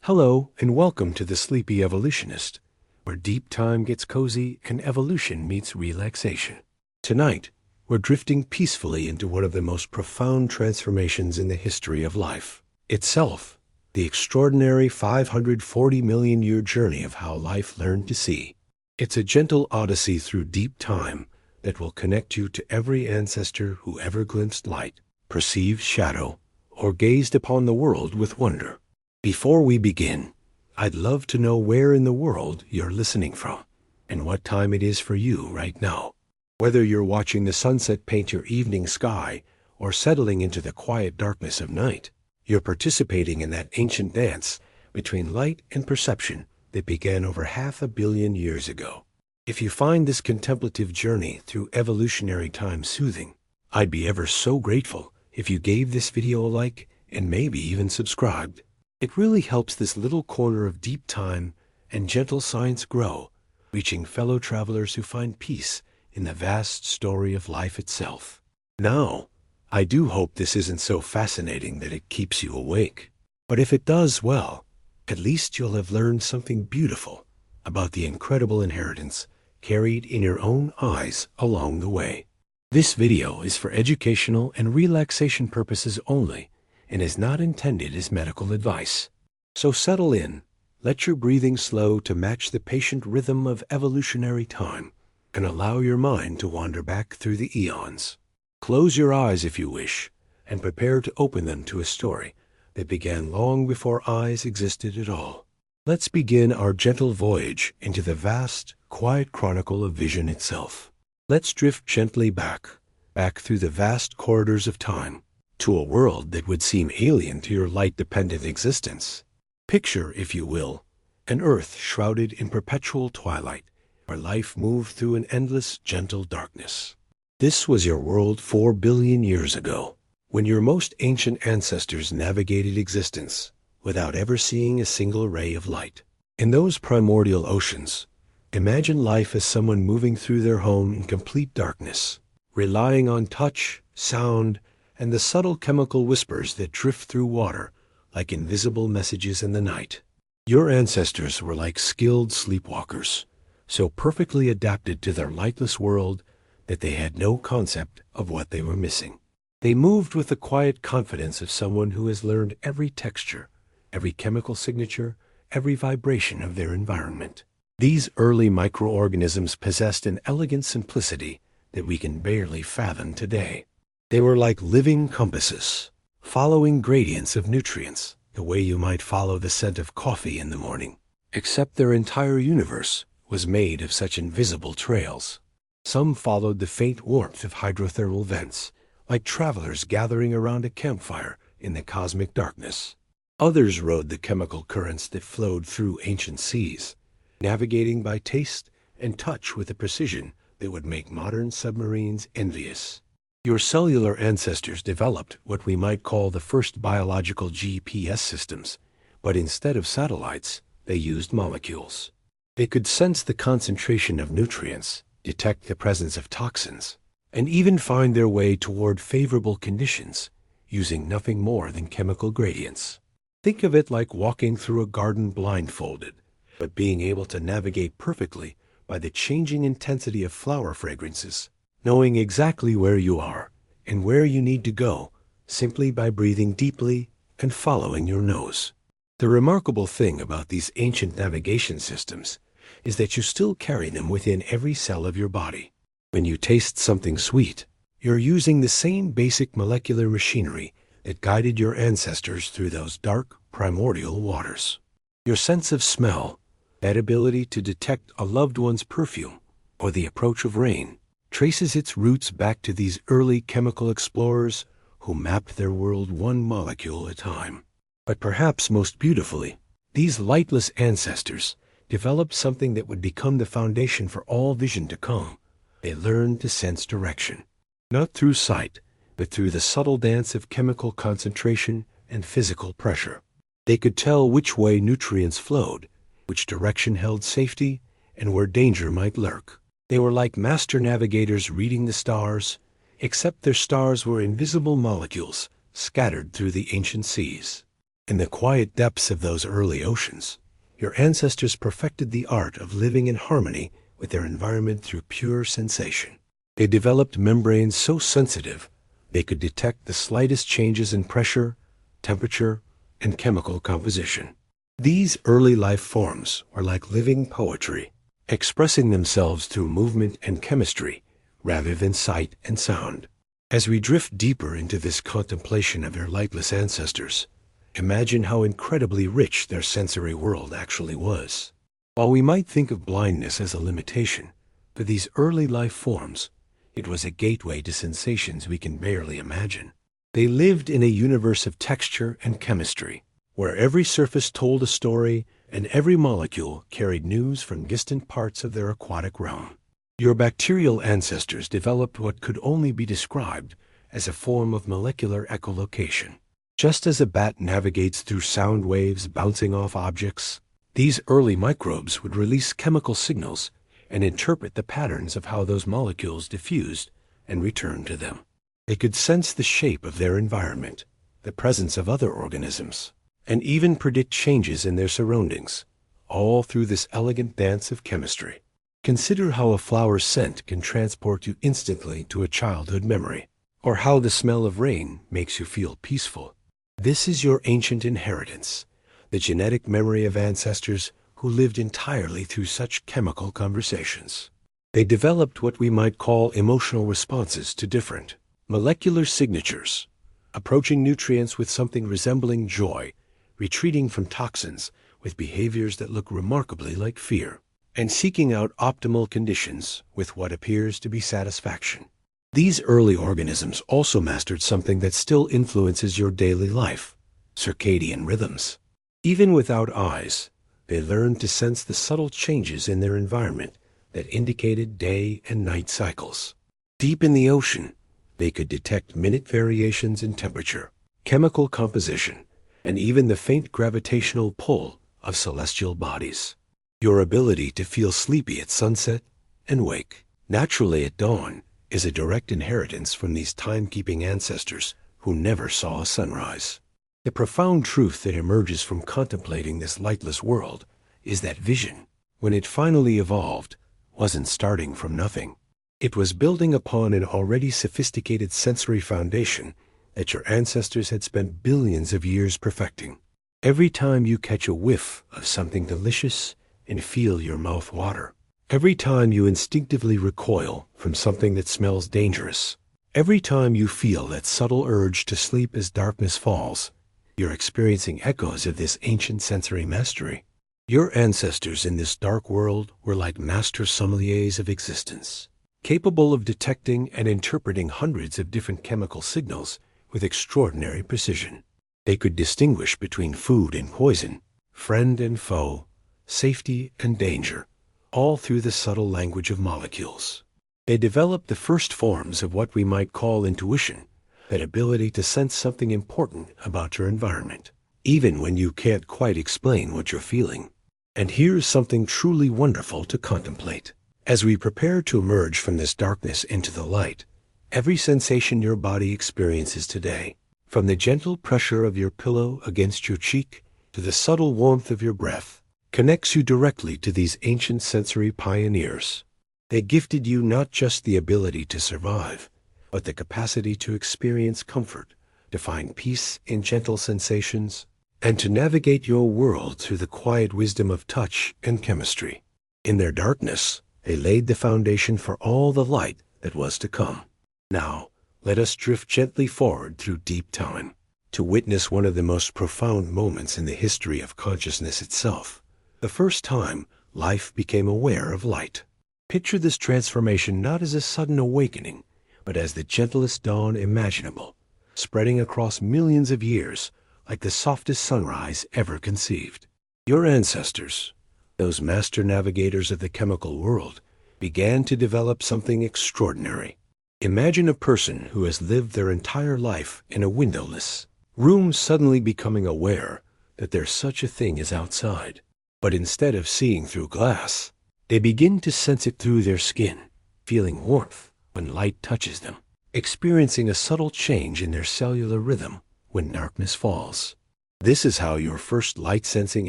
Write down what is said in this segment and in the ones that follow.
Hello, and welcome to the Sleepy Evolutionist, where deep time gets cozy and evolution meets relaxation. Tonight, we're drifting peacefully into one of the most profound transformations in the history of life itself, the extraordinary 540 million year journey of how life learned to see. It's a gentle odyssey through deep time that will connect you to every ancestor who ever glimpsed light, perceived shadow, or gazed upon the world with wonder. Before we begin, I'd love to know where in the world you're listening from and what time it is for you right now. Whether you're watching the sunset paint your evening sky or settling into the quiet darkness of night, you're participating in that ancient dance between light and perception that began over 500 million years ago. If you find this contemplative journey through evolutionary time soothing, I'd be ever so grateful if you gave this video a like and maybe even subscribed. It really helps this little corner of deep time and gentle science grow, reaching fellow travelers who find peace in the vast story of life itself. Now, I do hope this isn't so fascinating that it keeps you awake. But if it does, well, at least you'll have learned something beautiful about the incredible inheritance carried in your own eyes along the way. This video is for educational and relaxation purposes only and is not intended as medical advice. So settle in, let your breathing slow to match the patient rhythm of evolutionary time, and allow your mind to wander back through the eons. Close your eyes if you wish, and prepare to open them to a story that began long before eyes existed at all. Let's begin our gentle voyage into the vast, quiet chronicle of vision itself. Let's drift gently back through the vast corridors of time, to a world that would seem alien to your light-dependent existence. Picture, if you will, an earth shrouded in perpetual twilight, where life moved through an endless, gentle darkness. This was your world 4 billion years ago, when your most ancient ancestors navigated existence without ever seeing a single ray of light. In those primordial oceans, imagine life as someone moving through their home in complete darkness, relying on touch, sound, and the subtle chemical whispers that drift through water like invisible messages in the night. Your ancestors were like skilled sleepwalkers, so perfectly adapted to their lightless world that they had no concept of what they were missing. They moved with the quiet confidence of someone who has learned every texture, every chemical signature, every vibration of their environment. These early microorganisms possessed an elegant simplicity that we can barely fathom today. They were like living compasses, following gradients of nutrients, the way you might follow the scent of coffee in the morning, except their entire universe was made of such invisible trails. Some followed the faint warmth of hydrothermal vents, like travelers gathering around a campfire in the cosmic darkness. Others rode the chemical currents that flowed through ancient seas, navigating by taste and touch with a precision that would make modern submarines envious. Your cellular ancestors developed what we might call the first biological GPS systems, but instead of satellites, they used molecules. They could sense the concentration of nutrients, detect the presence of toxins, and even find their way toward favorable conditions using nothing more than chemical gradients. Think of it like walking through a garden blindfolded, but being able to navigate perfectly by the changing intensity of flower fragrances, knowing exactly where you are and where you need to go simply by breathing deeply and following your nose. The remarkable thing about these ancient navigation systems is that you still carry them within every cell of your body. When you taste something sweet, you're using the same basic molecular machinery that guided your ancestors through those dark, primordial waters. Your sense of smell, that ability to detect a loved one's perfume or the approach of rain, traces its roots back to these early chemical explorers who mapped their world one molecule at a time. But perhaps most beautifully, these lightless ancestors developed something that would become the foundation for all vision to come. They learned to sense direction, not through sight, but through the subtle dance of chemical concentration and physical pressure. They could tell which way nutrients flowed, which direction held safety, and where danger might lurk. They were like master navigators reading the stars, except their stars were invisible molecules scattered through the ancient seas. In the quiet depths of those early oceans, your ancestors perfected the art of living in harmony with their environment through pure sensation. They developed membranes so sensitive they could detect the slightest changes in pressure, temperature, and chemical composition. These early life forms were like living poetry, expressing themselves through movement and chemistry rather than sight and sound. As we drift deeper into this contemplation of your lightless ancestors, imagine how incredibly rich their sensory world actually was. While we might think of blindness as a limitation, for these early life forms, it was a gateway to sensations we can barely imagine. They lived in a universe of texture and chemistry, where every surface told a story and every molecule carried news from distant parts of their aquatic realm. Your bacterial ancestors developed what could only be described as a form of molecular echolocation. Just as a bat navigates through sound waves bouncing off objects, these early microbes would release chemical signals and interpret the patterns of how those molecules diffused and returned to them. They could sense the shape of their environment, the presence of other organisms, and even predict changes in their surroundings, all through this elegant dance of chemistry. Consider how a flower's scent can transport you instantly to a childhood memory, or how the smell of rain makes you feel peaceful. This is your ancient inheritance, the genetic memory of ancestors who lived entirely through such chemical conversations. They developed what we might call emotional responses to different molecular signatures, approaching nutrients with something resembling joy, retreating from toxins with behaviors that look remarkably like fear, and seeking out optimal conditions with what appears to be satisfaction. These early organisms also mastered something that still influences your daily life: circadian rhythms. Even without eyes, they learned to sense the subtle changes in their environment that indicated day and night cycles. Deep in the ocean, they could detect minute variations in temperature, chemical composition, and even the faint gravitational pull of celestial bodies. Your ability to feel sleepy at sunset and wake naturally at dawn is a direct inheritance from these timekeeping ancestors who never saw a sunrise. The profound truth that emerges from contemplating this lightless world is that vision, when it finally evolved, wasn't starting from nothing. It was building upon an already sophisticated sensory foundation that your ancestors had spent billions of years perfecting. Every time you catch a whiff of something delicious and feel your mouth water, every time you instinctively recoil from something that smells dangerous, every time you feel that subtle urge to sleep as darkness falls, you're experiencing echoes of this ancient sensory mastery. Your ancestors in this dark world were like master sommeliers of existence, capable of detecting and interpreting hundreds of different chemical signals with extraordinary precision. They could distinguish between food and poison, friend and foe, safety and danger, all through the subtle language of molecules. They developed the first forms of what we might call intuition, that ability to sense something important about your environment, even when you can't quite explain what you're feeling. And here's something truly wonderful to contemplate. As we prepare to emerge from this darkness into the light, every sensation your body experiences today, from the gentle pressure of your pillow against your cheek to the subtle warmth of your breath, connects you directly to these ancient sensory pioneers. They gifted you not just the ability to survive, but the capacity to experience comfort, to find peace in gentle sensations, and to navigate your world through the quiet wisdom of touch and chemistry. In their darkness, they laid the foundation for all the light that was to come. Now, let us drift gently forward through deep time, to witness one of the most profound moments in the history of consciousness itself, the first time life became aware of light. Picture this transformation not as a sudden awakening, but as the gentlest dawn imaginable, spreading across millions of years like the softest sunrise ever conceived. Your ancestors, those master navigators of the chemical world, began to develop something extraordinary. Imagine a person who has lived their entire life in a windowless room suddenly becoming aware that there's such a thing as outside. But instead of seeing through glass, they begin to sense it through their skin, feeling warmth when light touches them, experiencing a subtle change in their cellular rhythm when darkness falls. This is how your first light-sensing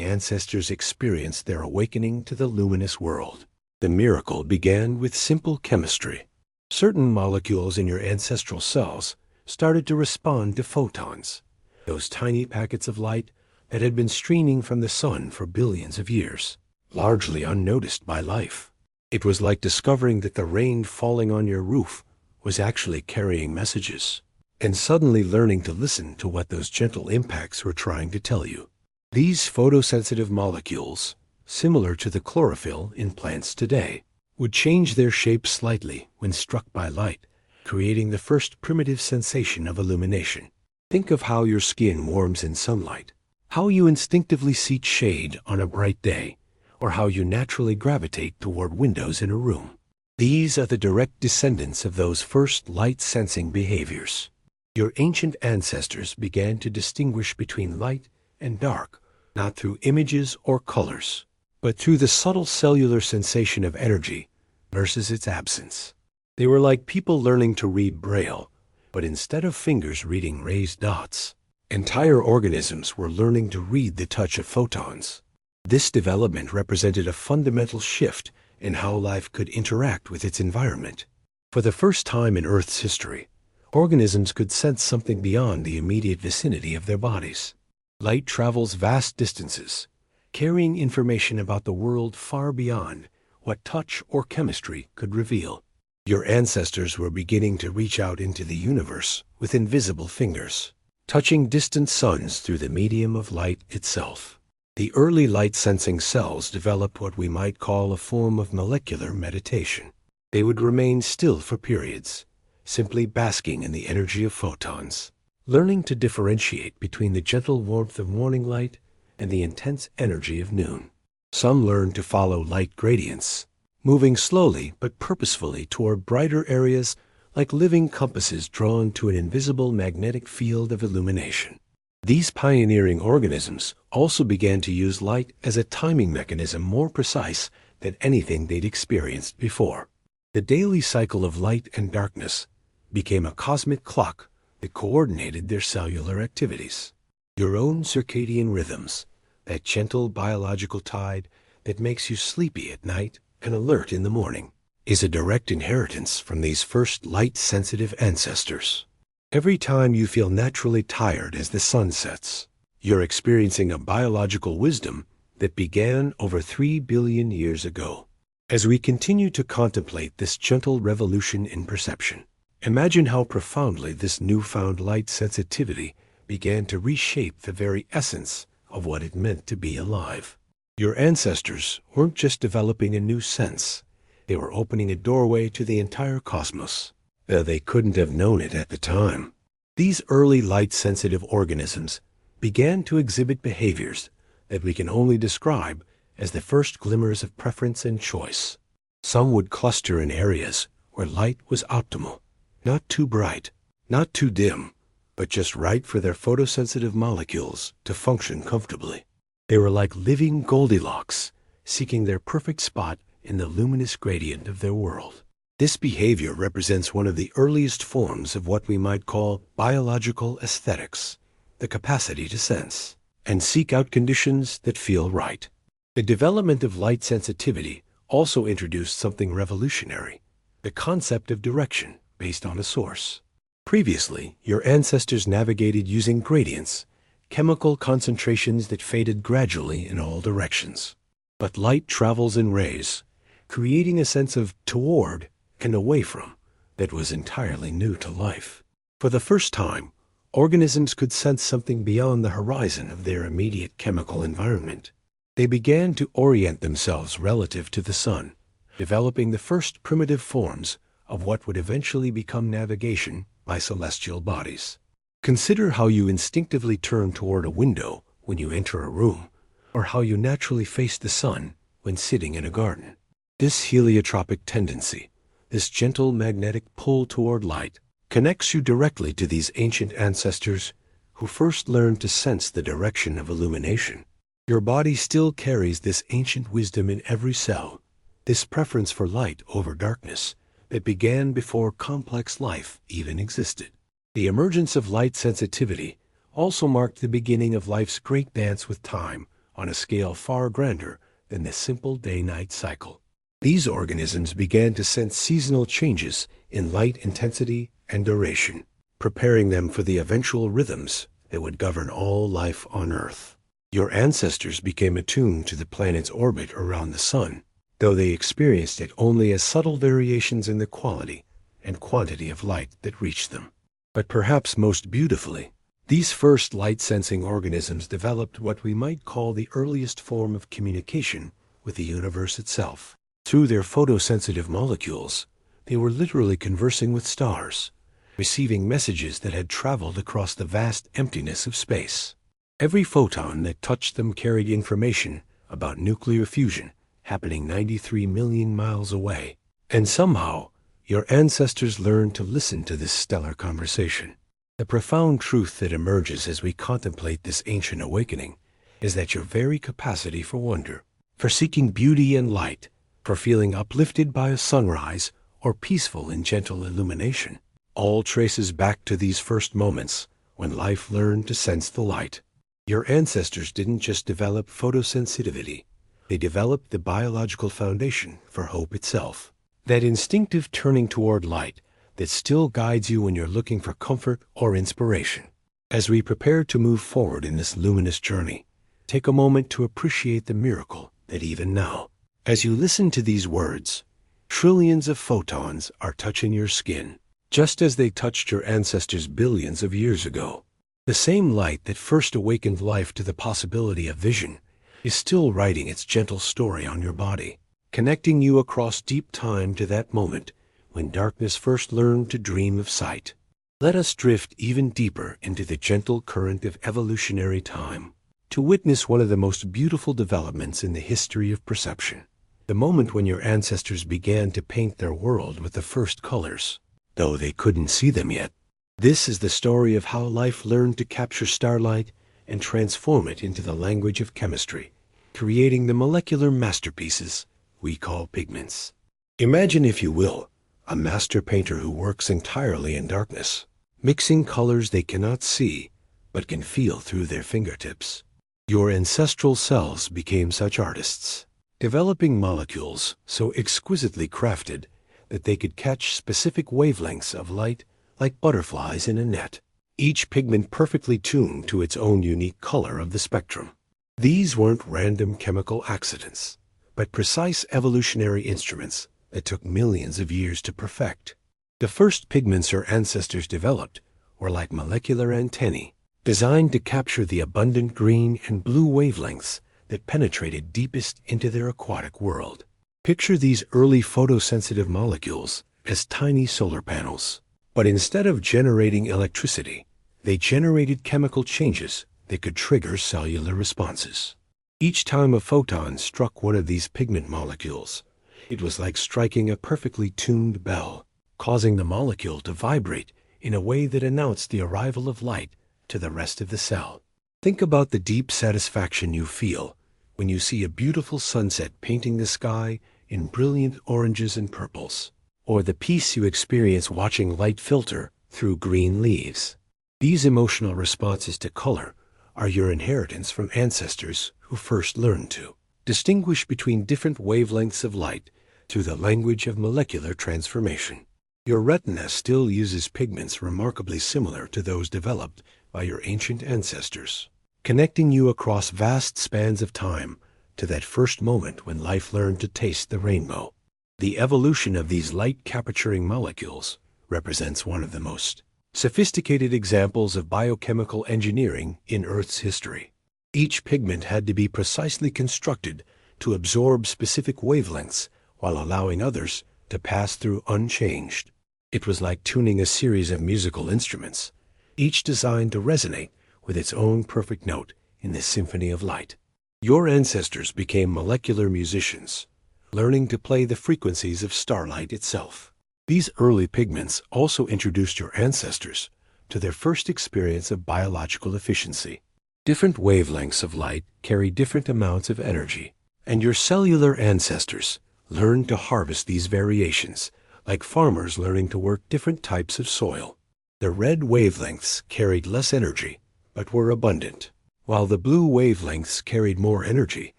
ancestors experienced their awakening to the luminous world. The miracle began with simple chemistry. Certain molecules in your ancestral cells started to respond to photons, those tiny packets of light that had been streaming from the sun for billions of years, largely unnoticed by life. It was like discovering that the rain falling on your roof was actually carrying messages, and suddenly learning to listen to what those gentle impacts were trying to tell you. These photosensitive molecules, similar to the chlorophyll in plants today, would change their shape slightly when struck by light, creating the first primitive sensation of illumination. Think of how your skin warms in sunlight, how you instinctively seek shade on a bright day, or how you naturally gravitate toward windows in a room. These are the direct descendants of those first light-sensing behaviors. Your ancient ancestors began to distinguish between light and dark, not through images or colors, but through the subtle cellular sensation of energy versus its absence. They were like people learning to read Braille, but instead of fingers reading raised dots, entire organisms were learning to read the touch of photons. This development represented a fundamental shift in how life could interact with its environment. For the first time in Earth's history, organisms could sense something beyond the immediate vicinity of their bodies. Light travels vast distances, carrying information about the world far beyond what touch or chemistry could reveal. Your ancestors were beginning to reach out into the universe with invisible fingers, touching distant suns through the medium of light itself. The early light-sensing cells developed what we might call a form of molecular meditation. They would remain still for periods, simply basking in the energy of photons, learning to differentiate between the gentle warmth of morning light and the intense energy of noon. Some learned to follow light gradients, moving slowly but purposefully toward brighter areas like living compasses drawn to an invisible magnetic field of illumination. These pioneering organisms also began to use light as a timing mechanism more precise than anything they'd experienced before. The daily cycle of light and darkness became a cosmic clock that coordinated their cellular activities. Your own circadian rhythms, that gentle biological tide that makes you sleepy at night and alert in the morning, is a direct inheritance from these first light-sensitive ancestors. Every time you feel naturally tired as the sun sets, you're experiencing a biological wisdom that began over 3 billion years ago. As we continue to contemplate this gentle revolution in perception, imagine how profoundly this newfound light sensitivity began to reshape the very essence of what it meant to be alive. Your ancestors weren't just developing a new sense, they were opening a doorway to the entire cosmos, though they couldn't have known it at the time. These early light-sensitive organisms began to exhibit behaviors that we can only describe as the first glimmers of preference and choice. Some would cluster in areas where light was optimal, not too bright, not too dim, but just right for their photosensitive molecules to function comfortably. They were like living Goldilocks, seeking their perfect spot in the luminous gradient of their world. This behavior represents one of the earliest forms of what we might call biological aesthetics, the capacity to sense and seek out conditions that feel right. The development of light sensitivity also introduced something revolutionary, the concept of direction based on a source. Previously, your ancestors navigated using gradients, chemical concentrations that faded gradually in all directions. But light travels in rays, creating a sense of toward and away from that was entirely new to life. For the first time, organisms could sense something beyond the horizon of their immediate chemical environment. They began to orient themselves relative to the sun, developing the first primitive forms of what would eventually become navigation by celestial bodies. Consider how you instinctively turn toward a window when you enter a room, or how you naturally face the sun when sitting in a garden. This heliotropic tendency, this gentle magnetic pull toward light, connects you directly to these ancient ancestors who first learned to sense the direction of illumination. Your body still carries this ancient wisdom in every cell, this preference for light over darkness that began before complex life even existed. The emergence of light sensitivity also marked the beginning of life's great dance with time on a scale far grander than the simple day-night cycle. These organisms began to sense seasonal changes in light intensity and duration, preparing them for the eventual rhythms that would govern all life on Earth. Your ancestors became attuned to the planet's orbit around the sun, though they experienced it only as subtle variations in the quality and quantity of light that reached them. But perhaps most beautifully, these first light-sensing organisms developed what we might call the earliest form of communication with the universe itself. Through their photosensitive molecules, they were literally conversing with stars, receiving messages that had traveled across the vast emptiness of space. Every photon that touched them carried information about nuclear fusion happening 93 million miles away. And somehow, your ancestors learned to listen to this stellar conversation. The profound truth that emerges as we contemplate this ancient awakening is that your very capacity for wonder, for seeking beauty and light, for feeling uplifted by a sunrise or peaceful in gentle illumination, all traces back to these first moments when life learned to sense the light. Your ancestors didn't just develop photosensitivity, they developed the biological foundation for hope itself. That instinctive turning toward light that still guides you when you're looking for comfort or inspiration. As we prepare to move forward in this luminous journey, take a moment to appreciate the miracle that even now, as you listen to these words, trillions of photons are touching your skin, just as they touched your ancestors billions of years ago. The same light that first awakened life to the possibility of vision is still writing its gentle story on your body, connecting you across deep time to that moment when darkness first learned to dream of sight. Let us drift even deeper into the gentle current of evolutionary time to witness one of the most beautiful developments in the history of perception, the moment when your ancestors began to paint their world with the first colors, though they couldn't see them yet. This is the story of how life learned to capture starlight and transform it into the language of chemistry, creating the molecular masterpieces we call pigments. Imagine, if you will, a master painter who works entirely in darkness, mixing colors they cannot see but can feel through their fingertips. Your ancestral cells became such artists, developing molecules so exquisitely crafted that they could catch specific wavelengths of light like butterflies in a net, each pigment perfectly tuned to its own unique color of the spectrum. These weren't random chemical accidents, but precise evolutionary instruments that took millions of years to perfect. The first pigments our ancestors developed were like molecular antennae, designed to capture the abundant green and blue wavelengths that penetrated deepest into their aquatic world. Picture these early photosensitive molecules as tiny solar panels, but instead of generating electricity, they generated chemical changes that could trigger cellular responses. Each time a photon struck one of these pigment molecules, it was like striking a perfectly tuned bell, causing the molecule to vibrate in a way that announced the arrival of light to the rest of the cell. Think about the deep satisfaction you feel when you see a beautiful sunset painting the sky in brilliant oranges and purples, or the peace you experience watching light filter through green leaves. These emotional responses to color are your inheritance from ancestors who first learned to distinguish between different wavelengths of light through the language of molecular transformation. Your retina still uses pigments remarkably similar to those developed by your ancient ancestors, connecting you across vast spans of time to that first moment when life learned to taste the rainbow. The evolution of these light-capturing molecules represents one of the most sophisticated examples of biochemical engineering in Earth's history. Each pigment had to be precisely constructed to absorb specific wavelengths while allowing others to pass through unchanged. It was like tuning a series of musical instruments, each designed to resonate with its own perfect note in this symphony of light. Your ancestors became molecular musicians, learning to play the frequencies of starlight itself. These early pigments also introduced your ancestors to their first experience of biological efficiency. Different wavelengths of light carry different amounts of energy, and your cellular ancestors learned to harvest these variations, like farmers learning to work different types of soil. The red wavelengths carried less energy, but were abundant, while the blue wavelengths carried more energy,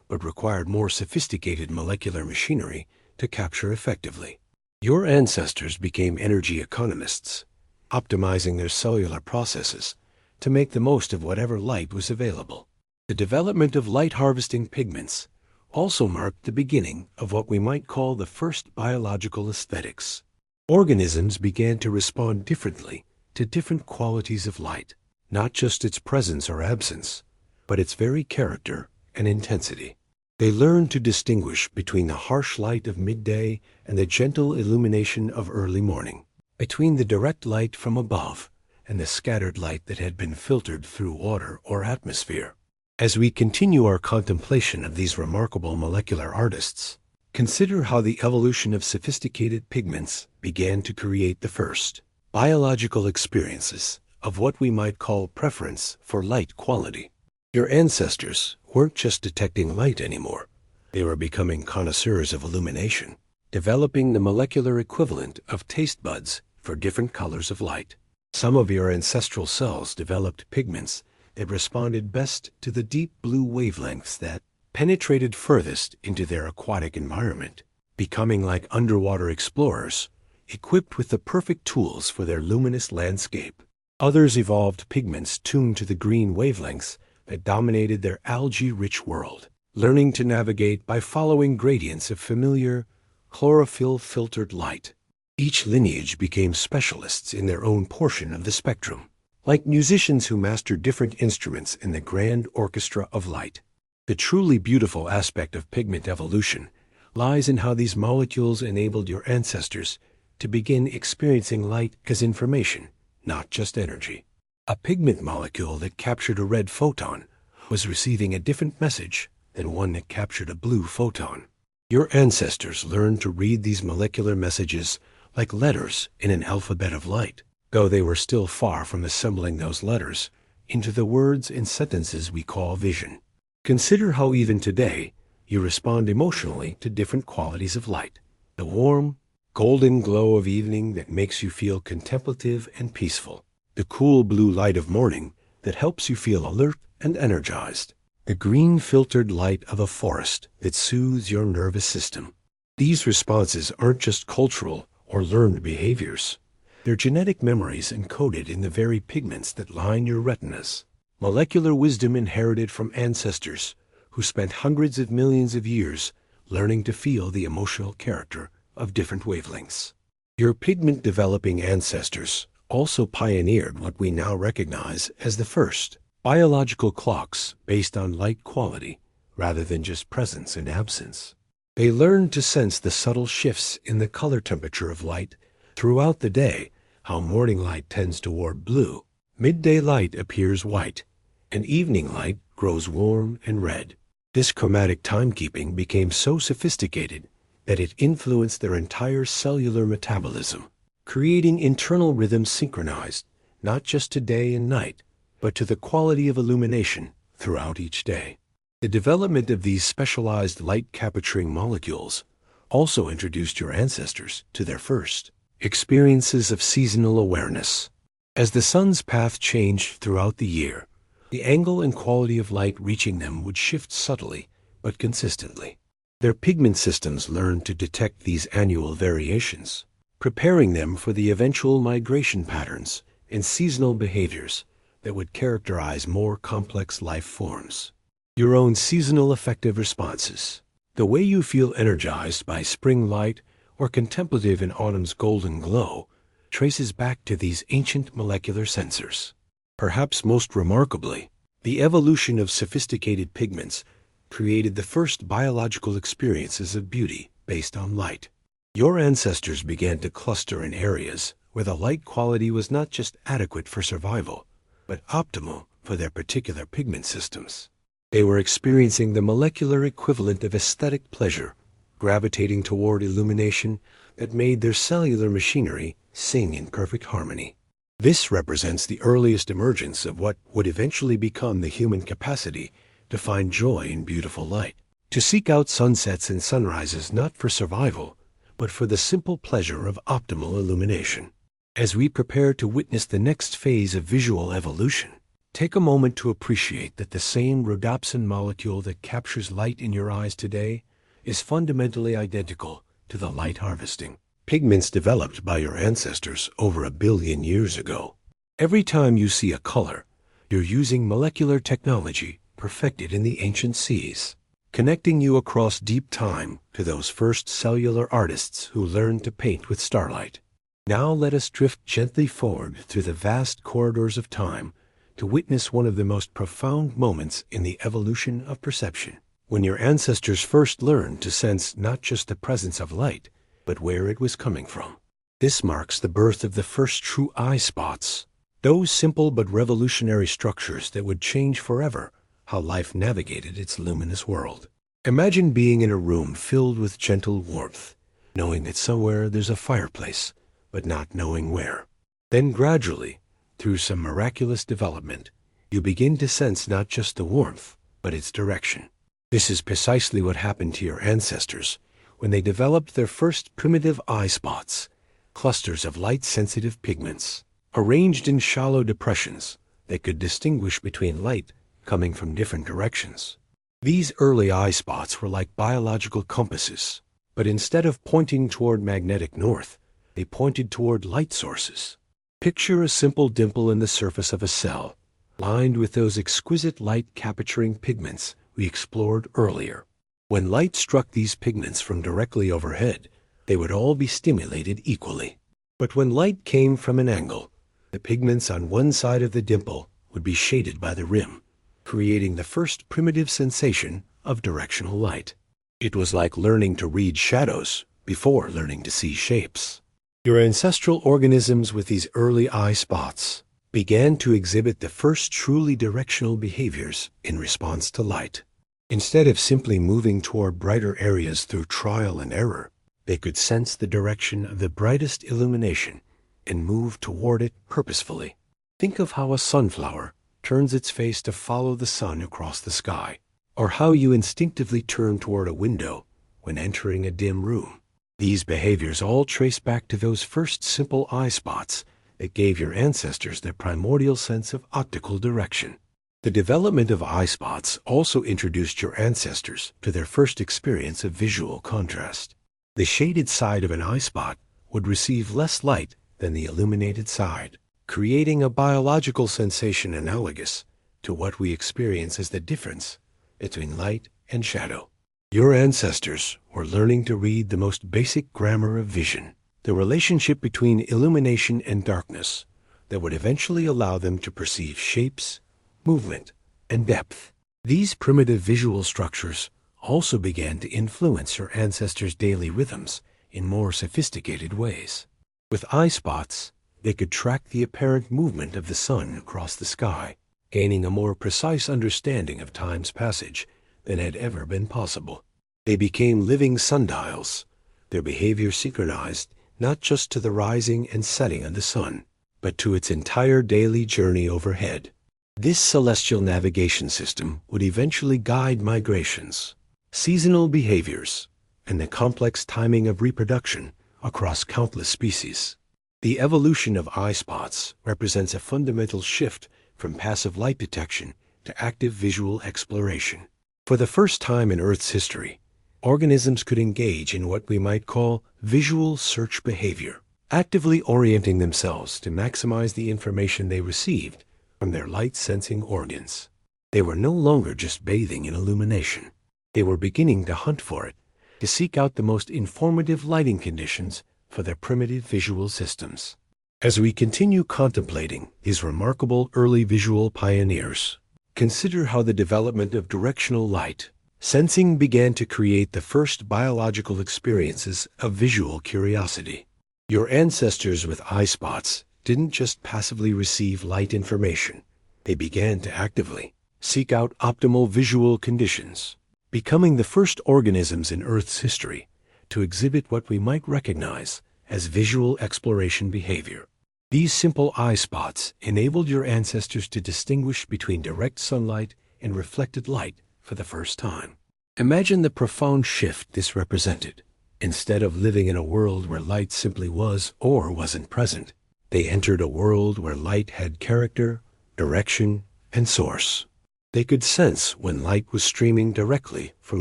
but required more sophisticated molecular machinery to capture effectively. Your ancestors became energy economists, optimizing their cellular processes to make the most of whatever light was available. The development of light-harvesting pigments also marked the beginning of what we might call the first biological aesthetics. Organisms began to respond differently to different qualities of light, not just its presence or absence, but its very character and intensity. They learned to distinguish between the harsh light of midday and the gentle illumination of early morning, between the direct light from above and the scattered light that had been filtered through water or atmosphere. As we continue our contemplation of these remarkable molecular artists, consider how the evolution of sophisticated pigments began to create the first biological experiences of what we might call preference for light quality. Your ancestors weren't just detecting light anymore. They were becoming connoisseurs of illumination, developing the molecular equivalent of taste buds for different colors of light. Some of your ancestral cells developed pigments that responded best to the deep blue wavelengths that penetrated furthest into their aquatic environment, becoming like underwater explorers, equipped with the perfect tools for their luminous landscape. Others evolved pigments tuned to the green wavelengths that dominated their algae-rich world, learning to navigate by following gradients of familiar, chlorophyll-filtered light. Each lineage became specialists in their own portion of the spectrum, like musicians who master different instruments in the grand orchestra of light. The truly beautiful aspect of pigment evolution lies in how these molecules enabled your ancestors to begin experiencing light as information, not just energy. A pigment molecule that captured a red photon was receiving a different message than one that captured a blue photon. Your ancestors learned to read these molecular messages like letters in an alphabet of light, though they were still far from assembling those letters into the words and sentences we call vision. Consider how even today you respond emotionally to different qualities of light. The warm, golden glow of evening that makes you feel contemplative and peaceful. The cool blue light of morning that helps you feel alert and energized. The green filtered light of a forest that soothes your nervous system. These responses aren't just cultural or learned behaviors. They're genetic memories encoded in the very pigments that line your retinas. Molecular wisdom inherited from ancestors who spent hundreds of millions of years learning to feel the emotional character of different wavelengths. Your pigment-developing ancestors also pioneered what we now recognize as the first biological clocks based on light quality rather than just presence and absence. They learned to sense the subtle shifts in the color temperature of light throughout the day, how morning light tends toward blue, midday light appears white, and evening light grows warm and red. This chromatic timekeeping became so sophisticated that it influenced their entire cellular metabolism, creating internal rhythms synchronized not just to day and night, but to the quality of illumination throughout each day. The development of these specialized light-capturing molecules also introduced your ancestors to their first experiences of seasonal awareness. As the sun's path changed throughout the year, the angle and quality of light reaching them would shift subtly but consistently. Their pigment systems learned to detect these annual variations, preparing them for the eventual migration patterns and seasonal behaviors that would characterize more complex life forms. Your own seasonal affective responses, the way you feel energized by spring light or contemplative in autumn's golden glow, traces back to these ancient molecular sensors. Perhaps most remarkably, the evolution of sophisticated pigments created the first biological experiences of beauty based on light. Your ancestors began to cluster in areas where the light quality was not just adequate for survival, but optimal for their particular pigment systems. They were experiencing the molecular equivalent of aesthetic pleasure, gravitating toward illumination that made their cellular machinery sing in perfect harmony. This represents the earliest emergence of what would eventually become the human capacity to find joy in beautiful light, to seek out sunsets and sunrises not for survival, but for the simple pleasure of optimal illumination. As we prepare to witness the next phase of visual evolution, Take a moment to appreciate that the same rhodopsin molecule that captures light in your eyes today is fundamentally identical to the light harvesting pigments developed by your ancestors over 1 billion years ago. Every time you see a color, you're using molecular technology perfected in the ancient seas, connecting you across deep time to those first cellular artists who learned to paint with starlight. Now let us drift gently forward through the vast corridors of time to witness one of the most profound moments in the evolution of perception, when your ancestors first learned to sense not just the presence of light, but where it was coming from. This marks the birth of the first true eye spots, those simple but revolutionary structures that would change forever how life navigated its luminous world. Imagine being in a room filled with gentle warmth, knowing that somewhere there's a fireplace, but not knowing where. Then gradually, through some miraculous development, you begin to sense not just the warmth, but its direction. This is precisely what happened to your ancestors when they developed their first primitive eye spots, clusters of light-sensitive pigments, arranged in shallow depressions that could distinguish between light coming from different directions. These early eye spots were like biological compasses, but instead of pointing toward magnetic north, they pointed toward light sources. Picture a simple dimple in the surface of a cell, lined with those exquisite light-capturing pigments we explored earlier. When light struck these pigments from directly overhead, they would all be stimulated equally. But when light came from an angle, the pigments on one side of the dimple would be shaded by the rim, creating the first primitive sensation of directional light. It was like learning to read shadows before learning to see shapes. Your ancestral organisms with these early eye spots began to exhibit the first truly directional behaviors in response to light. Instead of simply moving toward brighter areas through trial and error, they could sense the direction of the brightest illumination and move toward it purposefully. Think of how a sunflower turns its face to follow the sun across the sky, or how you instinctively turn toward a window when entering a dim room. These behaviors all trace back to those first simple eye spots that gave your ancestors their primordial sense of optical direction. The development of eye spots also introduced your ancestors to their first experience of visual contrast. The shaded side of an eye spot would receive less light than the illuminated side, creating a biological sensation analogous to what we experience as the difference between light and shadow. Your ancestors were learning to read the most basic grammar of vision, the relationship between illumination and darkness that would eventually allow them to perceive shapes, movement, and depth. These primitive visual structures also began to influence your ancestors' daily rhythms in more sophisticated ways. With eye spots, they could track the apparent movement of the sun across the sky, gaining a more precise understanding of time's passage than had ever been possible. They became living sundials, their behavior synchronized not just to the rising and setting of the sun, but to its entire daily journey overhead. This celestial navigation system would eventually guide migrations, seasonal behaviors, and the complex timing of reproduction across countless species. The evolution of eye spots represents a fundamental shift from passive light detection to active visual exploration. For the first time in Earth's history, organisms could engage in what we might call visual search behavior, actively orienting themselves to maximize the information they received from their light-sensing organs. They were no longer just bathing in illumination. They were beginning to hunt for it, to seek out the most informative lighting conditions for their primitive visual systems. As we continue contemplating these remarkable early visual pioneers, consider how the development of directional light sensing began to create the first biological experiences of visual curiosity. Your ancestors with eye spots didn't just passively receive light information. They began to actively seek out optimal visual conditions, becoming the first organisms in Earth's history to exhibit what we might recognize as visual exploration behavior. These simple eye spots enabled your ancestors to distinguish between direct sunlight and reflected light for the first time. Imagine the profound shift this represented. Instead of living in a world where light simply was or wasn't present, they entered a world where light had character, direction, and source. They could sense when light was streaming directly from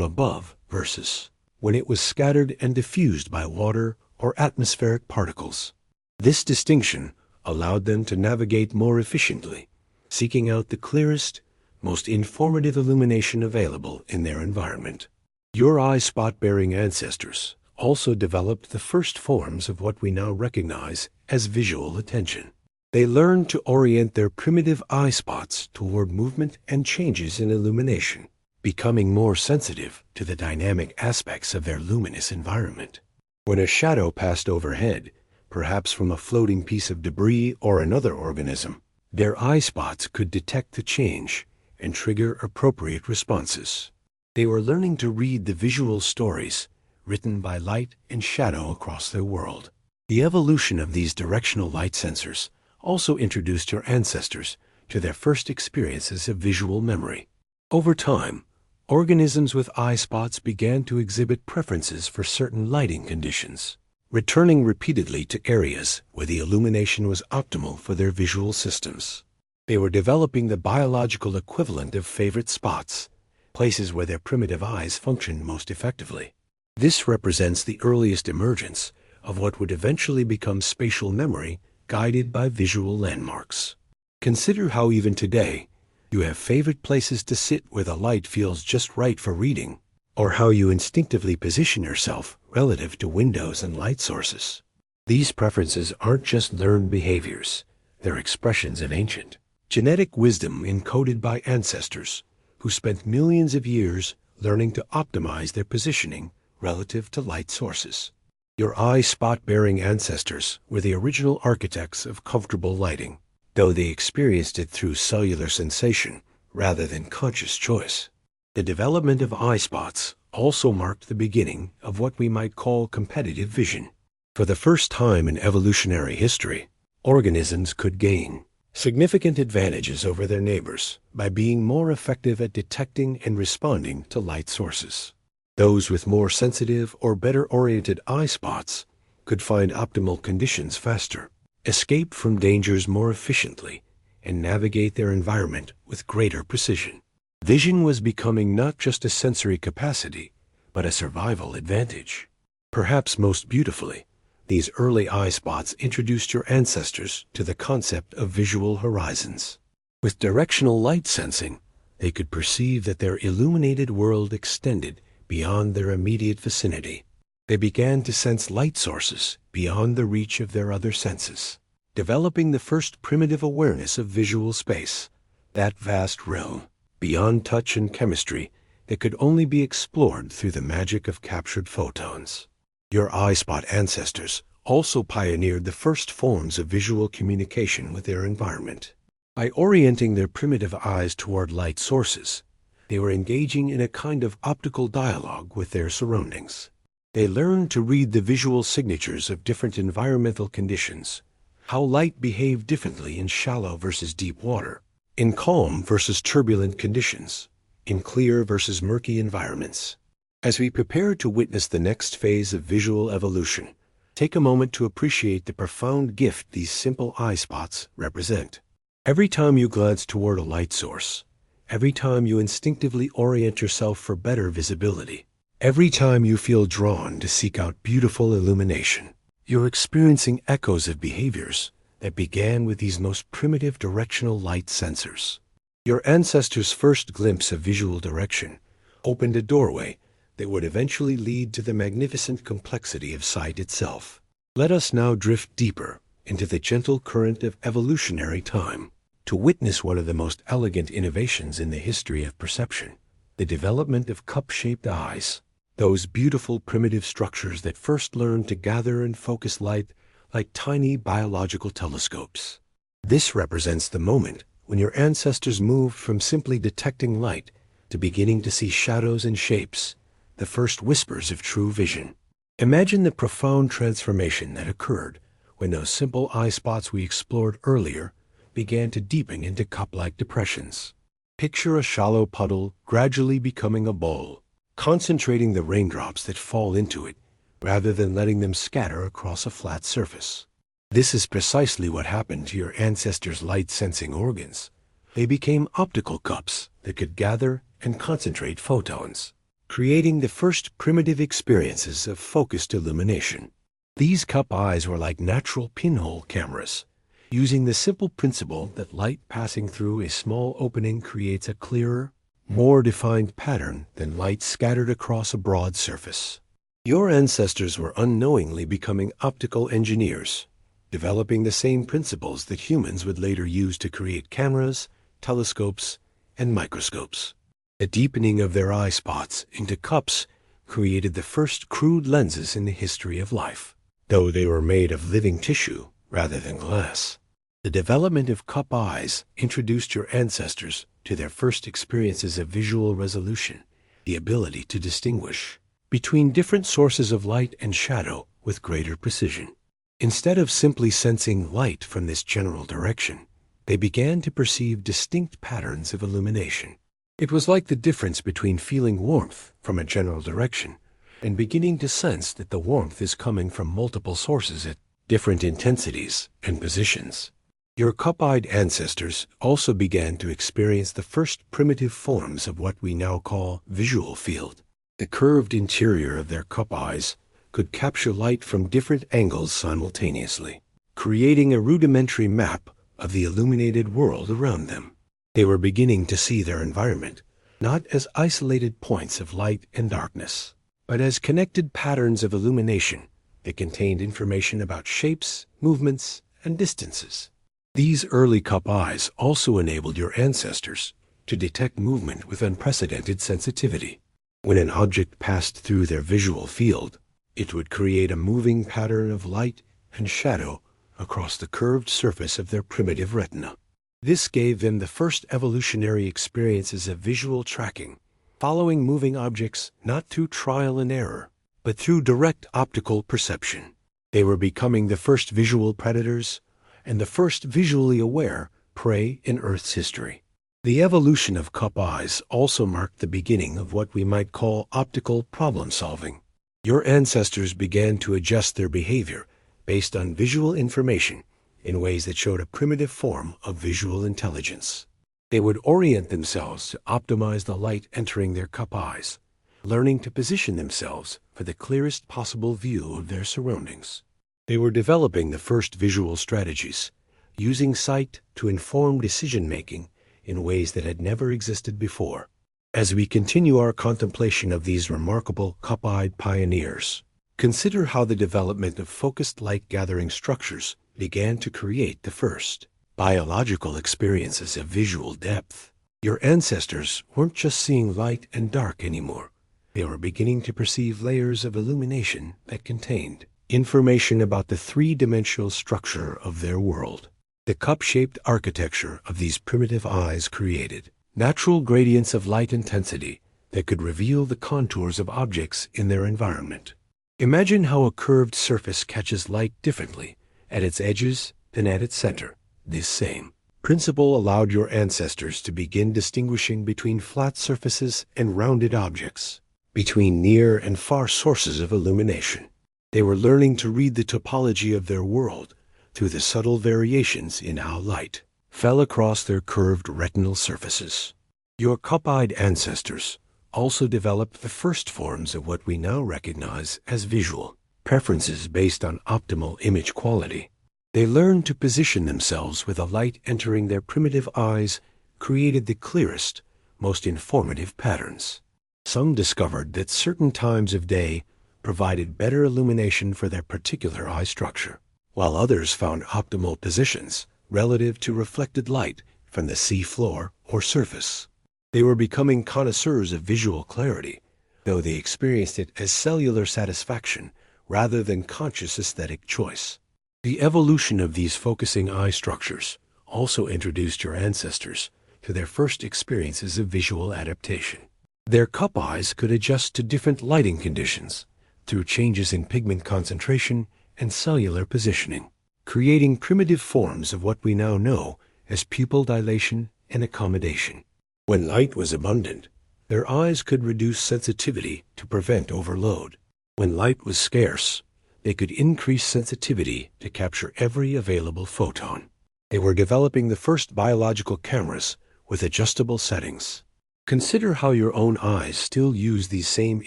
above versus when it was scattered and diffused by water or atmospheric particles. This distinction allowed them to navigate more efficiently, seeking out the clearest, most informative illumination available in their environment. Your eye spot-bearing ancestors also developed the first forms of what we now recognize as visual attention. They learned to orient their primitive eye spots toward movement and changes in illumination, becoming more sensitive to the dynamic aspects of their luminous environment. When a shadow passed overhead, perhaps from a floating piece of debris or another organism, their eye spots could detect the change and trigger appropriate responses. They were learning to read the visual stories written by light and shadow across their world. The evolution of these directional light sensors also introduced your ancestors to their first experiences of visual memory. Over time, organisms with eye spots began to exhibit preferences for certain lighting conditions, returning repeatedly to areas where the illumination was optimal for their visual systems. They were developing the biological equivalent of favorite spots, places where their primitive eyes functioned most effectively. This represents the earliest emergence of what would eventually become spatial memory guided by visual landmarks. Consider how even today, you have favorite places to sit where the light feels just right for reading, or how you instinctively position yourself relative to windows and light sources. These preferences aren't just learned behaviors, they're expressions of ancient genetic wisdom encoded by ancestors who spent millions of years learning to optimize their positioning relative to light sources. Your eye spot-bearing ancestors were the original architects of comfortable lighting, though they experienced it through cellular sensation rather than conscious choice. The development of eye spots also marked the beginning of what we might call competitive vision. For the first time in evolutionary history, organisms could gain significant advantages over their neighbors by being more effective at detecting and responding to light sources. Those with more sensitive or better-oriented eye spots could find optimal conditions faster, escape from dangers more efficiently, and navigate their environment with greater precision. Vision was becoming not just a sensory capacity, but a survival advantage. Perhaps most beautifully, these early eye spots introduced your ancestors to the concept of visual horizons. With directional light sensing, they could perceive that their illuminated world extended beyond their immediate vicinity. They began to sense light sources beyond the reach of their other senses, developing the first primitive awareness of visual space, that vast realm, beyond touch and chemistry, that could only be explored through the magic of captured photons. Your eye spot ancestors also pioneered the first forms of visual communication with their environment. By orienting their primitive eyes toward light sources, they were engaging in a kind of optical dialogue with their surroundings. They learned to read the visual signatures of different environmental conditions, how light behaved differently in shallow versus deep water, in calm versus turbulent conditions, in clear versus murky environments. As we prepare to witness the next phase of visual evolution, take a moment to appreciate the profound gift these simple eye spots represent. Every time you glance toward a light source, every time you instinctively orient yourself for better visibility, every time you feel drawn to seek out beautiful illumination, you're experiencing echoes of behaviors that began with these most primitive directional light sensors. Your ancestors' first glimpse of visual direction opened a doorway that would eventually lead to the magnificent complexity of sight itself. Let us now drift deeper into the gentle current of evolutionary time to witness one of the most elegant innovations in the history of perception, the development of cup-shaped eyes, those beautiful primitive structures that first learned to gather and focus light like tiny biological telescopes. This represents the moment when your ancestors moved from simply detecting light to beginning to see shadows and shapes, the first whispers of true vision. Imagine the profound transformation that occurred when those simple eye spots we explored earlier began to deepen into cup-like depressions. Picture a shallow puddle gradually becoming a bowl, concentrating the raindrops that fall into it rather than letting them scatter across a flat surface. This is precisely what happened to your ancestors' light-sensing organs. they became optical cups that could gather and concentrate photons, creating the first primitive experiences of focused illumination. These cup eyes were like natural pinhole cameras, using the simple principle that light passing through a small opening creates a clearer, more defined pattern than light scattered across a broad surface. Your ancestors were unknowingly becoming optical engineers, developing the same principles that humans would later use to create cameras, telescopes, and microscopes. The deepening of their eye spots into cups created the first crude lenses in the history of life, though they were made of living tissue rather than glass. The development of cup eyes introduced your ancestors to their first experiences of visual resolution, the ability to distinguish between different sources of light and shadow with greater precision. Instead of simply sensing light from this general direction, they began to perceive distinct patterns of illumination. It was like the difference between feeling warmth from a general direction and beginning to sense that the warmth is coming from multiple sources at different intensities and positions. Your cup-eyed ancestors also began to experience the first primitive forms of what we now call visual field. The curved interior of their cup eyes could capture light from different angles simultaneously, creating a rudimentary map of the illuminated world around them. They were beginning to see their environment not as isolated points of light and darkness, but as connected patterns of illumination that contained information about shapes, movements, and distances. These early cup eyes also enabled your ancestors to detect movement with unprecedented sensitivity. When an object passed through their visual field, it would create a moving pattern of light and shadow across the curved surface of their primitive retina. This gave them the first evolutionary experiences of visual tracking, following moving objects not through trial and error, but through direct optical perception. They were becoming the first visual predators and the first visually aware prey in Earth's history. The evolution of cup eyes also marked the beginning of what we might call optical problem-solving. Your ancestors began to adjust their behavior based on visual information in ways that showed a primitive form of visual intelligence. They would orient themselves to optimize the light entering their cup eyes, learning to position themselves for the clearest possible view of their surroundings. They were developing the first visual strategies, using sight to inform decision-making in ways that had never existed before. As we continue our contemplation of these remarkable cup-eyed pioneers, consider how the development of focused light-gathering structures began to create the first biological experiences of visual depth. Your ancestors weren't just seeing light and dark anymore. They were beginning to perceive layers of illumination that contained information about the three-dimensional structure of their world. The cup-shaped architecture of these primitive eyes created natural gradients of light intensity that could reveal the contours of objects in their environment. Imagine how a curved surface catches light differently at its edges than at its center. This same principle allowed your ancestors to begin distinguishing between flat surfaces and rounded objects, between near and far sources of illumination. They were learning to read the topology of their world through the subtle variations in how light fell across their curved retinal surfaces. Your cup-eyed ancestors also developed the first forms of what we now recognize as visual preferences based on optimal image quality. They learned to position themselves where the light entering their primitive eyes created the clearest, most informative patterns. Some discovered that certain times of day provided better illumination for their particular eye structure, while others found optimal positions relative to reflected light from the sea floor or surface. They were becoming connoisseurs of visual clarity, though they experienced it as cellular satisfaction rather than conscious aesthetic choice. The evolution of these focusing eye structures also introduced your ancestors to their first experiences of visual adaptation. Their cup eyes could adjust to different lighting conditions through changes in pigment concentration and cellular positioning, creating primitive forms of what we now know as pupil dilation and accommodation. When light was abundant, their eyes could reduce sensitivity to prevent overload. When light was scarce, they could increase sensitivity to capture every available photon. They were developing the first biological cameras with adjustable settings. Consider how your own eyes still use these same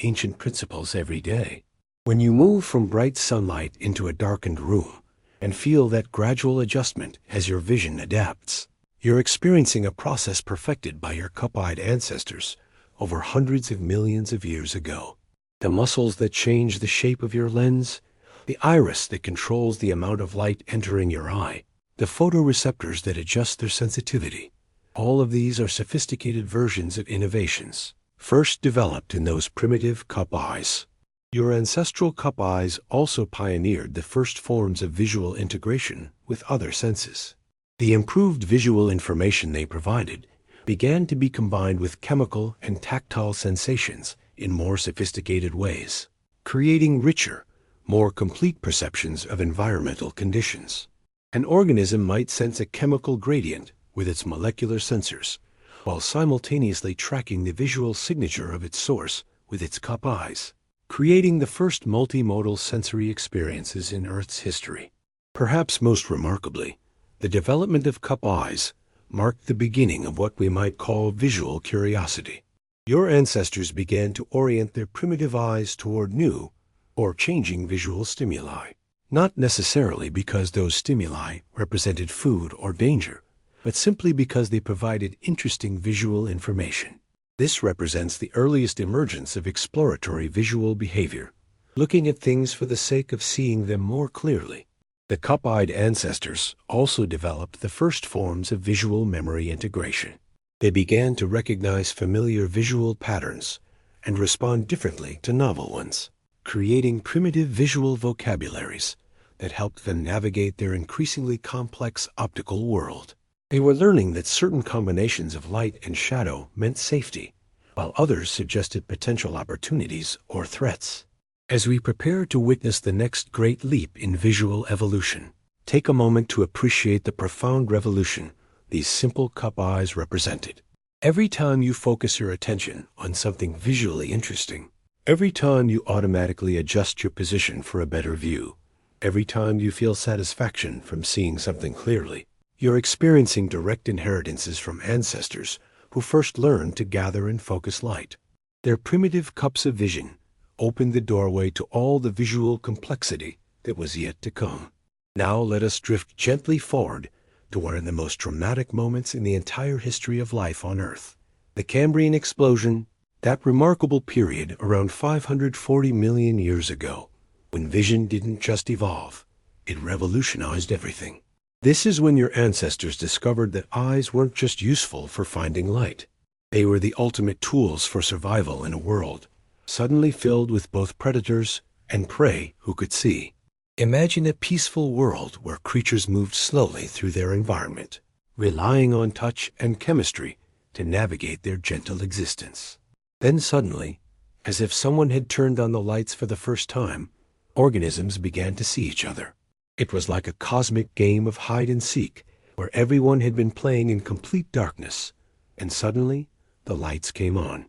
ancient principles every day. When you move from bright sunlight into a darkened room and feel that gradual adjustment as your vision adapts, you're experiencing a process perfected by your cup-eyed ancestors over hundreds of millions of years ago. The muscles that change the shape of your lens, the iris that controls the amount of light entering your eye, the photoreceptors that adjust their sensitivity. All of these are sophisticated versions of innovations, first developed in those primitive cup eyes. Your ancestral cup eyes also pioneered the first forms of visual integration with other senses. The improved visual information they provided began to be combined with chemical and tactile sensations in more sophisticated ways, creating richer, more complete perceptions of environmental conditions. An organism might sense a chemical gradient with its molecular sensors, while simultaneously tracking the visual signature of its source with its cup eyes, creating the first multimodal sensory experiences in Earth's history. Perhaps most remarkably, the development of cup eyes marked the beginning of what we might call visual curiosity. Your ancestors began to orient their primitive eyes toward new or changing visual stimuli, not necessarily because those stimuli represented food or danger, but simply because they provided interesting visual information. This represents the earliest emergence of exploratory visual behavior, looking at things for the sake of seeing them more clearly. The cup-eyed ancestors also developed the first forms of visual memory integration. They began to recognize familiar visual patterns and respond differently to novel ones, creating primitive visual vocabularies that helped them navigate their increasingly complex optical world. They were learning that certain combinations of light and shadow meant safety, while others suggested potential opportunities or threats. As we prepare to witness the next great leap in visual evolution, take a moment to appreciate the profound revolution these simple cup eyes represented. Every time you focus your attention on something visually interesting, every time you automatically adjust your position for a better view, every time you feel satisfaction from seeing something clearly, you're experiencing direct inheritances from ancestors who first learned to gather and focus light. Their primitive cups of vision opened the doorway to all the visual complexity that was yet to come. Now let us drift gently forward to one of the most dramatic moments in the entire history of life on Earth, the Cambrian explosion, that remarkable period around 540 million years ago, when vision didn't just evolve, it revolutionized everything. This is when your ancestors discovered that eyes weren't just useful for finding light. They were the ultimate tools for survival in a world suddenly filled with both predators and prey who could see. Imagine a peaceful world where creatures moved slowly through their environment, relying on touch and chemistry to navigate their gentle existence. Then suddenly, as if someone had turned on the lights for the first time, organisms began to see each other. It was like a cosmic game of hide and seek, where everyone had been playing in complete darkness, and suddenly the lights came on.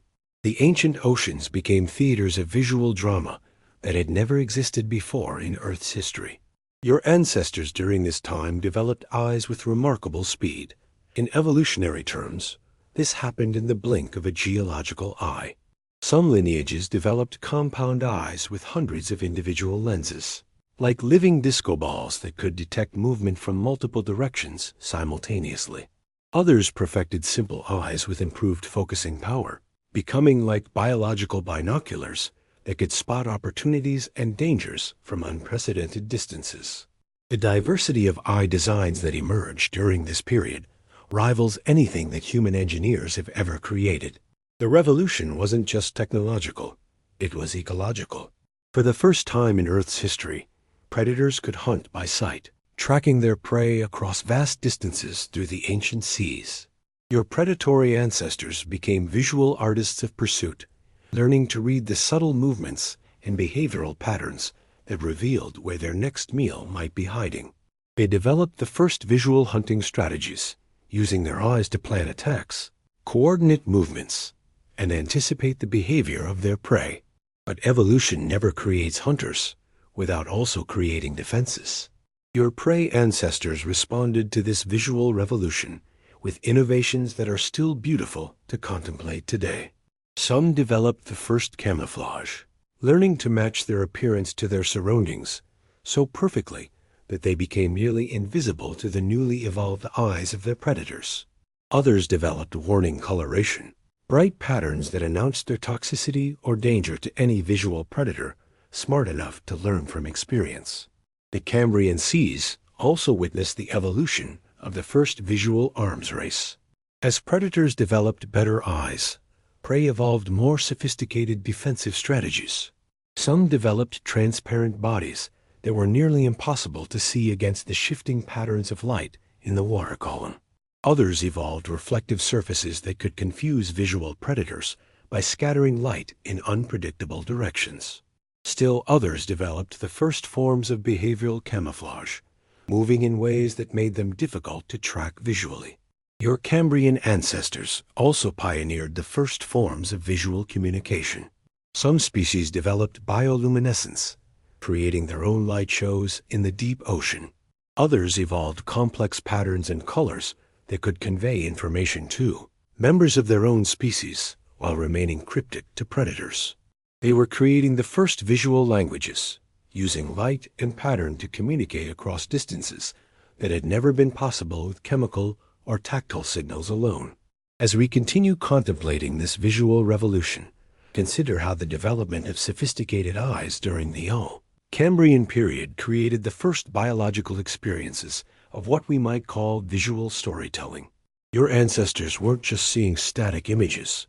The ancient oceans became theaters of visual drama that had never existed before in Earth's history. Your ancestors during this time developed eyes with remarkable speed. In evolutionary terms, this happened in the blink of a geological eye. Some lineages developed compound eyes with hundreds of individual lenses, like living disco balls that could detect movement from multiple directions simultaneously. Others perfected simple eyes with improved focusing power, becoming like biological binoculars that could spot opportunities and dangers from unprecedented distances. The diversity of eye designs that emerged during this period rivals anything that human engineers have ever created. The revolution wasn't just technological, it was ecological. For the first time in Earth's history, predators could hunt by sight, tracking their prey across vast distances through the ancient seas. Your predatory ancestors became visual artists of pursuit, learning to read the subtle movements and behavioral patterns that revealed where their next meal might be hiding. They developed the first visual hunting strategies, using their eyes to plan attacks, coordinate movements, and anticipate the behavior of their prey. But evolution never creates hunters without also creating defenses. Your prey ancestors responded to this visual revolution with innovations that are still beautiful to contemplate today. Some developed the first camouflage, learning to match their appearance to their surroundings so perfectly that they became nearly invisible to the newly evolved eyes of their predators. Others developed warning coloration, bright patterns that announced their toxicity or danger to any visual predator smart enough to learn from experience. The Cambrian seas also witnessed the evolution of the first visual arms race. As predators developed better eyes, prey evolved more sophisticated defensive strategies. Some developed transparent bodies that were nearly impossible to see against the shifting patterns of light in the water column. Others evolved reflective surfaces that could confuse visual predators by scattering light in unpredictable directions. Still others developed the first forms of behavioral camouflage, moving in ways that made them difficult to track visually. Your Cambrian ancestors also pioneered the first forms of visual communication. Some species developed bioluminescence, creating their own light shows in the deep ocean. Others evolved complex patterns and colors that could convey information to members of their own species while remaining cryptic to predators. They were creating the first visual languages, using light and pattern to communicate across distances that had never been possible with chemical or tactile signals alone. As we continue contemplating this visual revolution, consider how the development of sophisticated eyes during the Cambrian period created the first biological experiences of what we might call visual storytelling. Your ancestors weren't just seeing static images.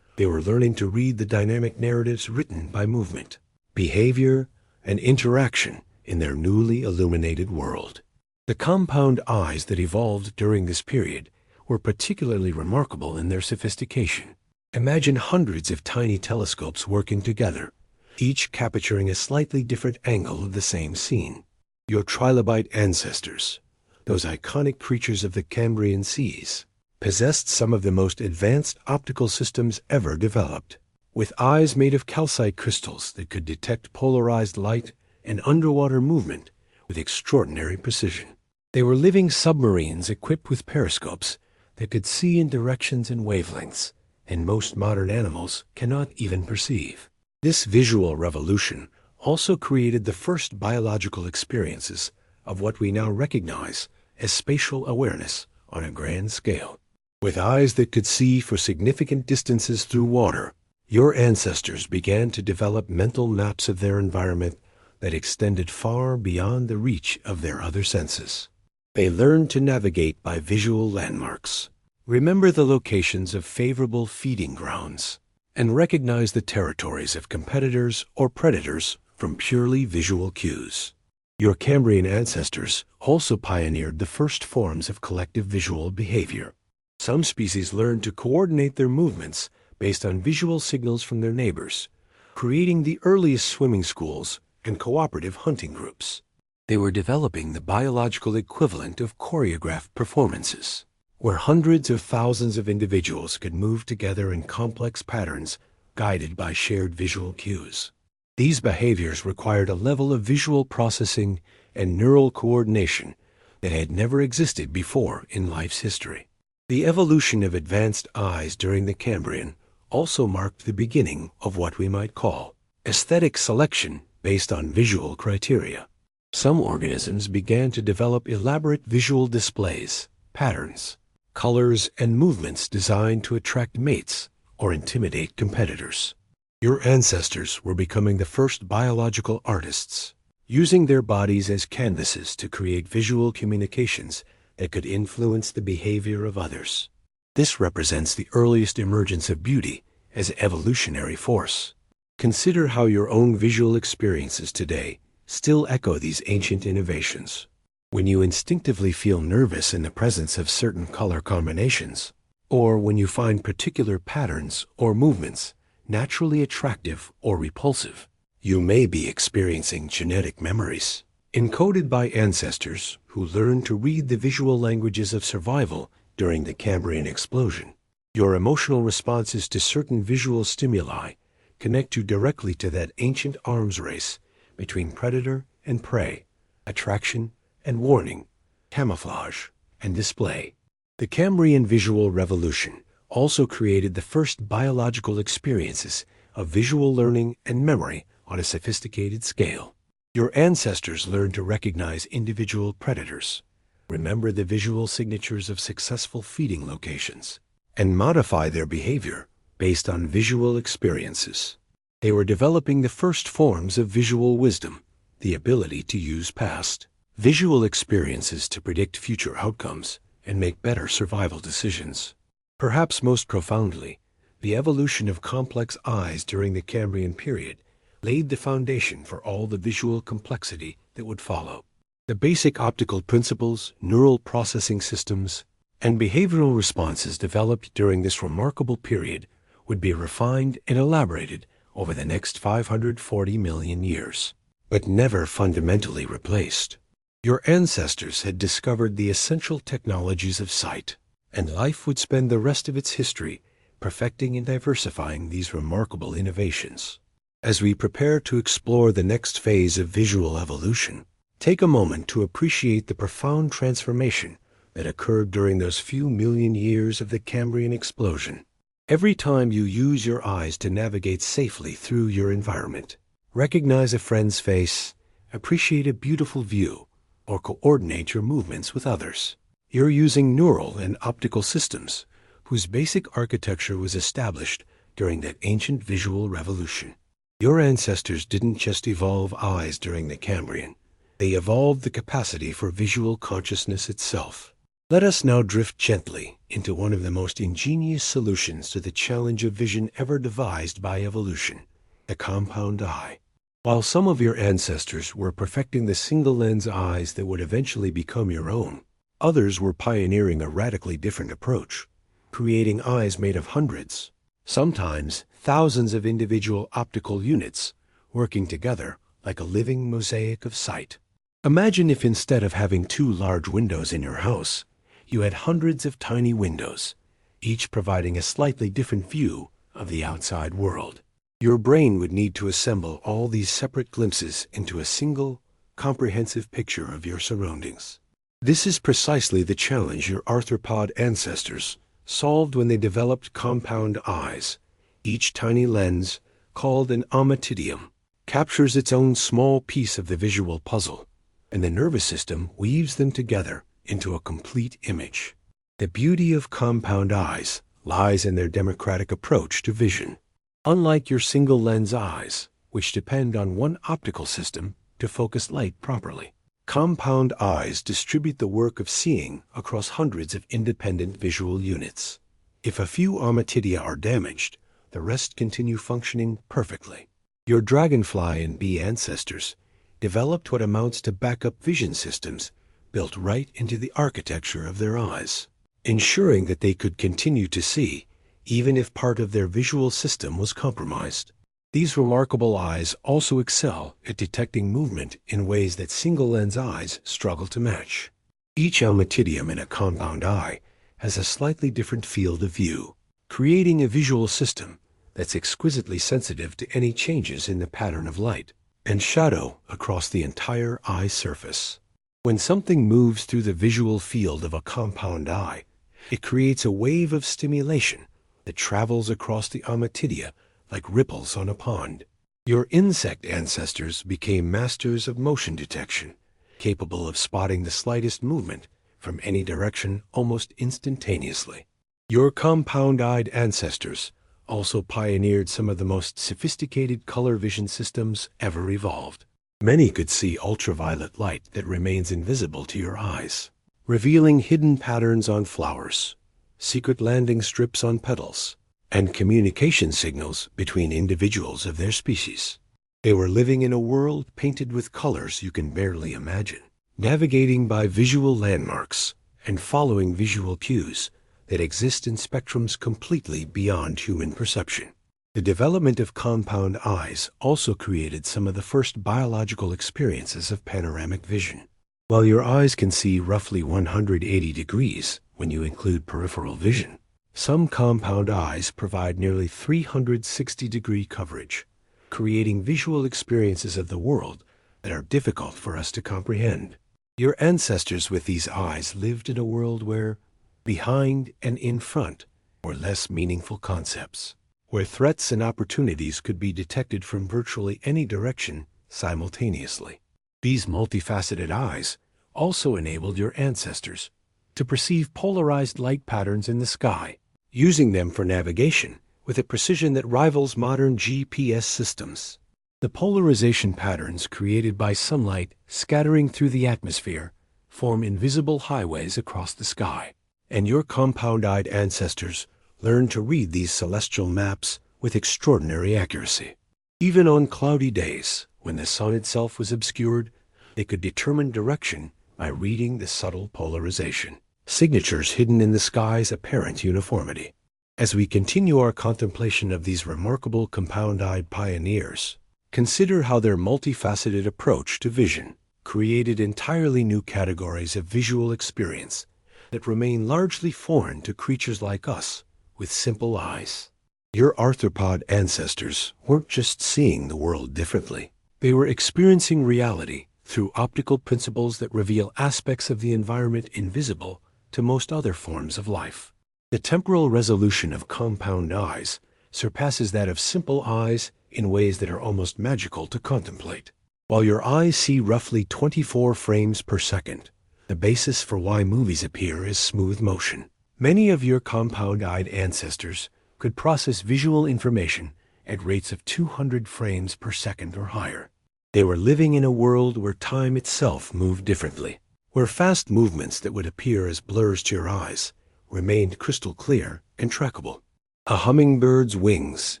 They were learning to read the dynamic narratives written by movement, behavior, and interaction in their newly illuminated world. The compound eyes that evolved during this period were particularly remarkable in their sophistication. Imagine hundreds of tiny telescopes working together, each capturing a slightly different angle of the same scene. Your trilobite ancestors, those iconic creatures of the Cambrian seas, possessed some of the most advanced optical systems ever developed, with eyes made of calcite crystals that could detect polarized light and underwater movement with extraordinary precision. They were living submarines equipped with periscopes that could see in directions and wavelengths, and most modern animals cannot even perceive. This visual revolution also created the first biological experiences of what we now recognize as spatial awareness on a grand scale. With eyes that could see for significant distances through water, your ancestors began to develop mental maps of their environment that extended far beyond the reach of their other senses. They learned to navigate by visual landmarks, remember the locations of favorable feeding grounds, and recognize the territories of competitors or predators from purely visual cues. Your Cambrian ancestors also pioneered the first forms of collective visual behavior. Some species learned to coordinate their movements based on visual signals from their neighbors, creating the earliest swimming schools and cooperative hunting groups. They were developing the biological equivalent of choreographed performances, where hundreds of thousands of individuals could move together in complex patterns guided by shared visual cues. These behaviors required a level of visual processing and neural coordination that had never existed before in life's history. The evolution of advanced eyes during the Cambrian also marked the beginning of what we might call aesthetic selection based on visual criteria. Some organisms began to develop elaborate visual displays, patterns, colors, and movements designed to attract mates or intimidate competitors. Your ancestors were becoming the first biological artists, using their bodies as canvases to create visual communications that could influence the behavior of others. This represents the earliest emergence of beauty as evolutionary force. Consider how your own visual experiences today still echo these ancient innovations. When you instinctively feel nervous in the presence of certain color combinations, or when you find particular patterns or movements naturally attractive or repulsive, you may be experiencing genetic memories, encoded by ancestors who learned to read the visual languages of survival during the Cambrian explosion. Your emotional responses to certain visual stimuli connect you directly to that ancient arms race between predator and prey, attraction and warning, camouflage, and display. The Cambrian visual revolution also created the first biological experiences of visual learning and memory on a sophisticated scale. Your ancestors learned to recognize individual predators, remember the visual signatures of successful feeding locations, and modify their behavior based on visual experiences. They were developing the first forms of visual wisdom, the ability to use past visual experiences to predict future outcomes and make better survival decisions. Perhaps most profoundly, the evolution of complex eyes during the Cambrian period laid the foundation for all the visual complexity that would follow. The basic optical principles, neural processing systems, and behavioral responses developed during this remarkable period would be refined and elaborated over the next 540 million years, but never fundamentally replaced. Your ancestors had discovered the essential technologies of sight, and life would spend the rest of its history perfecting and diversifying these remarkable innovations. As we prepare to explore the next phase of visual evolution, take a moment to appreciate the profound transformation that occurred during those few million years of the Cambrian explosion. Every time you use your eyes to navigate safely through your environment, recognize a friend's face, appreciate a beautiful view, or coordinate your movements with others, you're using neural and optical systems whose basic architecture was established during that ancient visual revolution. Your ancestors didn't just evolve eyes during the Cambrian. They evolved the capacity for visual consciousness itself. Let us now drift gently into one of the most ingenious solutions to the challenge of vision ever devised by evolution, the compound eye. While some of your ancestors were perfecting the single-lens eyes that would eventually become your own, others were pioneering a radically different approach, creating eyes made of hundreds, sometimes thousands of individual optical units working together like a living mosaic of sight. Imagine if instead of having two large windows in your house, you had hundreds of tiny windows, each providing a slightly different view of the outside world. Your brain would need to assemble all these separate glimpses into a single, comprehensive picture of your surroundings. This is precisely the challenge your arthropod ancestors solved when they developed compound eyes. Each tiny lens, called an ommatidium, captures its own small piece of the visual puzzle, and the nervous system weaves them together into a complete image. The beauty of compound eyes lies in their democratic approach to vision. Unlike your single-lens eyes, which depend on one optical system to focus light properly, compound eyes distribute the work of seeing across hundreds of independent visual units. If a few ommatidia are damaged, the rest continue functioning perfectly. Your dragonfly and bee ancestors developed what amounts to backup vision systems built right into the architecture of their eyes, ensuring that they could continue to see even if part of their visual system was compromised. These remarkable eyes also excel at detecting movement in ways that single-lens eyes struggle to match. Each ommatidium in a compound eye has a slightly different field of view, creating a visual system that's exquisitely sensitive to any changes in the pattern of light and shadow across the entire eye surface. When something moves through the visual field of a compound eye, it creates a wave of stimulation that travels across the ommatidia like ripples on a pond. Your insect ancestors became masters of motion detection, capable of spotting the slightest movement from any direction almost instantaneously. Your compound-eyed ancestors also pioneered some of the most sophisticated color vision systems ever evolved. Many could see ultraviolet light that remains invisible to your eyes, revealing hidden patterns on flowers, secret landing strips on petals, and communication signals between individuals of their species. They were living in a world painted with colors you can barely imagine, navigating by visual landmarks and following visual cues that exist in spectrums completely beyond human perception. The development of compound eyes also created some of the first biological experiences of panoramic vision. While your eyes can see roughly 180 degrees when you include peripheral vision, some compound eyes provide nearly 360-degree coverage, creating visual experiences of the world that are difficult for us to comprehend. Your ancestors with these eyes lived in a world where behind and in front were less meaningful concepts, where threats and opportunities could be detected from virtually any direction simultaneously. These multifaceted eyes also enabled your ancestors to perceive polarized light patterns in the sky, using them for navigation with a precision that rivals modern GPS systems. The polarization patterns created by sunlight scattering through the atmosphere form invisible highways across the sky, and your compound-eyed ancestors learned to read these celestial maps with extraordinary accuracy. Even on cloudy days, when the sun itself was obscured, they could determine direction by reading the subtle polarization, signatures hidden in the sky's apparent uniformity. As we continue our contemplation of these remarkable compound-eyed pioneers, consider how their multifaceted approach to vision created entirely new categories of visual experience that remain largely foreign to creatures like us with simple eyes. Your arthropod ancestors weren't just seeing the world differently. They were experiencing reality through optical principles that reveal aspects of the environment invisible to most other forms of life. The temporal resolution of compound eyes surpasses that of simple eyes in ways that are almost magical to contemplate. While your eyes see roughly 24 frames per second, the basis for why movies appear is smooth motion. Many of your compound-eyed ancestors could process visual information at rates of 200 frames per second or higher. They were living in a world where time itself moved differently, where fast movements that would appear as blurs to your eyes remained crystal clear and trackable. A hummingbird's wings,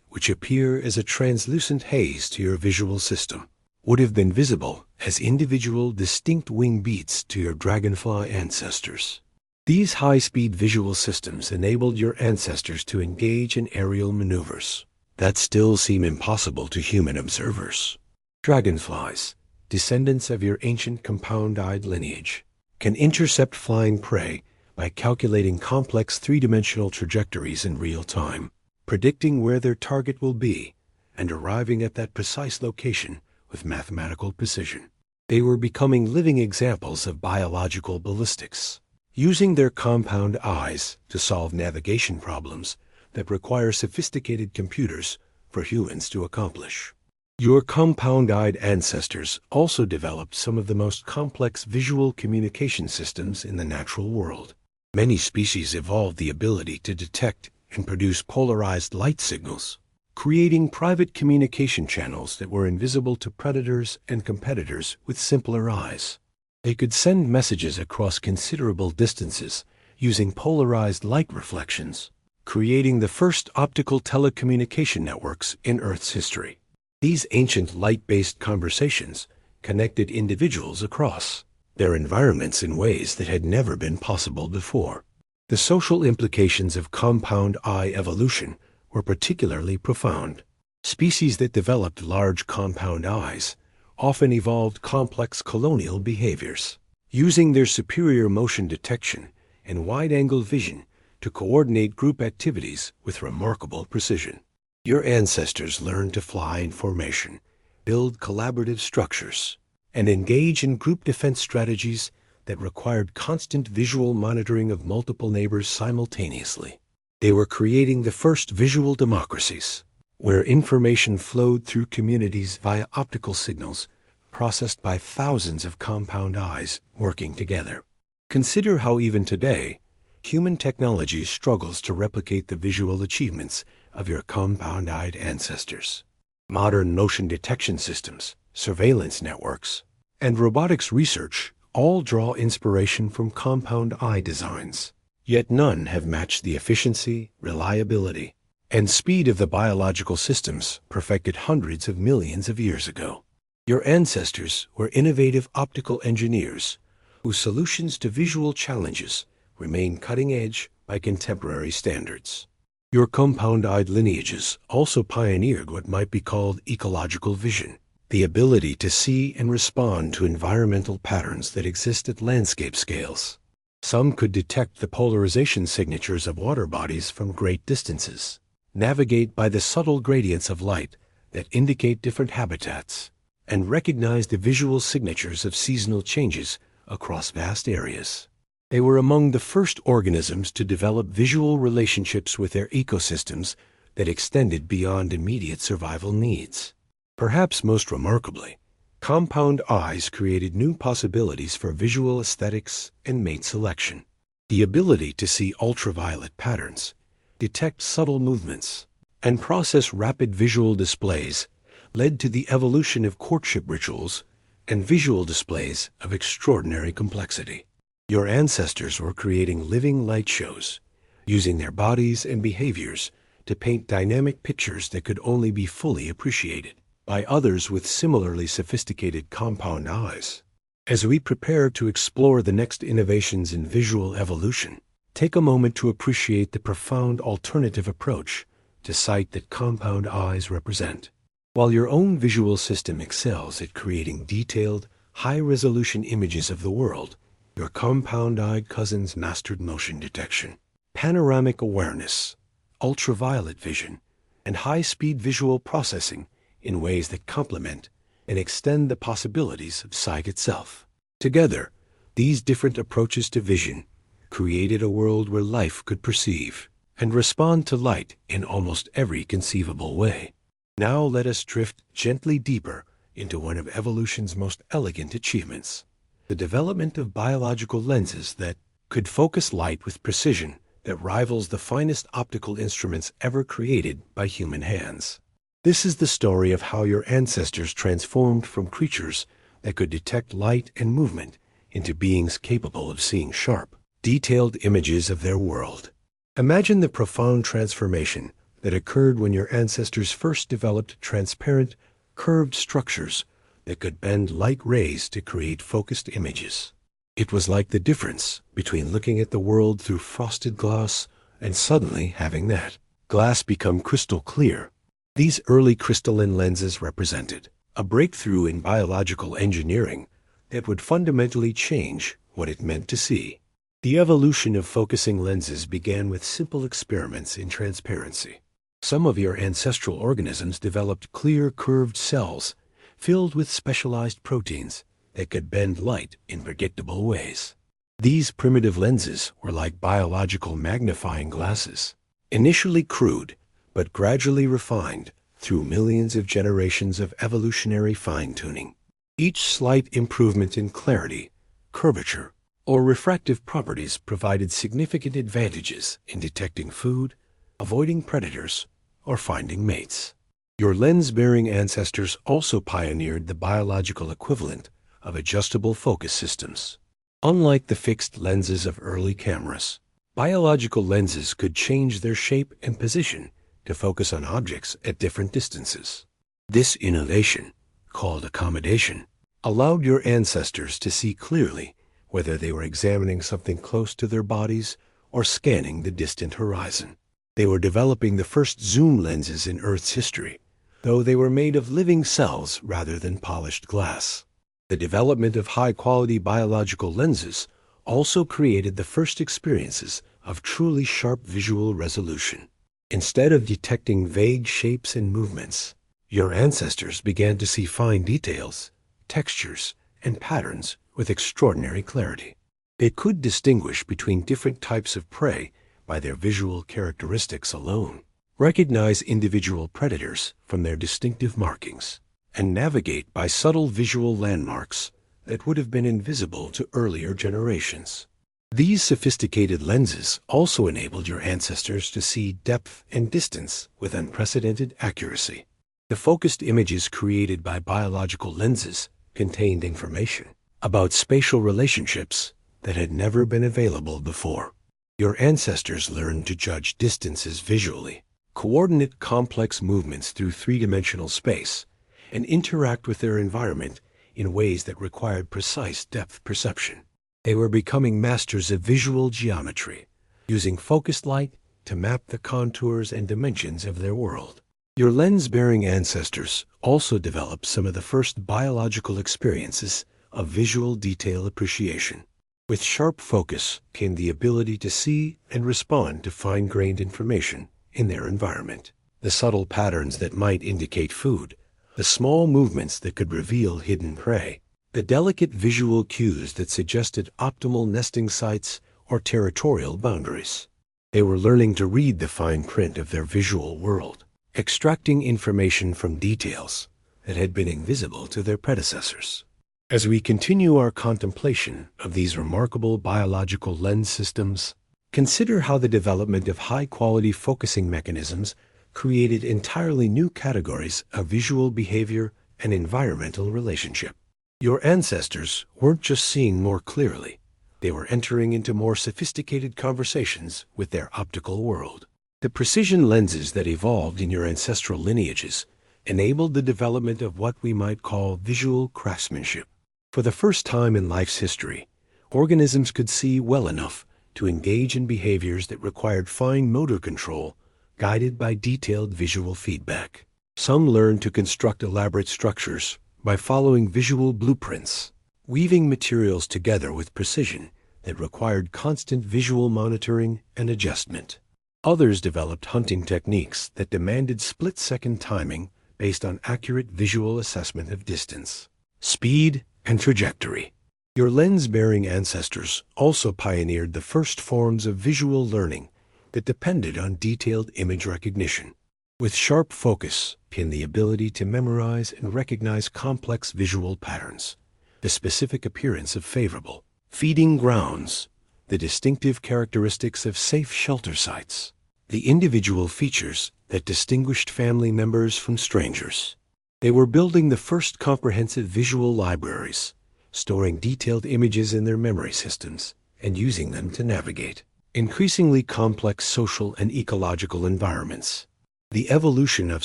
which appear as a translucent haze to your visual system, would have been visible as individual distinct wing beats to your dragonfly ancestors. These high-speed visual systems enabled your ancestors to engage in aerial maneuvers that still seem impossible to human observers. Dragonflies, descendants of your ancient compound-eyed lineage, can intercept flying prey by calculating complex three-dimensional trajectories in real time, predicting where their target will be, and arriving at that precise location with mathematical precision. They were becoming living examples of biological ballistics, using their compound eyes to solve navigation problems that require sophisticated computers for humans to accomplish. Your compound-eyed ancestors also developed some of the most complex visual communication systems in the natural world. Many species evolved the ability to detect and produce polarized light signals, creating private communication channels that were invisible to predators and competitors with simpler eyes. They could send messages across considerable distances using polarized light reflections, creating the first optical telecommunication networks in Earth's history. These ancient light-based conversations connected individuals across their environments in ways that had never been possible before. The social implications of compound eye evolution were particularly profound. Species that developed large compound eyes often evolved complex colonial behaviors, using their superior motion detection and wide-angle vision to coordinate group activities with remarkable precision. Your ancestors learned to fly in formation, build collaborative structures, and engage in group defense strategies that required constant visual monitoring of multiple neighbors simultaneously. They were creating the first visual democracies, where information flowed through communities via optical signals processed by thousands of compound eyes working together. Consider how even today, human technology struggles to replicate the visual achievements of your compound-eyed ancestors. Modern motion detection systems, surveillance networks, and robotics research all draw inspiration from compound eye designs. Yet none have matched the efficiency, reliability, and speed of the biological systems perfected hundreds of millions of years ago. Your ancestors were innovative optical engineers whose solutions to visual challenges remain cutting-edge by contemporary standards. Your compound-eyed lineages also pioneered what might be called ecological vision, the ability to see and respond to environmental patterns that exist at landscape scales. Some could detect the polarization signatures of water bodies from great distances, navigate by the subtle gradients of light that indicate different habitats, and recognize the visual signatures of seasonal changes across vast areas. They were among the first organisms to develop visual relationships with their ecosystems that extended beyond immediate survival needs. Perhaps most remarkably, compound eyes created new possibilities for visual aesthetics and mate selection. The ability to see ultraviolet patterns, detect subtle movements, and process rapid visual displays led to the evolution of courtship rituals and visual displays of extraordinary complexity. Your ancestors were creating living light shows, using their bodies and behaviors to paint dynamic pictures that could only be fully appreciated by others with similarly sophisticated compound eyes. As we prepare to explore the next innovations in visual evolution, take a moment to appreciate the profound alternative approach to sight that compound eyes represent. While your own visual system excels at creating detailed, high-resolution images of the world, your compound-eyed cousins mastered motion detection, panoramic awareness, ultraviolet vision, and high-speed visual processing in ways that complement and extend the possibilities of sight itself. Together, these different approaches to vision created a world where life could perceive and respond to light in almost every conceivable way. Now let us drift gently deeper into one of evolution's most elegant achievements, the development of biological lenses that could focus light with precision that rivals the finest optical instruments ever created by human hands. This is the story of how your ancestors transformed from creatures that could detect light and movement into beings capable of seeing sharp, detailed images of their world. Imagine the profound transformation that occurred when your ancestors first developed transparent, curved structures that could bend light rays to create focused images. It was like the difference between looking at the world through frosted glass and suddenly having that glass become crystal clear. These early crystalline lenses represented a breakthrough in biological engineering that would fundamentally change what it meant to see. The evolution of focusing lenses began with simple experiments in transparency. Some of your ancestral organisms developed clear, curved cells filled with specialized proteins that could bend light in predictable ways. These primitive lenses were like biological magnifying glasses, initially crude, but gradually refined through millions of generations of evolutionary fine-tuning. Each slight improvement in clarity, curvature, or refractive properties provided significant advantages in detecting food, avoiding predators, or finding mates. Your lens-bearing ancestors also pioneered the biological equivalent of adjustable focus systems. Unlike the fixed lenses of early cameras, biological lenses could change their shape and position to focus on objects at different distances. This innovation, called accommodation, allowed your ancestors to see clearly whether they were examining something close to their bodies or scanning the distant horizon. They were developing the first zoom lenses in Earth's history, though they were made of living cells rather than polished glass. The development of high-quality biological lenses also created the first experiences of truly sharp visual resolution. Instead of detecting vague shapes and movements, your ancestors began to see fine details, textures, and patterns with extraordinary clarity. They could distinguish between different types of prey by their visual characteristics alone, recognize individual predators from their distinctive markings, and navigate by subtle visual landmarks that would have been invisible to earlier generations. These sophisticated lenses also enabled your ancestors to see depth and distance with unprecedented accuracy. The focused images created by biological lenses contained information about spatial relationships that had never been available before. Your ancestors learned to judge distances visually, coordinate complex movements through three-dimensional space, and interact with their environment in ways that required precise depth perception. They were becoming masters of visual geometry, using focused light to map the contours and dimensions of their world. Your lens-bearing ancestors also developed some of the first biological experiences of visual detail appreciation. With sharp focus came the ability to see and respond to fine-grained information in their environment. The subtle patterns that might indicate food, the small movements that could reveal hidden prey, the delicate visual cues that suggested optimal nesting sites or territorial boundaries. They were learning to read the fine print of their visual world, extracting information from details that had been invisible to their predecessors. As we continue our contemplation of these remarkable biological lens systems, consider how the development of high-quality focusing mechanisms created entirely new categories of visual behavior and environmental relationship. Your ancestors weren't just seeing more clearly, they were entering into more sophisticated conversations with their optical world. The precision lenses that evolved in your ancestral lineages enabled the development of what we might call visual craftsmanship. For the first time in life's history, organisms could see well enough to engage in behaviors that required fine motor control, guided by detailed visual feedback. Some learned to construct elaborate structures by following visual blueprints, weaving materials together with precision that required constant visual monitoring and adjustment. Others developed hunting techniques that demanded split-second timing based on accurate visual assessment of distance, speed, and trajectory. Your lens-bearing ancestors also pioneered the first forms of visual learning that depended on detailed image recognition. With sharp focus came the ability to memorize and recognize complex visual patterns, the specific appearance of favorable feeding grounds, the distinctive characteristics of safe shelter sites, the individual features that distinguished family members from strangers. They were building the first comprehensive visual libraries, storing detailed images in their memory systems and using them to navigate increasingly complex social and ecological environments. The evolution of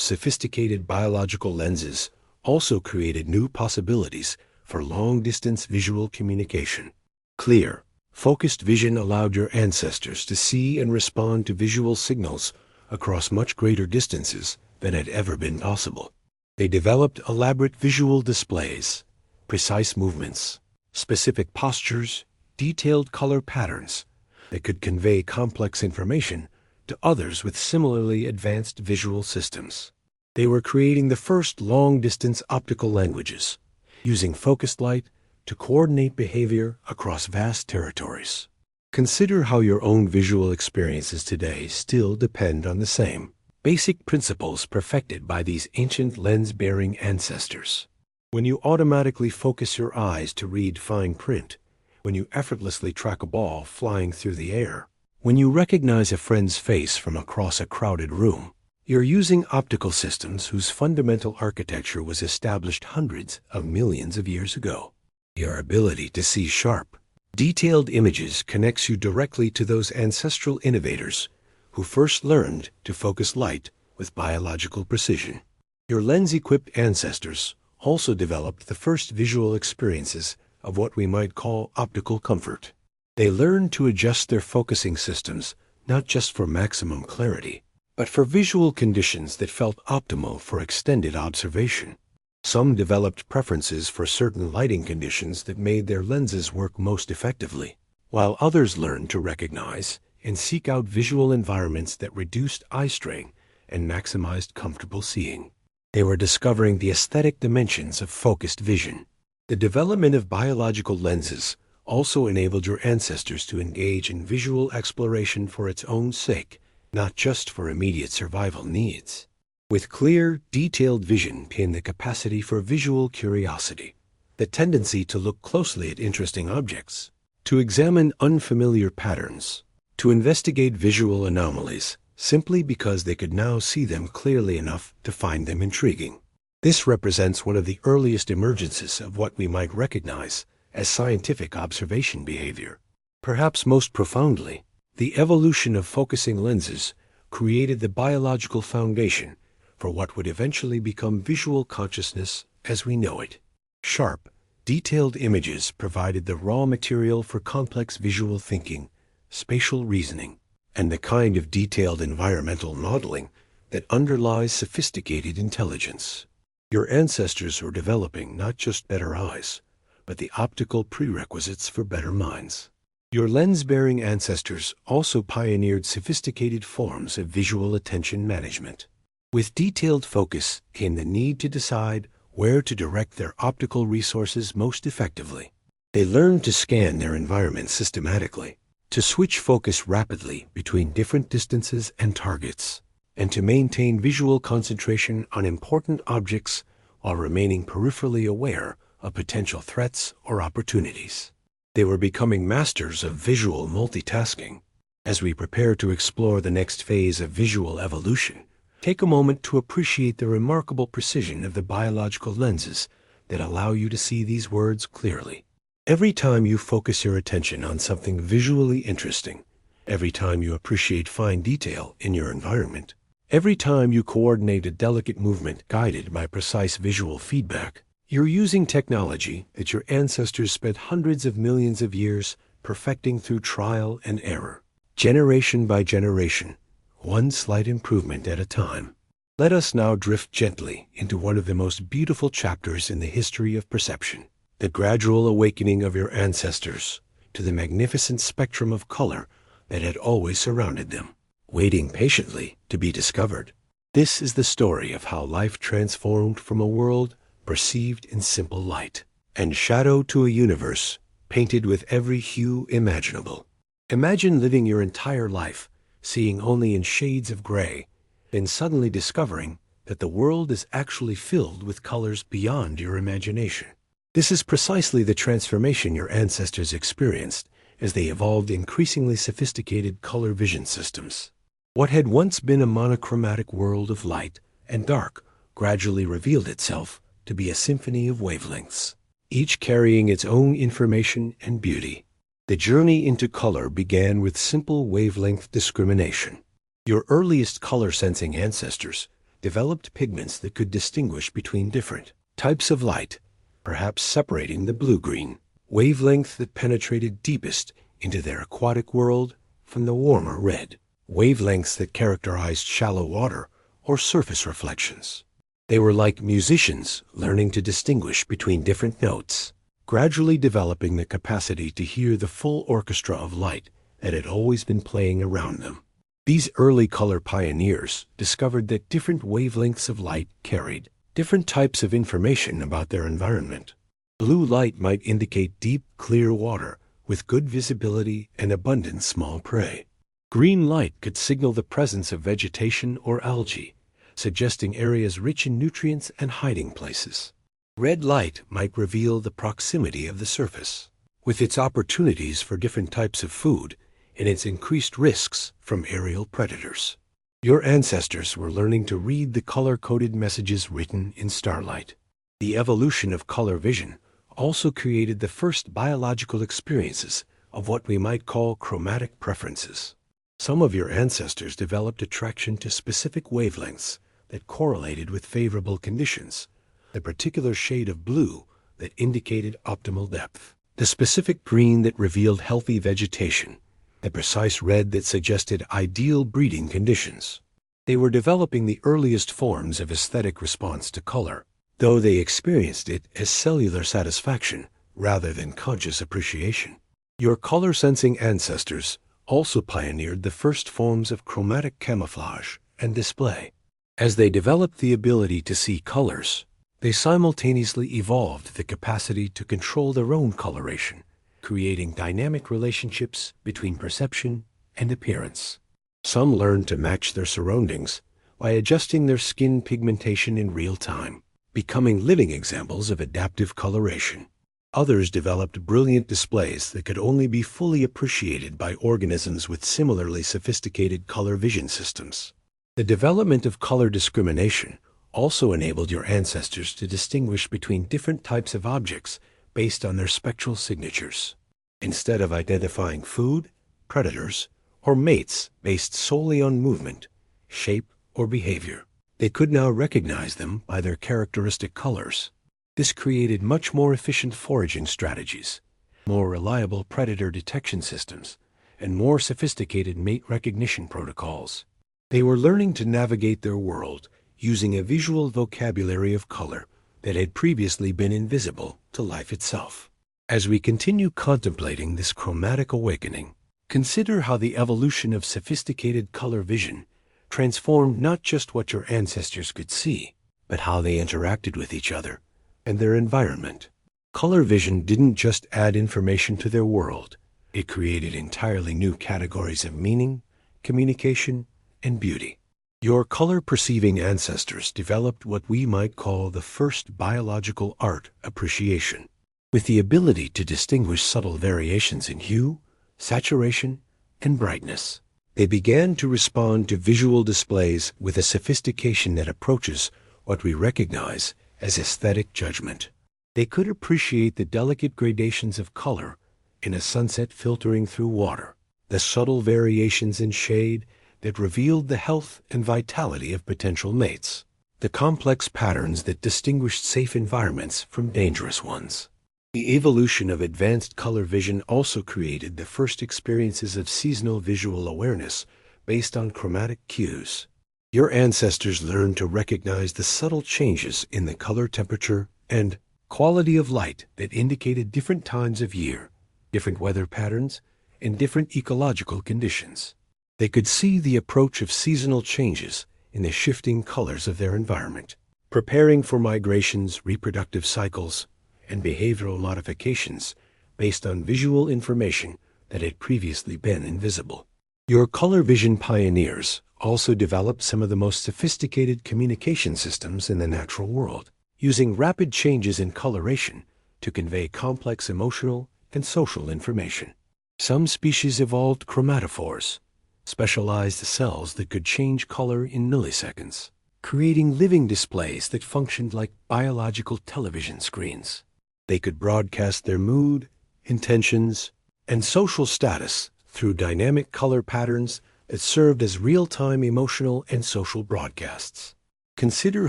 sophisticated biological lenses also created new possibilities for long-distance visual communication. Clear, focused vision allowed your ancestors to see and respond to visual signals across much greater distances than had ever been possible. They developed elaborate visual displays, precise movements, specific postures, detailed color patterns that could convey complex information to others with similarly advanced visual systems. They were creating the first long-distance optical languages, using focused light to coordinate behavior across vast territories. Consider how your own visual experiences today still depend on the same basic principles perfected by these ancient lens-bearing ancestors. When you automatically focus your eyes to read fine print, when you effortlessly track a ball flying through the air, when you recognize a friend's face from across a crowded room, you're using optical systems whose fundamental architecture was established hundreds of millions of years ago. Your ability to see sharp, detailed images connects you directly to those ancestral innovators who first learned to focus light with biological precision. Your lens-equipped ancestors also developed the first visual experiences of what we might call optical comfort. They learned to adjust their focusing systems not just for maximum clarity, but for visual conditions that felt optimal for extended observation. Some developed preferences for certain lighting conditions that made their lenses work most effectively, while others learned to recognize and seek out visual environments that reduced eye strain and maximized comfortable seeing. They were discovering the aesthetic dimensions of focused vision. The development of biological lenses also enabled your ancestors to engage in visual exploration for its own sake, not just for immediate survival needs. With clear, detailed vision came the capacity for visual curiosity, the tendency to look closely at interesting objects, to examine unfamiliar patterns, to investigate visual anomalies simply because they could now see them clearly enough to find them intriguing. This represents one of the earliest emergences of what we might recognize as scientific observation behavior. Perhaps most profoundly, the evolution of focusing lenses created the biological foundation for what would eventually become visual consciousness as we know it. Sharp, detailed images provided the raw material for complex visual thinking, spatial reasoning, and the kind of detailed environmental modeling that underlies sophisticated intelligence. Your ancestors were developing not just better eyes, but the optical prerequisites for better minds. Your lens-bearing ancestors also pioneered sophisticated forms of visual attention management. With detailed focus came the need to decide where to direct their optical resources most effectively. They learned to scan their environment systematically, to switch focus rapidly between different distances and targets, and to maintain visual concentration on important objects while remaining peripherally aware of potential threats or opportunities. They were becoming masters of visual multitasking. As we prepare to explore the next phase of visual evolution, take a moment to appreciate the remarkable precision of the biological lenses that allow you to see these words clearly. Every time you focus your attention on something visually interesting, every time you appreciate fine detail in your environment, every time you coordinate a delicate movement guided by precise visual feedback, you're using technology that your ancestors spent hundreds of millions of years perfecting through trial and error, generation by generation, one slight improvement at a time. Let us now drift gently into one of the most beautiful chapters in the history of perception, the gradual awakening of your ancestors to the magnificent spectrum of color that had always surrounded them, waiting patiently to be discovered. This is the story of how life transformed from a world perceived in simple light and shadow to a universe painted with every hue imaginable. Imagine living your entire life seeing only in shades of gray, then suddenly discovering that the world is actually filled with colors beyond your imagination. This is precisely the transformation your ancestors experienced as they evolved increasingly sophisticated color vision systems. What had once been a monochromatic world of light and dark gradually revealed itself to be a symphony of wavelengths, each carrying its own information and beauty. The journey into color began with simple wavelength discrimination. Your earliest color-sensing ancestors developed pigments that could distinguish between different types of light, perhaps separating the blue-green wavelength that penetrated deepest into their aquatic world from the warmer red wavelengths that characterized shallow water or surface reflections. They were like musicians learning to distinguish between different notes, gradually developing the capacity to hear the full orchestra of light that had always been playing around them. These early color pioneers discovered that different wavelengths of light carried different types of information about their environment. Blue light might indicate deep, clear water with good visibility and abundant small prey. Green light could signal the presence of vegetation or algae, suggesting areas rich in nutrients and hiding places. Red light might reveal the proximity of the surface, with its opportunities for different types of food and its increased risks from aerial predators. Your ancestors were learning to read the color-coded messages written in starlight. The evolution of color vision also created the first biological experiences of what we might call chromatic preferences. Some of your ancestors developed attraction to specific wavelengths that correlated with favorable conditions, the particular shade of blue that indicated optimal depth, the specific green that revealed healthy vegetation, the precise red that suggested ideal breeding conditions. They were developing the earliest forms of aesthetic response to color, though they experienced it as cellular satisfaction rather than conscious appreciation. Your color-sensing ancestors also pioneered the first forms of chromatic camouflage and display. As they developed the ability to see colors, they simultaneously evolved the capacity to control their own coloration, creating dynamic relationships between perception and appearance. Some learned to match their surroundings by adjusting their skin pigmentation in real time, becoming living examples of adaptive coloration. Others developed brilliant displays that could only be fully appreciated by organisms with similarly sophisticated color vision systems. The development of color discrimination also enabled your ancestors to distinguish between different types of objects based on their spectral signatures. Instead of identifying food, predators, or mates based solely on movement, shape, or behavior, they could now recognize them by their characteristic colors. This created much more efficient foraging strategies, more reliable predator detection systems, and more sophisticated mate recognition protocols. They were learning to navigate their world using a visual vocabulary of color that had previously been invisible to life itself. As we continue contemplating this chromatic awakening, consider how the evolution of sophisticated color vision transformed not just what your ancestors could see, but how they interacted with each other and their environment. Color vision didn't just add information to their world. It created entirely new categories of meaning, communication, and beauty. Your color-perceiving ancestors developed what we might call the first biological art appreciation, with the ability to distinguish subtle variations in hue, saturation, and brightness. They began to respond to visual displays with a sophistication that approaches what we recognize as aesthetic judgment. They could appreciate the delicate gradations of color in a sunset filtering through water, the subtle variations in shade that revealed the health and vitality of potential mates, the complex patterns that distinguished safe environments from dangerous ones. The evolution of advanced color vision also created the first experiences of seasonal visual awareness based on chromatic cues. Your ancestors learned to recognize the subtle changes in the color temperature and quality of light that indicated different times of year, different weather patterns, and different ecological conditions. They could see the approach of seasonal changes in the shifting colors of their environment, preparing for migrations, reproductive cycles, and behavioral modifications based on visual information that had previously been invisible. Your color vision pioneers also developed some of the most sophisticated communication systems in the natural world, using rapid changes in coloration to convey complex emotional and social information. Some species evolved chromatophores, specialized cells that could change color in milliseconds, creating living displays that functioned like biological television screens. They could broadcast their mood, intentions, and social status through dynamic color patterns that served as real-time emotional and social broadcasts. Consider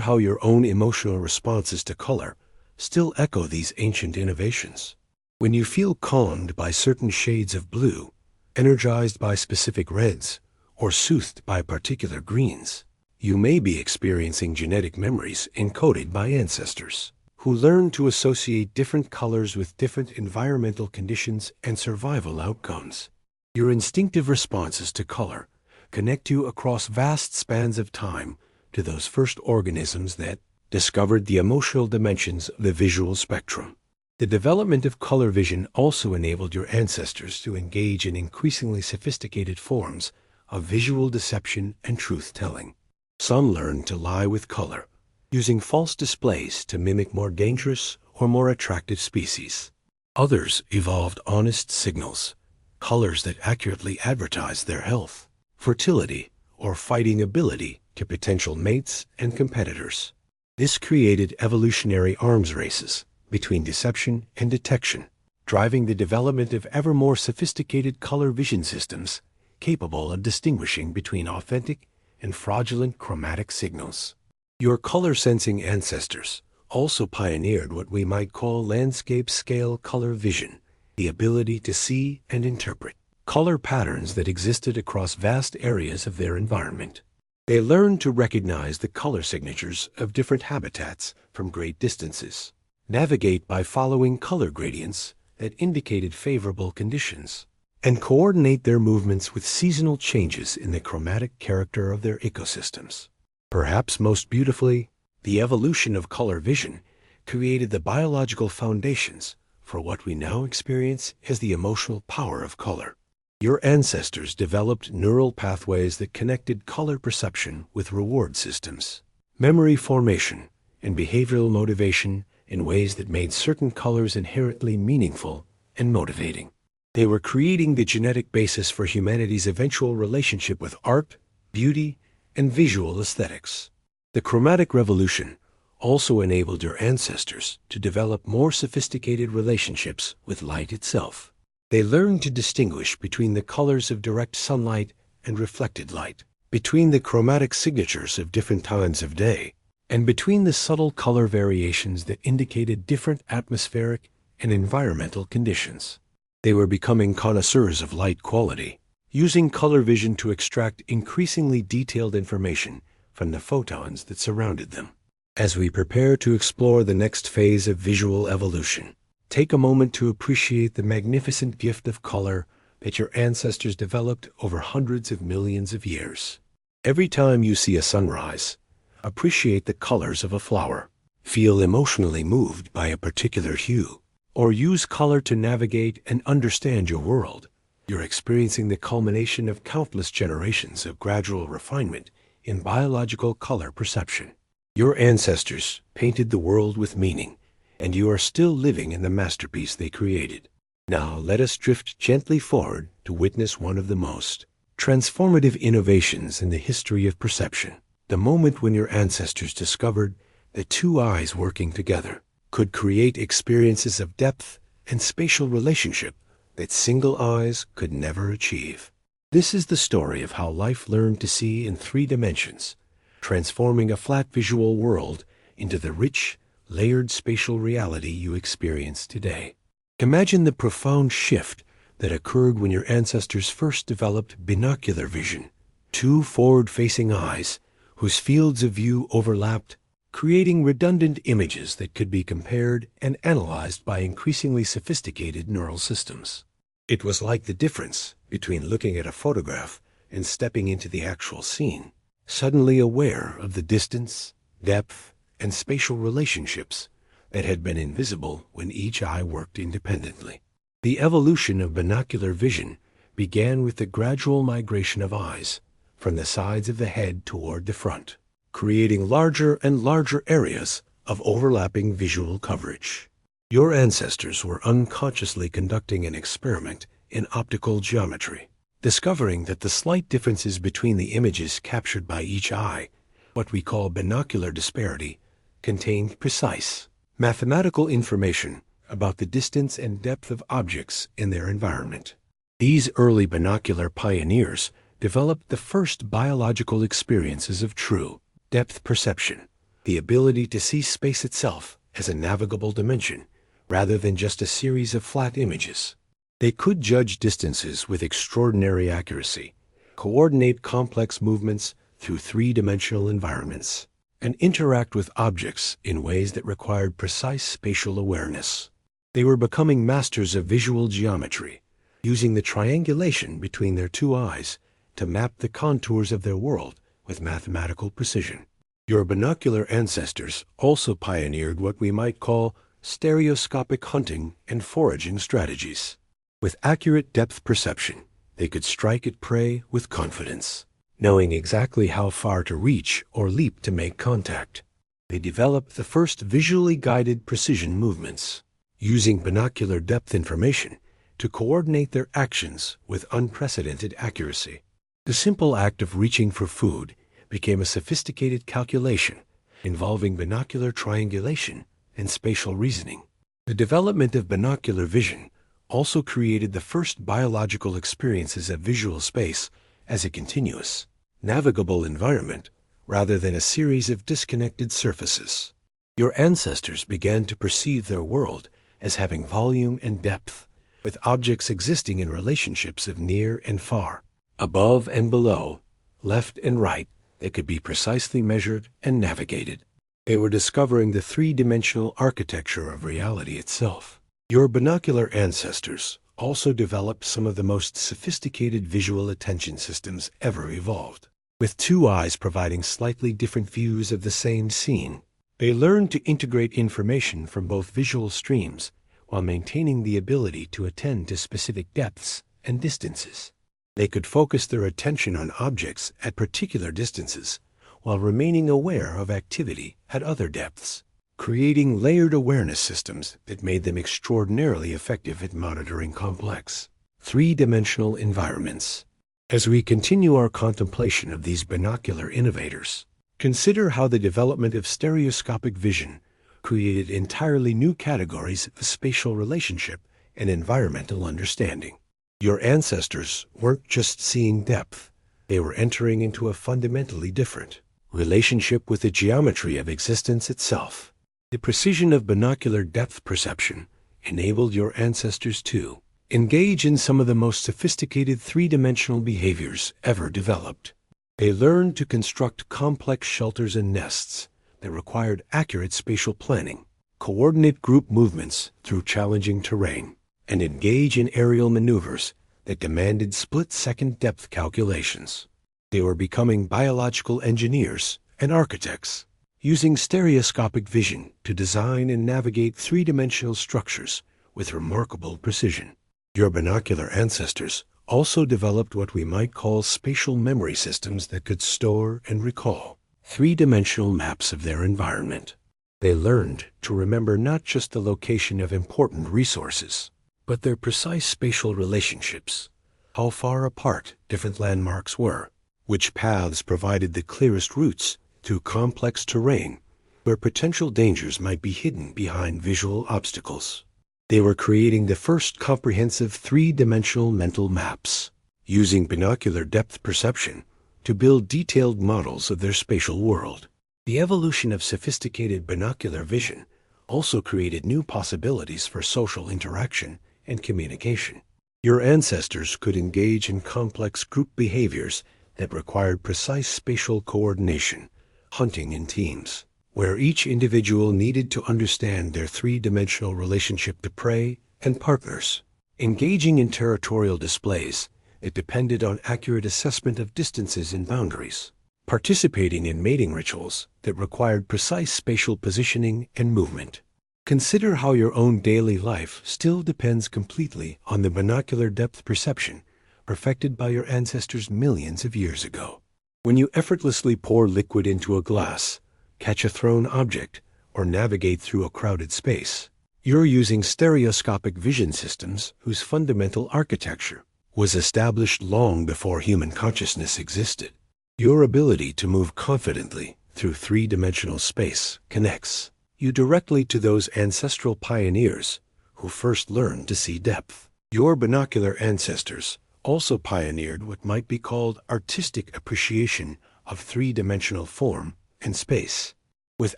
how your own emotional responses to color still echo these ancient innovations. When you feel calmed by certain shades of blue, energized by specific reds, or soothed by particular greens, you may be experiencing genetic memories encoded by ancestors who learned to associate different colors with different environmental conditions and survival outcomes. Your instinctive responses to color connect you across vast spans of time to those first organisms that discovered the emotional dimensions of the visual spectrum. The development of color vision also enabled your ancestors to engage in increasingly sophisticated forms of visual deception and truth-telling. Some learned to lie with color, using false displays to mimic more dangerous or more attractive species. Others evolved honest signals, colors that accurately advertised their health, fertility, or fighting ability to potential mates and competitors. This created evolutionary arms races between deception and detection, driving the development of ever more sophisticated color vision systems capable of distinguishing between authentic and fraudulent chromatic signals. Your color-sensing ancestors also pioneered what we might call landscape-scale color vision, the ability to see and interpret color patterns that existed across vast areas of their environment. They learned to recognize the color signatures of different habitats from great distances, navigate by following color gradients that indicated favorable conditions, and coordinate their movements with seasonal changes in the chromatic character of their ecosystems. Perhaps most beautifully, the evolution of color vision created the biological foundations for what we now experience as the emotional power of color. Your ancestors developed neural pathways that connected color perception with reward systems, memory formation, and behavioral motivation in ways that made certain colors inherently meaningful and motivating. They were creating the genetic basis for humanity's eventual relationship with art, beauty, and visual aesthetics. The chromatic revolution also enabled your ancestors to develop more sophisticated relationships with light itself. They learned to distinguish between the colors of direct sunlight and reflected light, between the chromatic signatures of different times of day, and between the subtle color variations that indicated different atmospheric and environmental conditions. They were becoming connoisseurs of light quality, using color vision to extract increasingly detailed information from the photons that surrounded them. As we prepare to explore the next phase of visual evolution, take a moment to appreciate the magnificent gift of color that your ancestors developed over hundreds of millions of years. Every time you see a sunrise, appreciate the colors of a flower. feel emotionally moved by a particular hue, or use color to navigate and understand your world. You're experiencing the culmination of countless generations of gradual refinement in biological color perception. Your ancestors painted the world with meaning, and you are still living in the masterpiece they created. Now let us drift gently forward to witness one of the most transformative innovations in the history of perception. The moment when your ancestors discovered that two eyes working together could create experiences of depth and spatial relationship that single eyes could never achieve. This is the story of how life learned to see in 3 dimensions, transforming a flat visual world into the rich, layered spatial reality you experience today. Imagine the profound shift that occurred when your ancestors first developed binocular vision, 2 forward-facing eyes whose fields of view overlapped, creating redundant images that could be compared and analyzed by increasingly sophisticated neural systems. It was like the difference between looking at a photograph and stepping into the actual scene, suddenly aware of the distance, depth, and spatial relationships that had been invisible when each eye worked independently. The evolution of binocular vision began with the gradual migration of eyes from the sides of the head toward the front, creating larger and larger areas of overlapping visual coverage. Your ancestors were unconsciously conducting an experiment in optical geometry, discovering that the slight differences between the images captured by each eye, what we call binocular disparity, contained precise mathematical information about the distance and depth of objects in their environment. These early binocular pioneers developed the first biological experiences of true depth perception, the ability to see space itself as a navigable dimension rather than just a series of flat images. They could judge distances with extraordinary accuracy, coordinate complex movements through 3-dimensional environments, and interact with objects in ways that required precise spatial awareness. They were becoming masters of visual geometry, using the triangulation between their 2 eyes to map the contours of their world with mathematical precision. Your binocular ancestors also pioneered what we might call stereoscopic hunting and foraging strategies. With accurate depth perception, they could strike at prey with confidence, knowing exactly how far to reach or leap to make contact. They developed the first visually guided precision movements, using binocular depth information to coordinate their actions with unprecedented accuracy. The simple act of reaching for food became a sophisticated calculation involving binocular triangulation and spatial reasoning. The development of binocular vision also created the first biological experiences of visual space as a continuous, navigable environment rather than a series of disconnected surfaces. Your ancestors began to perceive their world as having volume and depth, with objects existing in relationships of near and far, above and below, left and right, that could be precisely measured and navigated. They were discovering the 3-dimensional architecture of reality itself. Your binocular ancestors also developed some of the most sophisticated visual attention systems ever evolved. With 2 eyes providing slightly different views of the same scene, they learned to integrate information from both visual streams while maintaining the ability to attend to specific depths and distances. They could focus their attention on objects at particular distances while remaining aware of activity at other depths, creating layered awareness systems that made them extraordinarily effective at monitoring complex, 3-dimensional environments. As we continue our contemplation of these binocular innovators, consider how the development of stereoscopic vision created entirely new categories of spatial relationship and environmental understanding. Your ancestors weren't just seeing depth, they were entering into a fundamentally different relationship with the geometry of existence itself. The precision of binocular depth perception enabled your ancestors to engage in some of the most sophisticated 3-dimensional behaviors ever developed. They learned to construct complex shelters and nests that required accurate spatial planning, coordinate group movements through challenging terrain, and engage in aerial maneuvers that demanded split-second depth calculations. They were becoming biological engineers and architects, using stereoscopic vision to design and navigate three-dimensional structures with remarkable precision. Your binocular ancestors also developed what we might call spatial memory systems that could store and recall three-dimensional maps of their environment. They learned to remember not just the location of important resources, but their precise spatial relationships, how far apart different landmarks were, which paths provided the clearest routes through complex terrain, where potential dangers might be hidden behind visual obstacles. They were creating the first comprehensive three-dimensional mental maps, using binocular depth perception to build detailed models of their spatial world. The evolution of sophisticated binocular vision also created new possibilities for social interaction and communication. Your ancestors could engage in complex group behaviors that required precise spatial coordination, hunting in teams, where each individual needed to understand their three-dimensional relationship to prey and partners. Engaging in territorial displays, it depended on accurate assessment of distances and boundaries. Participating in mating rituals that required precise spatial positioning and movement. Consider how your own daily life still depends completely on the binocular depth perception perfected by your ancestors millions of years ago. When you effortlessly pour liquid into a glass, catch a thrown object, or navigate through a crowded space, you're using stereoscopic vision systems whose fundamental architecture was established long before human consciousness existed. Your ability to move confidently through three-dimensional space connects you directly to those ancestral pioneers who first learned to see depth. Your binocular ancestors also pioneered what might be called artistic appreciation of three-dimensional form and space. With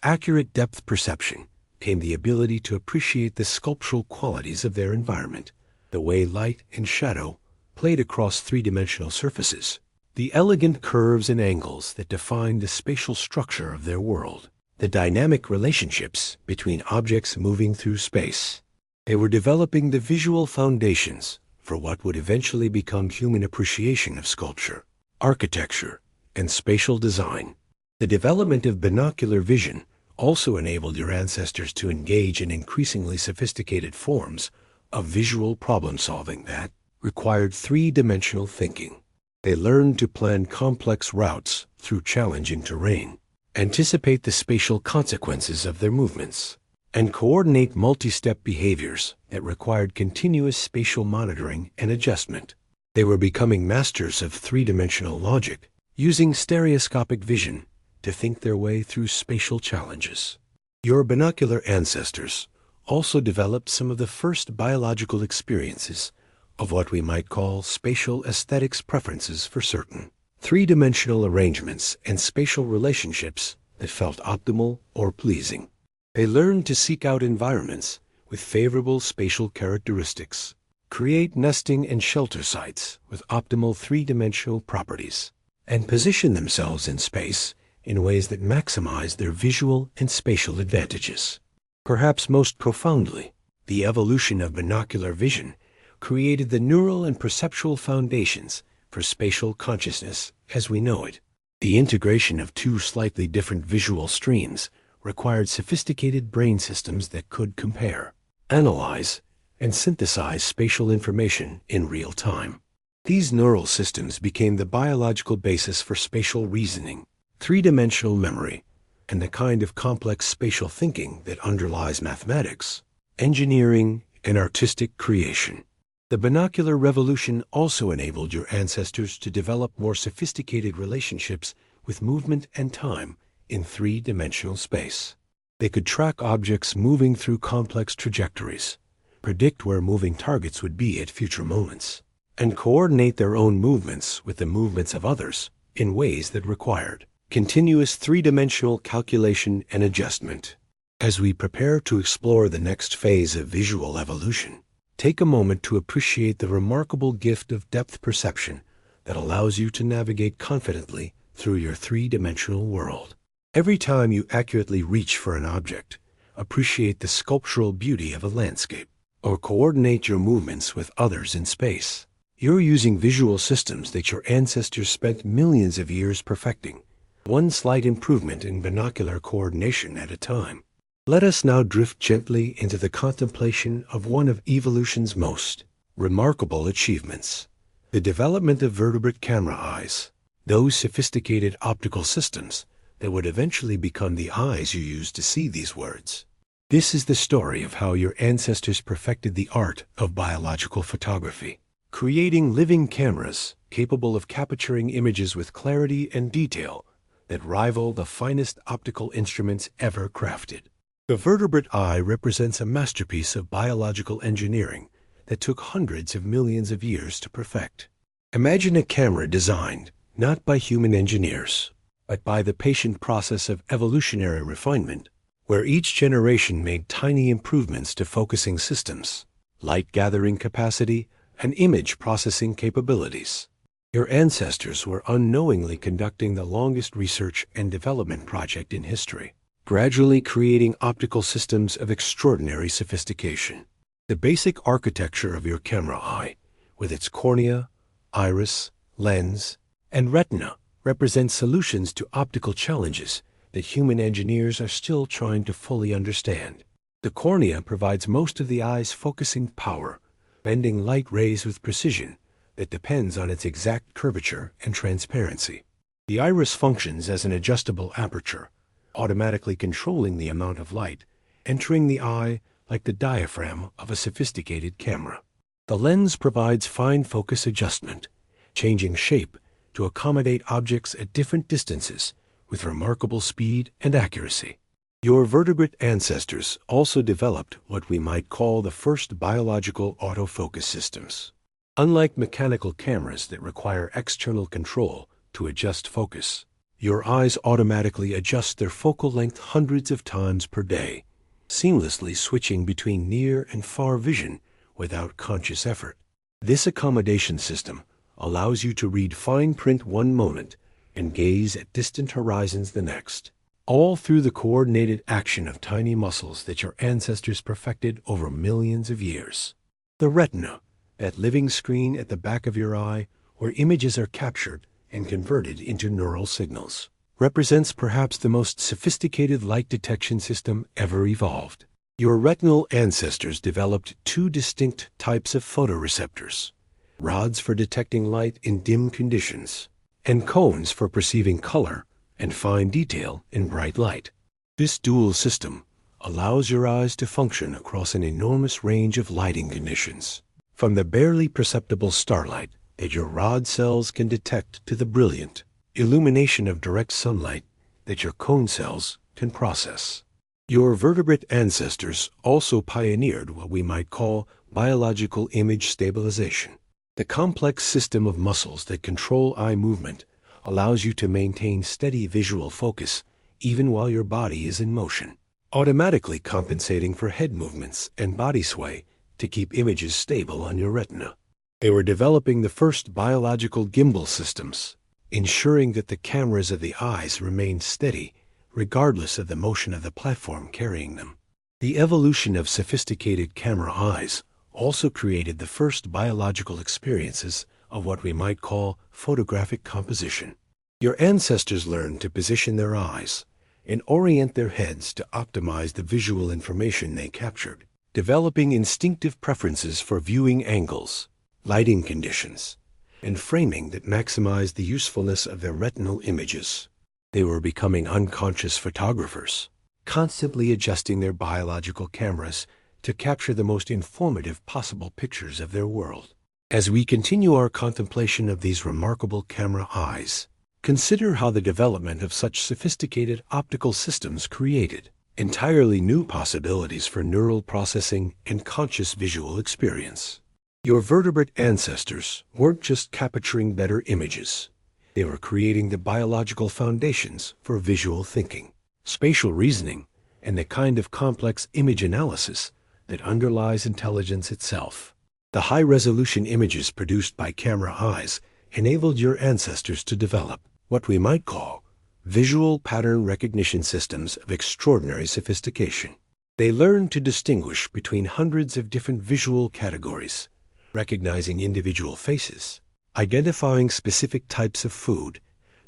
accurate depth perception came the ability to appreciate the sculptural qualities of their environment, the way light and shadow played across three-dimensional surfaces, the elegant curves and angles that defined the spatial structure of their world, the dynamic relationships between objects moving through space. They were developing the visual foundations for what would eventually become human appreciation of sculpture, architecture, and spatial design. The development of binocular vision also enabled your ancestors to engage in increasingly sophisticated forms of visual problem-solving that required three-dimensional thinking. They learned to plan complex routes through challenging terrain, anticipate the spatial consequences of their movements, and coordinate multi-step behaviors that required continuous spatial monitoring and adjustment. They were becoming masters of three-dimensional logic, using stereoscopic vision to think their way through spatial challenges. Your binocular ancestors also developed some of the first biological experiences of what we might call spatial aesthetics preferences for certain three-dimensional arrangements and spatial relationships that felt optimal or pleasing. They learned to seek out environments with favorable spatial characteristics, create nesting and shelter sites with optimal three-dimensional properties, and position themselves in space in ways that maximize their visual and spatial advantages. Perhaps most profoundly, the evolution of binocular vision created the neural and perceptual foundations for spatial consciousness as we know it. The integration of two slightly different visual streams required sophisticated brain systems that could compare, analyze, and synthesize spatial information in real time. These neural systems became the biological basis for spatial reasoning, three-dimensional memory, and the kind of complex spatial thinking that underlies mathematics, engineering, and artistic creation. The binocular revolution also enabled your ancestors to develop more sophisticated relationships with movement and time in three-dimensional space. They could track objects moving through complex trajectories, predict where moving targets would be at future moments, and coordinate their own movements with the movements of others in ways that required continuous three-dimensional calculation and adjustment. As we prepare to explore the next phase of visual evolution, take a moment to appreciate the remarkable gift of depth perception that allows you to navigate confidently through your three-dimensional world. Every time you accurately reach for an object, appreciate the sculptural beauty of a landscape, or coordinate your movements with others in space, you're using visual systems that your ancestors spent millions of years perfecting, one slight improvement in binocular coordination at a time. Let us now drift gently into the contemplation of one of evolution's most remarkable achievements, the development of vertebrate camera eyes, those sophisticated optical systems that would eventually become the eyes you use to see these words. This is the story of how your ancestors perfected the art of biological photography, creating living cameras capable of capturing images with clarity and detail that rival the finest optical instruments ever crafted. The vertebrate eye represents a masterpiece of biological engineering that took hundreds of millions of years to perfect. Imagine a camera designed not by human engineers, but by the patient process of evolutionary refinement, where each generation made tiny improvements to focusing systems, light gathering capacity, and image processing capabilities. Your ancestors were unknowingly conducting the longest research and development project in history, gradually creating optical systems of extraordinary sophistication. The basic architecture of your camera eye, with its cornea, iris, lens, and retina, represents solutions to optical challenges that human engineers are still trying to fully understand. The cornea provides most of the eye's focusing power, bending light rays with precision that depends on its exact curvature and transparency. The iris functions as an adjustable aperture, automatically controlling the amount of light entering the eye like the diaphragm of a sophisticated camera. The lens provides fine focus adjustment, changing shape to accommodate objects at different distances with remarkable speed and accuracy. Your vertebrate ancestors also developed what we might call the first biological autofocus systems. Unlike mechanical cameras that require external control to adjust focus, your eyes automatically adjust their focal length hundreds of times per day, seamlessly switching between near and far vision without conscious effort. This accommodation system allows you to read fine print one moment and gaze at distant horizons the next, all through the coordinated action of tiny muscles that your ancestors perfected over millions of years. The retina, that living screen at the back of your eye where images are captured and converted into neural signals, represents perhaps the most sophisticated light detection system ever evolved. Your retinal ancestors developed two distinct types of photoreceptors: rods for detecting light in dim conditions, and cones for perceiving color and fine detail in bright light. This dual system allows your eyes to function across an enormous range of lighting conditions, from the barely perceptible starlight that your rod cells can detect to the brilliant illumination of direct sunlight that your cone cells can process. Your vertebrate ancestors also pioneered what we might call biological image stabilization. The complex system of muscles that control eye movement allows you to maintain steady visual focus even while your body is in motion, automatically compensating for head movements and body sway to keep images stable on your retina. They were developing the first biological gimbal systems, ensuring that the cameras of the eyes remained steady regardless of the motion of the platform carrying them. The evolution of sophisticated camera eyes also created the first biological experiences of what we might call photographic composition. Your ancestors learned to position their eyes and orient their heads to optimize the visual information they captured, developing instinctive preferences for viewing angles, lighting conditions, and framing that maximized the usefulness of their retinal images. They were becoming unconscious photographers, constantly adjusting their biological cameras to capture the most informative possible pictures of their world. As we continue our contemplation of these remarkable camera eyes, consider how the development of such sophisticated optical systems created entirely new possibilities for neural processing and conscious visual experience. Your vertebrate ancestors weren't just capturing better images. They were creating the biological foundations for visual thinking, spatial reasoning, and the kind of complex image analysis that underlies intelligence itself. The high-resolution images produced by camera eyes enabled your ancestors to develop what we might call visual pattern recognition systems of extraordinary sophistication. They learned to distinguish between hundreds of different visual categories, recognizing individual faces, identifying specific types of food,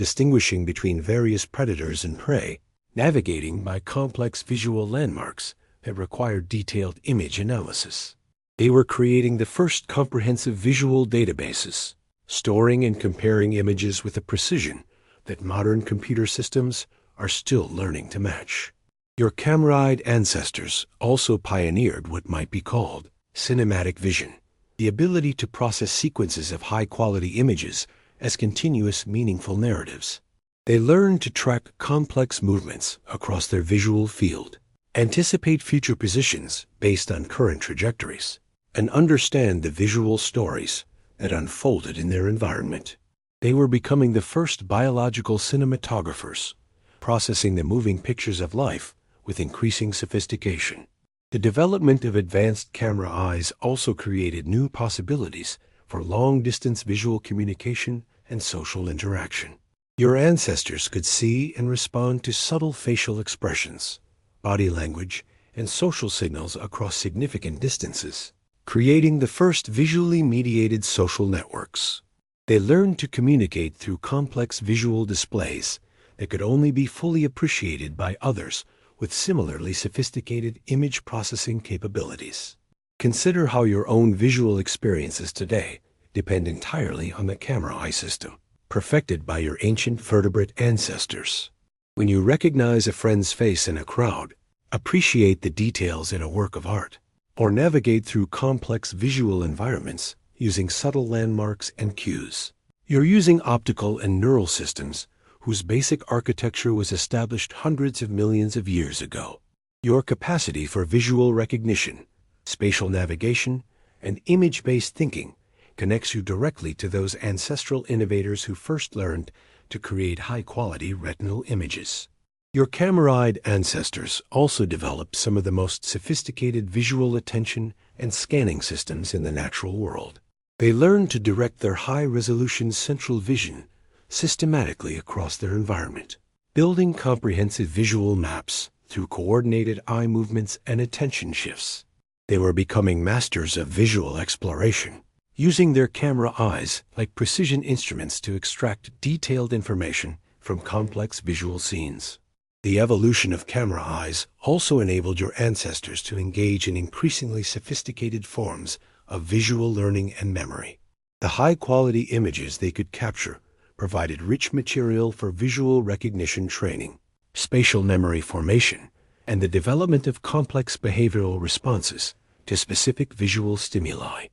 distinguishing between various predators and prey, navigating by complex visual landmarks that required detailed image analysis. They were creating the first comprehensive visual databases, storing and comparing images with a precision that modern computer systems are still learning to match. Your camera-eyed ancestors also pioneered what might be called cinematic vision, the ability to process sequences of high-quality images as continuous, meaningful narratives. They learned to track complex movements across their visual field, anticipate future positions based on current trajectories, and understand the visual stories that unfolded in their environment. They were becoming the first biological cinematographers, processing the moving pictures of life with increasing sophistication. The development of advanced camera eyes also created new possibilities for long-distance visual communication and social interaction. Your ancestors could see and respond to subtle facial expressions, body language, and social signals across significant distances, creating the first visually mediated social networks. They learned to communicate through complex visual displays that could only be fully appreciated by others with similarly sophisticated image processing capabilities. Consider how your own visual experiences today depend entirely on the camera eye system, perfected by your ancient vertebrate ancestors. When you recognize a friend's face in a crowd, appreciate the details in a work of art, or navigate through complex visual environments using subtle landmarks and cues, you're using optical and neural systems whose basic architecture was established hundreds of millions of years ago. Your capacity for visual recognition, spatial navigation, and image-based thinking connects you directly to those ancestral innovators who first learned to create high-quality retinal images. Your camera-eyed ancestors also developed some of the most sophisticated visual attention and scanning systems in the natural world. They learned to direct their high-resolution central vision systematically across their environment, building comprehensive visual maps through coordinated eye movements and attention shifts. They were becoming masters of visual exploration, using their camera eyes like precision instruments to extract detailed information from complex visual scenes. The evolution of camera eyes also enabled your ancestors to engage in increasingly sophisticated forms of visual learning and memory. The high-quality images they could capture provided rich material for visual recognition training, spatial memory formation, and the development of complex behavioral responses to specific visual stimuli.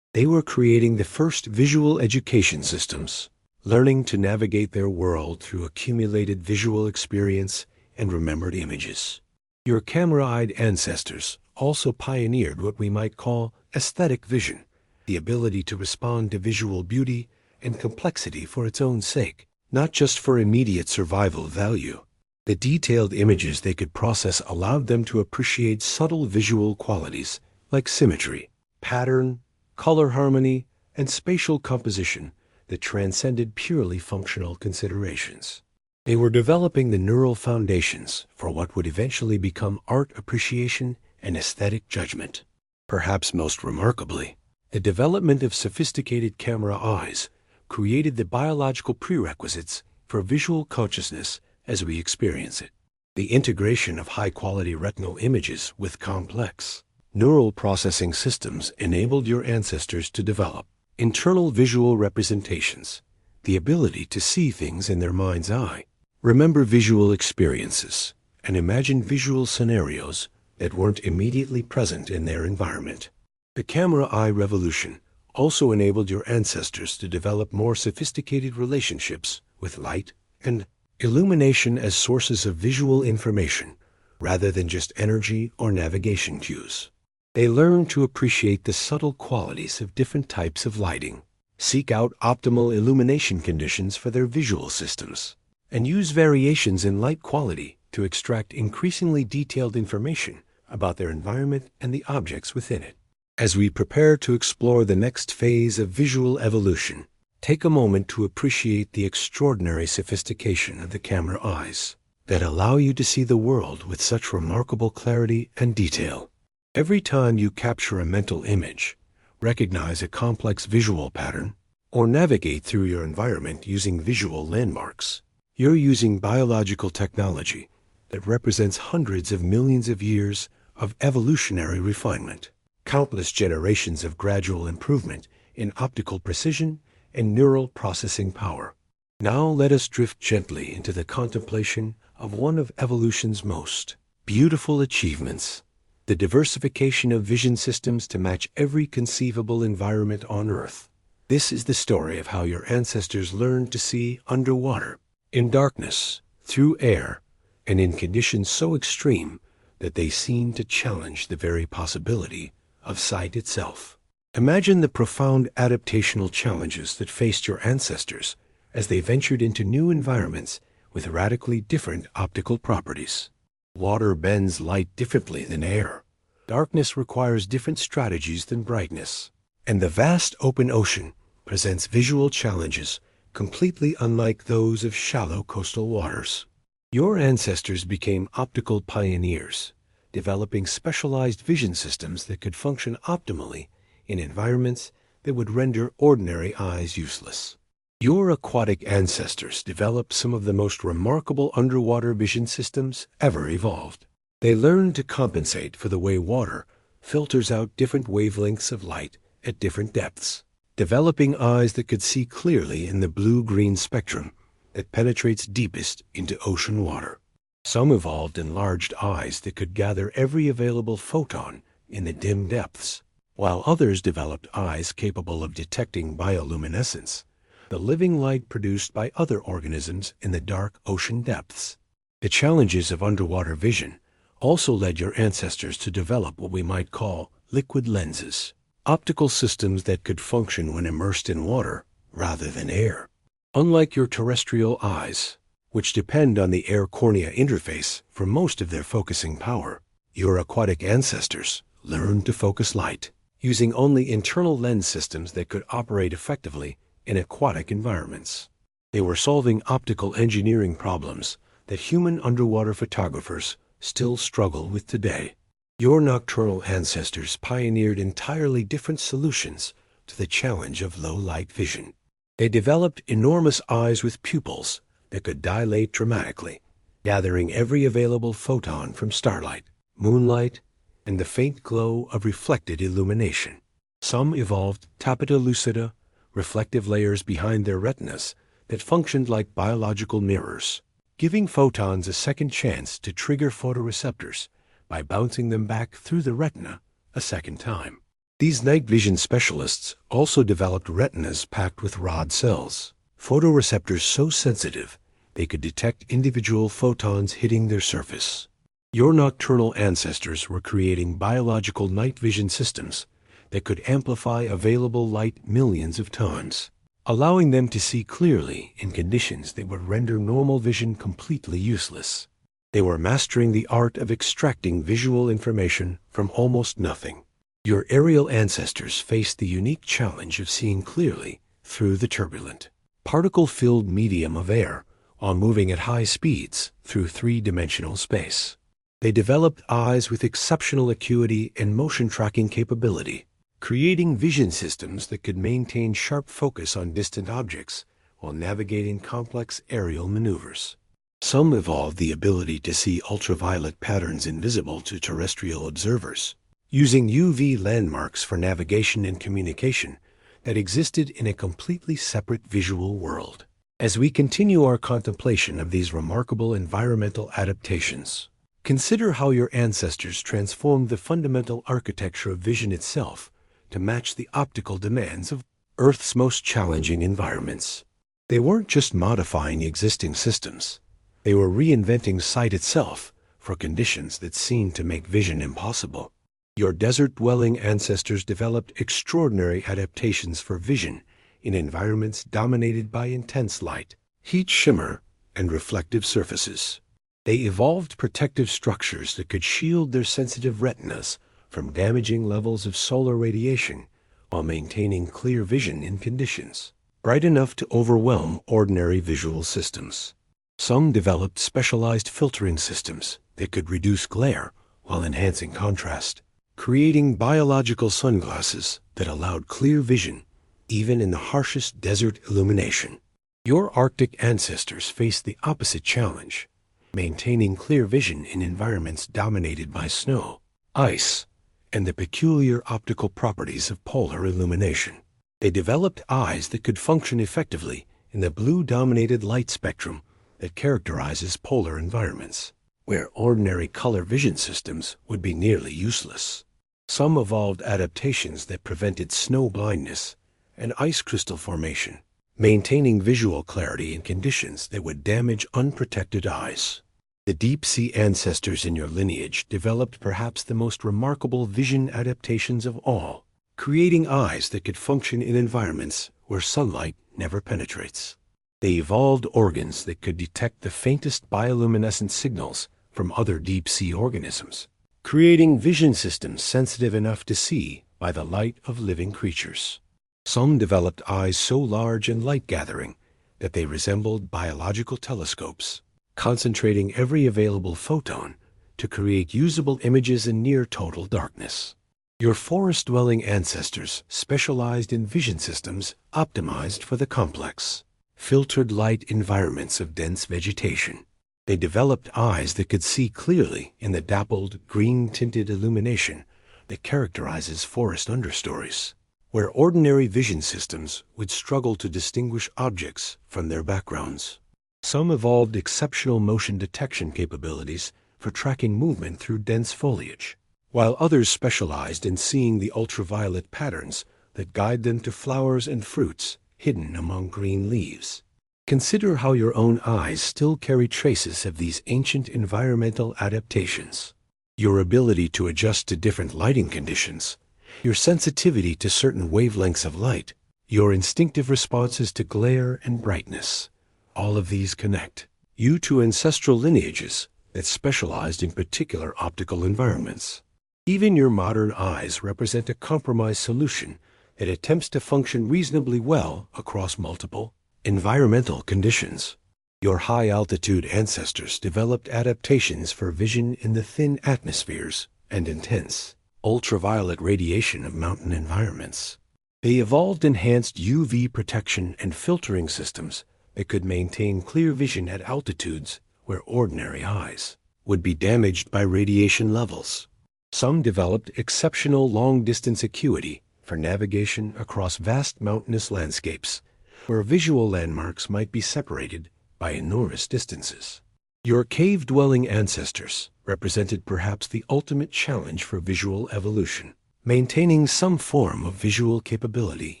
They were creating the first visual education systems, learning to navigate their world through accumulated visual experience and remembered images. Your camera-eyed ancestors also pioneered what we might call aesthetic vision, the ability to respond to visual beauty and complexity for its own sake, not just for immediate survival value. The detailed images they could process allowed them to appreciate subtle visual qualities like symmetry, pattern, color harmony, and spatial composition that transcended purely functional considerations. They were developing the neural foundations for what would eventually become art appreciation and aesthetic judgment. Perhaps most remarkably, the development of sophisticated camera eyes created the biological prerequisites for visual consciousness as we experience it. The integration of high-quality retinal images with complex neural processing systems enabled your ancestors to develop internal visual representations, the ability to see things in their mind's eye, remember visual experiences, and imagine visual scenarios that weren't immediately present in their environment. The camera eye revolution also enabled your ancestors to develop more sophisticated relationships with light and illumination as sources of visual information, rather than just energy or navigation cues. They learned to appreciate the subtle qualities of different types of lighting, seek out optimal illumination conditions for their visual systems, and use variations in light quality to extract increasingly detailed information about their environment and the objects within it. As we prepare to explore the next phase of visual evolution, take a moment to appreciate the extraordinary sophistication of the camera eyes that allow you to see the world with such remarkable clarity and detail. Every time you capture a mental image, recognize a complex visual pattern, or navigate through your environment using visual landmarks, You're using biological technology that represents hundreds of millions of years of evolutionary refinement, countless generations of gradual improvement in optical precision and neural processing power. Now let us drift gently into the contemplation of one of evolution's most beautiful achievements, the diversification of vision systems to match every conceivable environment on Earth. This is the story of how your ancestors learned to see underwater, in darkness, through air, and in conditions so extreme that they seemed to challenge the very possibility of sight itself. Imagine the profound adaptational challenges that faced your ancestors as they ventured into new environments with radically different optical properties. Water bends light differently than air. Darkness requires different strategies than brightness. And the vast open ocean presents visual challenges completely unlike those of shallow coastal waters. Your ancestors became optical pioneers, developing specialized vision systems that could function optimally in environments that would render ordinary eyes useless. Your aquatic ancestors developed some of the most remarkable underwater vision systems ever evolved. They learned to compensate for the way water filters out different wavelengths of light at different depths, developing eyes that could see clearly in the blue-green spectrum that penetrates deepest into ocean water. Some evolved enlarged eyes that could gather every available photon in the dim depths, while others developed eyes capable of detecting bioluminescence, the living light produced by other organisms in the dark ocean depths. The challenges of underwater vision also led your ancestors to develop what we might call liquid lenses, optical systems that could function when immersed in water rather than air. Unlike your terrestrial eyes, which depend on the air-cornea interface for most of their focusing power, your aquatic ancestors learned to focus light, using only internal lens systems that could operate effectively in aquatic environments. They were solving optical engineering problems that human underwater photographers still struggle with today. Your nocturnal ancestors pioneered entirely different solutions to the challenge of low-light vision. They developed enormous eyes with pupils that could dilate dramatically, gathering every available photon from starlight, moonlight, and the faint glow of reflected illumination. Some evolved tapetum lucida, reflective layers behind their retinas that functioned like biological mirrors, giving photons a second chance to trigger photoreceptors by bouncing them back through the retina a second time. These night vision specialists also developed retinas packed with rod cells, photoreceptors so sensitive they could detect individual photons hitting their surface. Your nocturnal ancestors were creating biological night vision systems that could amplify available light millions of times, allowing them to see clearly in conditions that would render normal vision completely useless. They were mastering the art of extracting visual information from almost nothing. Your aerial ancestors faced the unique challenge of seeing clearly through the turbulent, particle-filled medium of air while moving at high speeds through three-dimensional space. They developed eyes with exceptional acuity and motion tracking capability, creating vision systems that could maintain sharp focus on distant objects while navigating complex aerial maneuvers. Some evolved the ability to see ultraviolet patterns invisible to terrestrial observers, using UV landmarks for navigation and communication that existed in a completely separate visual world. As we continue our contemplation of these remarkable environmental adaptations, consider how your ancestors transformed the fundamental architecture of vision itself to match the optical demands of Earth's most challenging environments. They weren't just modifying existing systems. They were reinventing sight itself for conditions that seemed to make vision impossible. Your desert-dwelling ancestors developed extraordinary adaptations for vision in environments dominated by intense light, heat shimmer, and reflective surfaces. They evolved protective structures that could shield their sensitive retinas from damaging levels of solar radiation while maintaining clear vision in conditions bright enough to overwhelm ordinary visual systems. Some developed specialized filtering systems that could reduce glare while enhancing contrast, creating biological sunglasses that allowed clear vision even in the harshest desert illumination. Your Arctic ancestors faced the opposite challenge, maintaining clear vision in environments dominated by snow, ice, and the peculiar optical properties of polar illumination. They developed eyes that could function effectively in the blue-dominated light spectrum that characterizes polar environments, where ordinary color vision systems would be nearly useless. Some evolved adaptations that prevented snow blindness and ice crystal formation, maintaining visual clarity in conditions that would damage unprotected eyes. The deep-sea ancestors in your lineage developed perhaps the most remarkable vision adaptations of all, creating eyes that could function in environments where sunlight never penetrates. They evolved organs that could detect the faintest bioluminescent signals from other deep-sea organisms, creating vision systems sensitive enough to see by the light of living creatures. Some developed eyes so large and light-gathering that they resembled biological telescopes, concentrating every available photon to create usable images in near-total darkness. Your forest-dwelling ancestors specialized in vision systems optimized for the complex, filtered light environments of dense vegetation. They developed eyes that could see clearly in the dappled, green-tinted illumination that characterizes forest understories, where ordinary vision systems would struggle to distinguish objects from their backgrounds. Some evolved exceptional motion detection capabilities for tracking movement through dense foliage, while others specialized in seeing the ultraviolet patterns that guide them to flowers and fruits hidden among green leaves. Consider how your own eyes still carry traces of these ancient environmental adaptations. Your ability to adjust to different lighting conditions, your sensitivity to certain wavelengths of light, your instinctive responses to glare and brightness. All of these connect you to ancestral lineages that specialized in particular optical environments. Even your modern eyes represent a compromised solution that attempts to function reasonably well across multiple environmental conditions. Your high-altitude ancestors developed adaptations for vision in the thin atmospheres and intense ultraviolet radiation of mountain environments. They evolved enhanced UV protection and filtering systems that could maintain clear vision at altitudes where ordinary eyes would be damaged by radiation levels. Some developed exceptional long-distance acuity for navigation across vast mountainous landscapes, where visual landmarks might be separated by enormous distances. Your cave-dwelling ancestors represented perhaps the ultimate challenge for visual evolution, maintaining some form of visual capability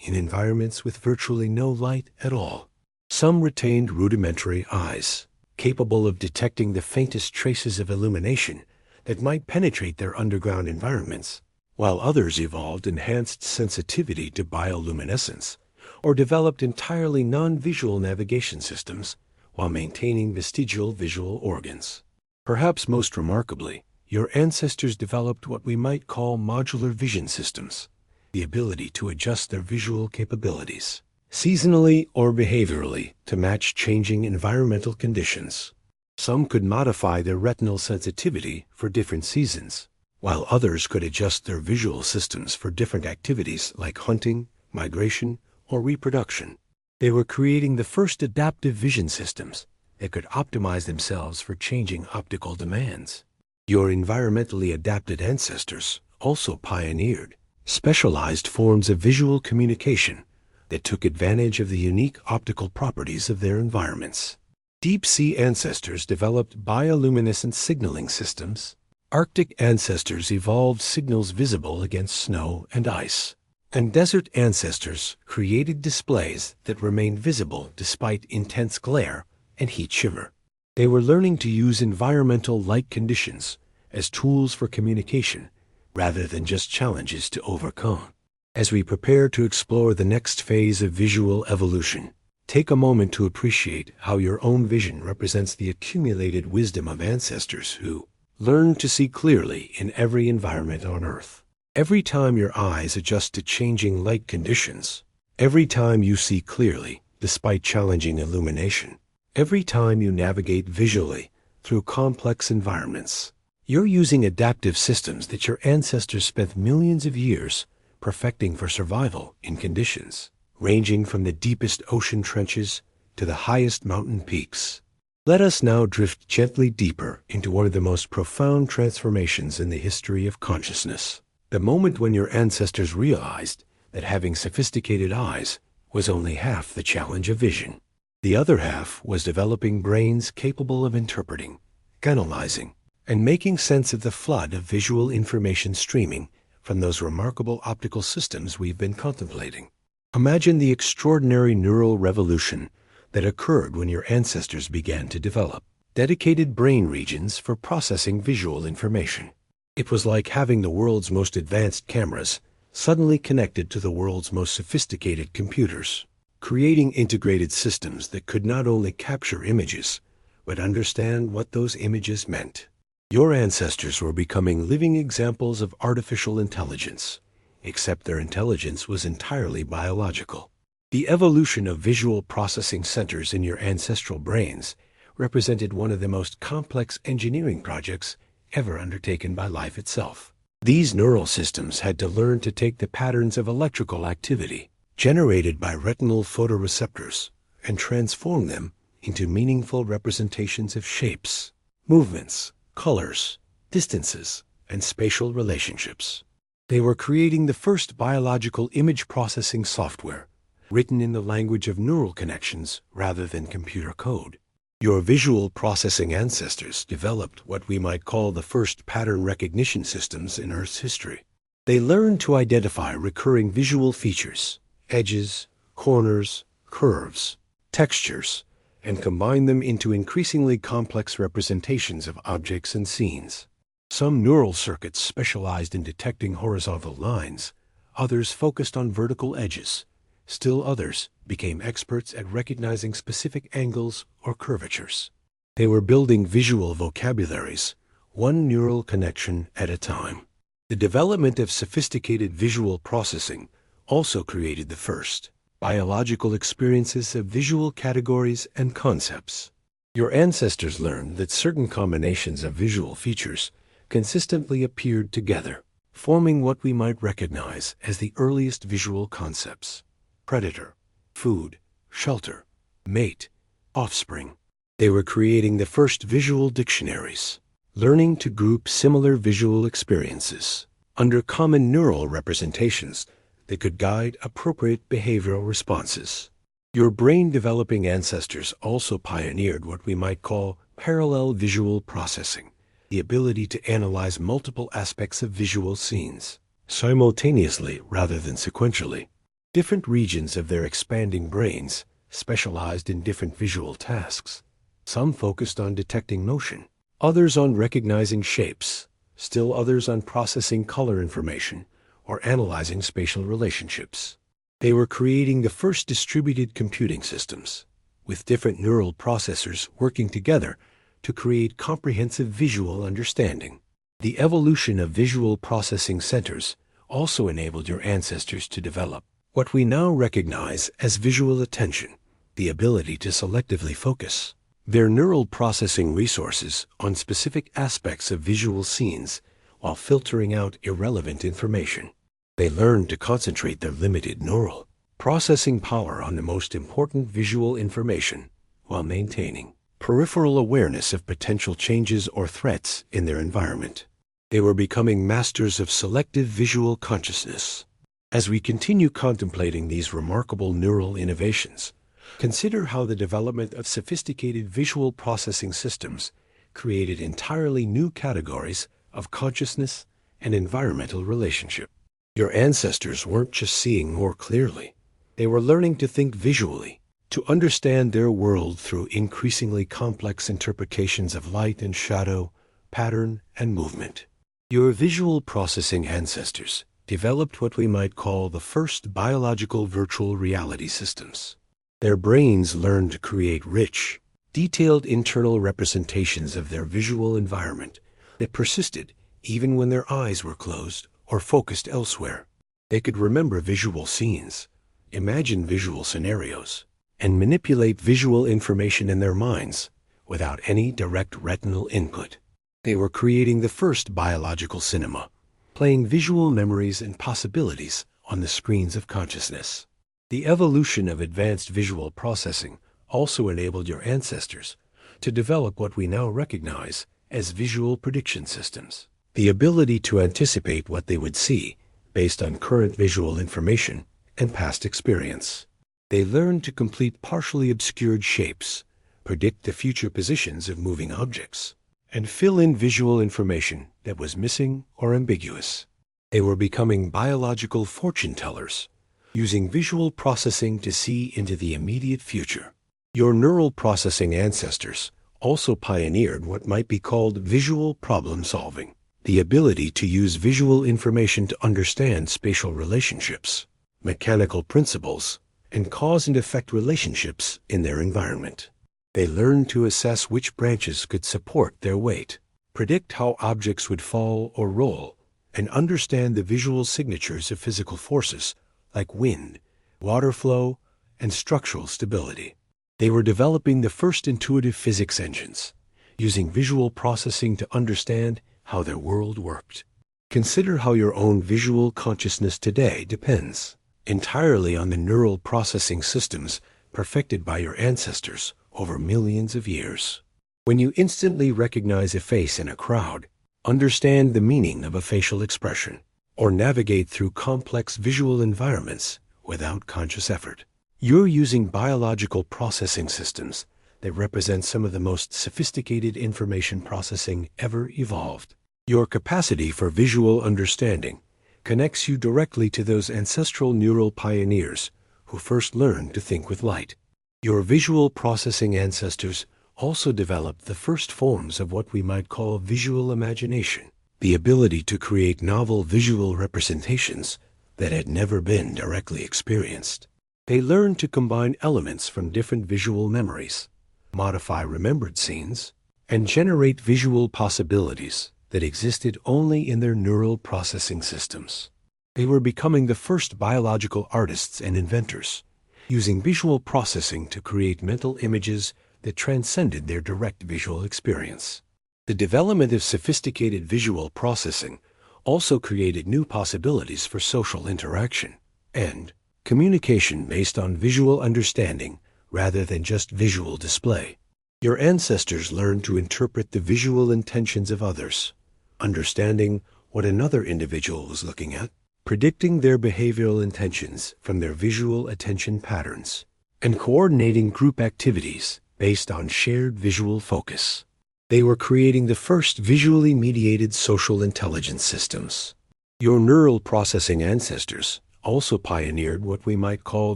in environments with virtually no light at all. Some retained rudimentary eyes, capable of detecting the faintest traces of illumination that might penetrate their underground environments, while others evolved enhanced sensitivity to bioluminescence or developed entirely non-visual navigation systems while maintaining vestigial visual organs. Perhaps most remarkably, your ancestors developed what we might call modular vision systems, the ability to adjust their visual capabilities, seasonally or behaviorally, to match changing environmental conditions. Some could modify their retinal sensitivity for different seasons, while others could adjust their visual systems for different activities like hunting, migration, or reproduction. They were creating the first adaptive vision systems that could optimize themselves for changing optical demands. Your environmentally adapted ancestors also pioneered specialized forms of visual communication that took advantage of the unique optical properties of their environments. Deep-sea ancestors developed bioluminescent signaling systems. Arctic ancestors evolved signals visible against snow and ice. And desert ancestors created displays that remained visible despite intense glare and heat shiver. They were learning to use environmental light conditions as tools for communication rather than just challenges to overcome. As we prepare to explore the next phase of visual evolution, take a moment to appreciate how your own vision represents the accumulated wisdom of ancestors who learned to see clearly in every environment on Earth. Every time your eyes adjust to changing light conditions, every time you see clearly despite challenging illumination, every time you navigate visually through complex environments, you're using adaptive systems that your ancestors spent millions of years perfecting for survival in conditions ranging from the deepest ocean trenches to the highest mountain peaks. Let us now drift gently deeper into one of the most profound transformations in the history of consciousness. The moment when your ancestors realized that having sophisticated eyes was only half the challenge of vision. The other half was developing brains capable of interpreting, analyzing, and making sense of the flood of visual information streaming from those remarkable optical systems we've been contemplating. Imagine the extraordinary neural revolution that occurred when your ancestors began to develop dedicated brain regions for processing visual information. It was like having the world's most advanced cameras suddenly connected to the world's most sophisticated computers, creating integrated systems that could not only capture images, but understand what those images meant. Your ancestors were becoming living examples of artificial intelligence, except their intelligence was entirely biological. The evolution of visual processing centers in your ancestral brains represented one of the most complex engineering projects ever undertaken by life itself. These neural systems had to learn to take the patterns of electrical activity generated by retinal photoreceptors and transform them into meaningful representations of shapes, movements, colors, distances, and spatial relationships. They were creating the first biological image processing software, written in the language of neural connections rather than computer code. Your visual processing ancestors developed what we might call the first pattern recognition systems in Earth's history. They learned to identify recurring visual features, edges, corners, curves, textures, and combine them into increasingly complex representations of objects and scenes. Some neural circuits specialized in detecting horizontal lines, others focused on vertical edges. Still others became experts at recognizing specific angles or curvatures. They were building visual vocabularies, one neural connection at a time. The development of sophisticated visual processing also created the first biological experiences of visual categories and concepts. Your ancestors learned that certain combinations of visual features consistently appeared together, forming what we might recognize as the earliest visual concepts: predator, food, shelter, mate, offspring. They were creating the first visual dictionaries, learning to group similar visual experiences under common neural representations that could guide appropriate behavioral responses. Your brain-developing ancestors also pioneered what we might call parallel visual processing, the ability to analyze multiple aspects of visual scenes simultaneously rather than sequentially. Different regions of their expanding brains specialized in different visual tasks. Some focused on detecting motion, others on recognizing shapes, still others on processing color information or analyzing spatial relationships. They were creating the first distributed computing systems, with different neural processors working together to create comprehensive visual understanding. The evolution of visual processing centers also enabled your ancestors to develop what we now recognize as visual attention, the ability to selectively focus their neural processing resources on specific aspects of visual scenes while filtering out irrelevant information. They learned to concentrate their limited neural processing power on the most important visual information while maintaining peripheral awareness of potential changes or threats in their environment. They were becoming masters of selective visual consciousness. As we continue contemplating these remarkable neural innovations, consider how the development of sophisticated visual processing systems created entirely new categories of consciousness and environmental relationship. Your ancestors weren't just seeing more clearly. They were learning to think visually, to understand their world through increasingly complex interpretations of light and shadow, pattern and movement. Your visual processing ancestors developed what we might call the first biological virtual reality systems. Their brains learned to create rich, detailed internal representations of their visual environment that persisted even when their eyes were closed or focused elsewhere. They could remember visual scenes, imagine visual scenarios, and manipulate visual information in their minds without any direct retinal input. They were creating the first biological cinema, playing visual memories and possibilities on the screens of consciousness. The evolution of advanced visual processing also enabled your ancestors to develop what we now recognize as visual prediction systems. The ability to anticipate what they would see based on current visual information and past experience. They learned to complete partially obscured shapes, predict the future positions of moving objects, and fill in visual information that was missing or ambiguous. They were becoming biological fortune tellers, using visual processing to see into the immediate future. Your neural processing ancestors also pioneered what might be called visual problem solving, the ability to use visual information to understand spatial relationships, mechanical principles, and cause and effect relationships in their environment. They learned to assess which branches could support their weight, predict how objects would fall or roll, and understand the visual signatures of physical forces like wind, water flow, and structural stability. They were developing the first intuitive physics engines, using visual processing to understand how their world worked. Consider how your own visual consciousness today depends entirely on the neural processing systems perfected by your ancestors over millions of years. When you instantly recognize a face in a crowd, understand the meaning of a facial expression, or navigate through complex visual environments without conscious effort, you're using biological processing systems that represent some of the most sophisticated information processing ever evolved. Your capacity for visual understanding connects you directly to those ancestral neural pioneers who first learned to think with light. Your visual processing ancestors also developed the first forms of what we might call visual imagination, the ability to create novel visual representations that had never been directly experienced. They learned to combine elements from different visual memories, modify remembered scenes, and generate visual possibilities that existed only in their neural processing systems. They were becoming the first biological artists and inventors, using visual processing to create mental images that transcended their direct visual experience. The development of sophisticated visual processing also created new possibilities for social interaction and communication based on visual understanding rather than just visual display. Your ancestors learned to interpret the visual intentions of others, understanding what another individual was looking at, predicting their behavioral intentions from their visual attention patterns, and coordinating group activities based on shared visual focus. They were creating the first visually mediated social intelligence systems. Your neural processing ancestors also pioneered what we might call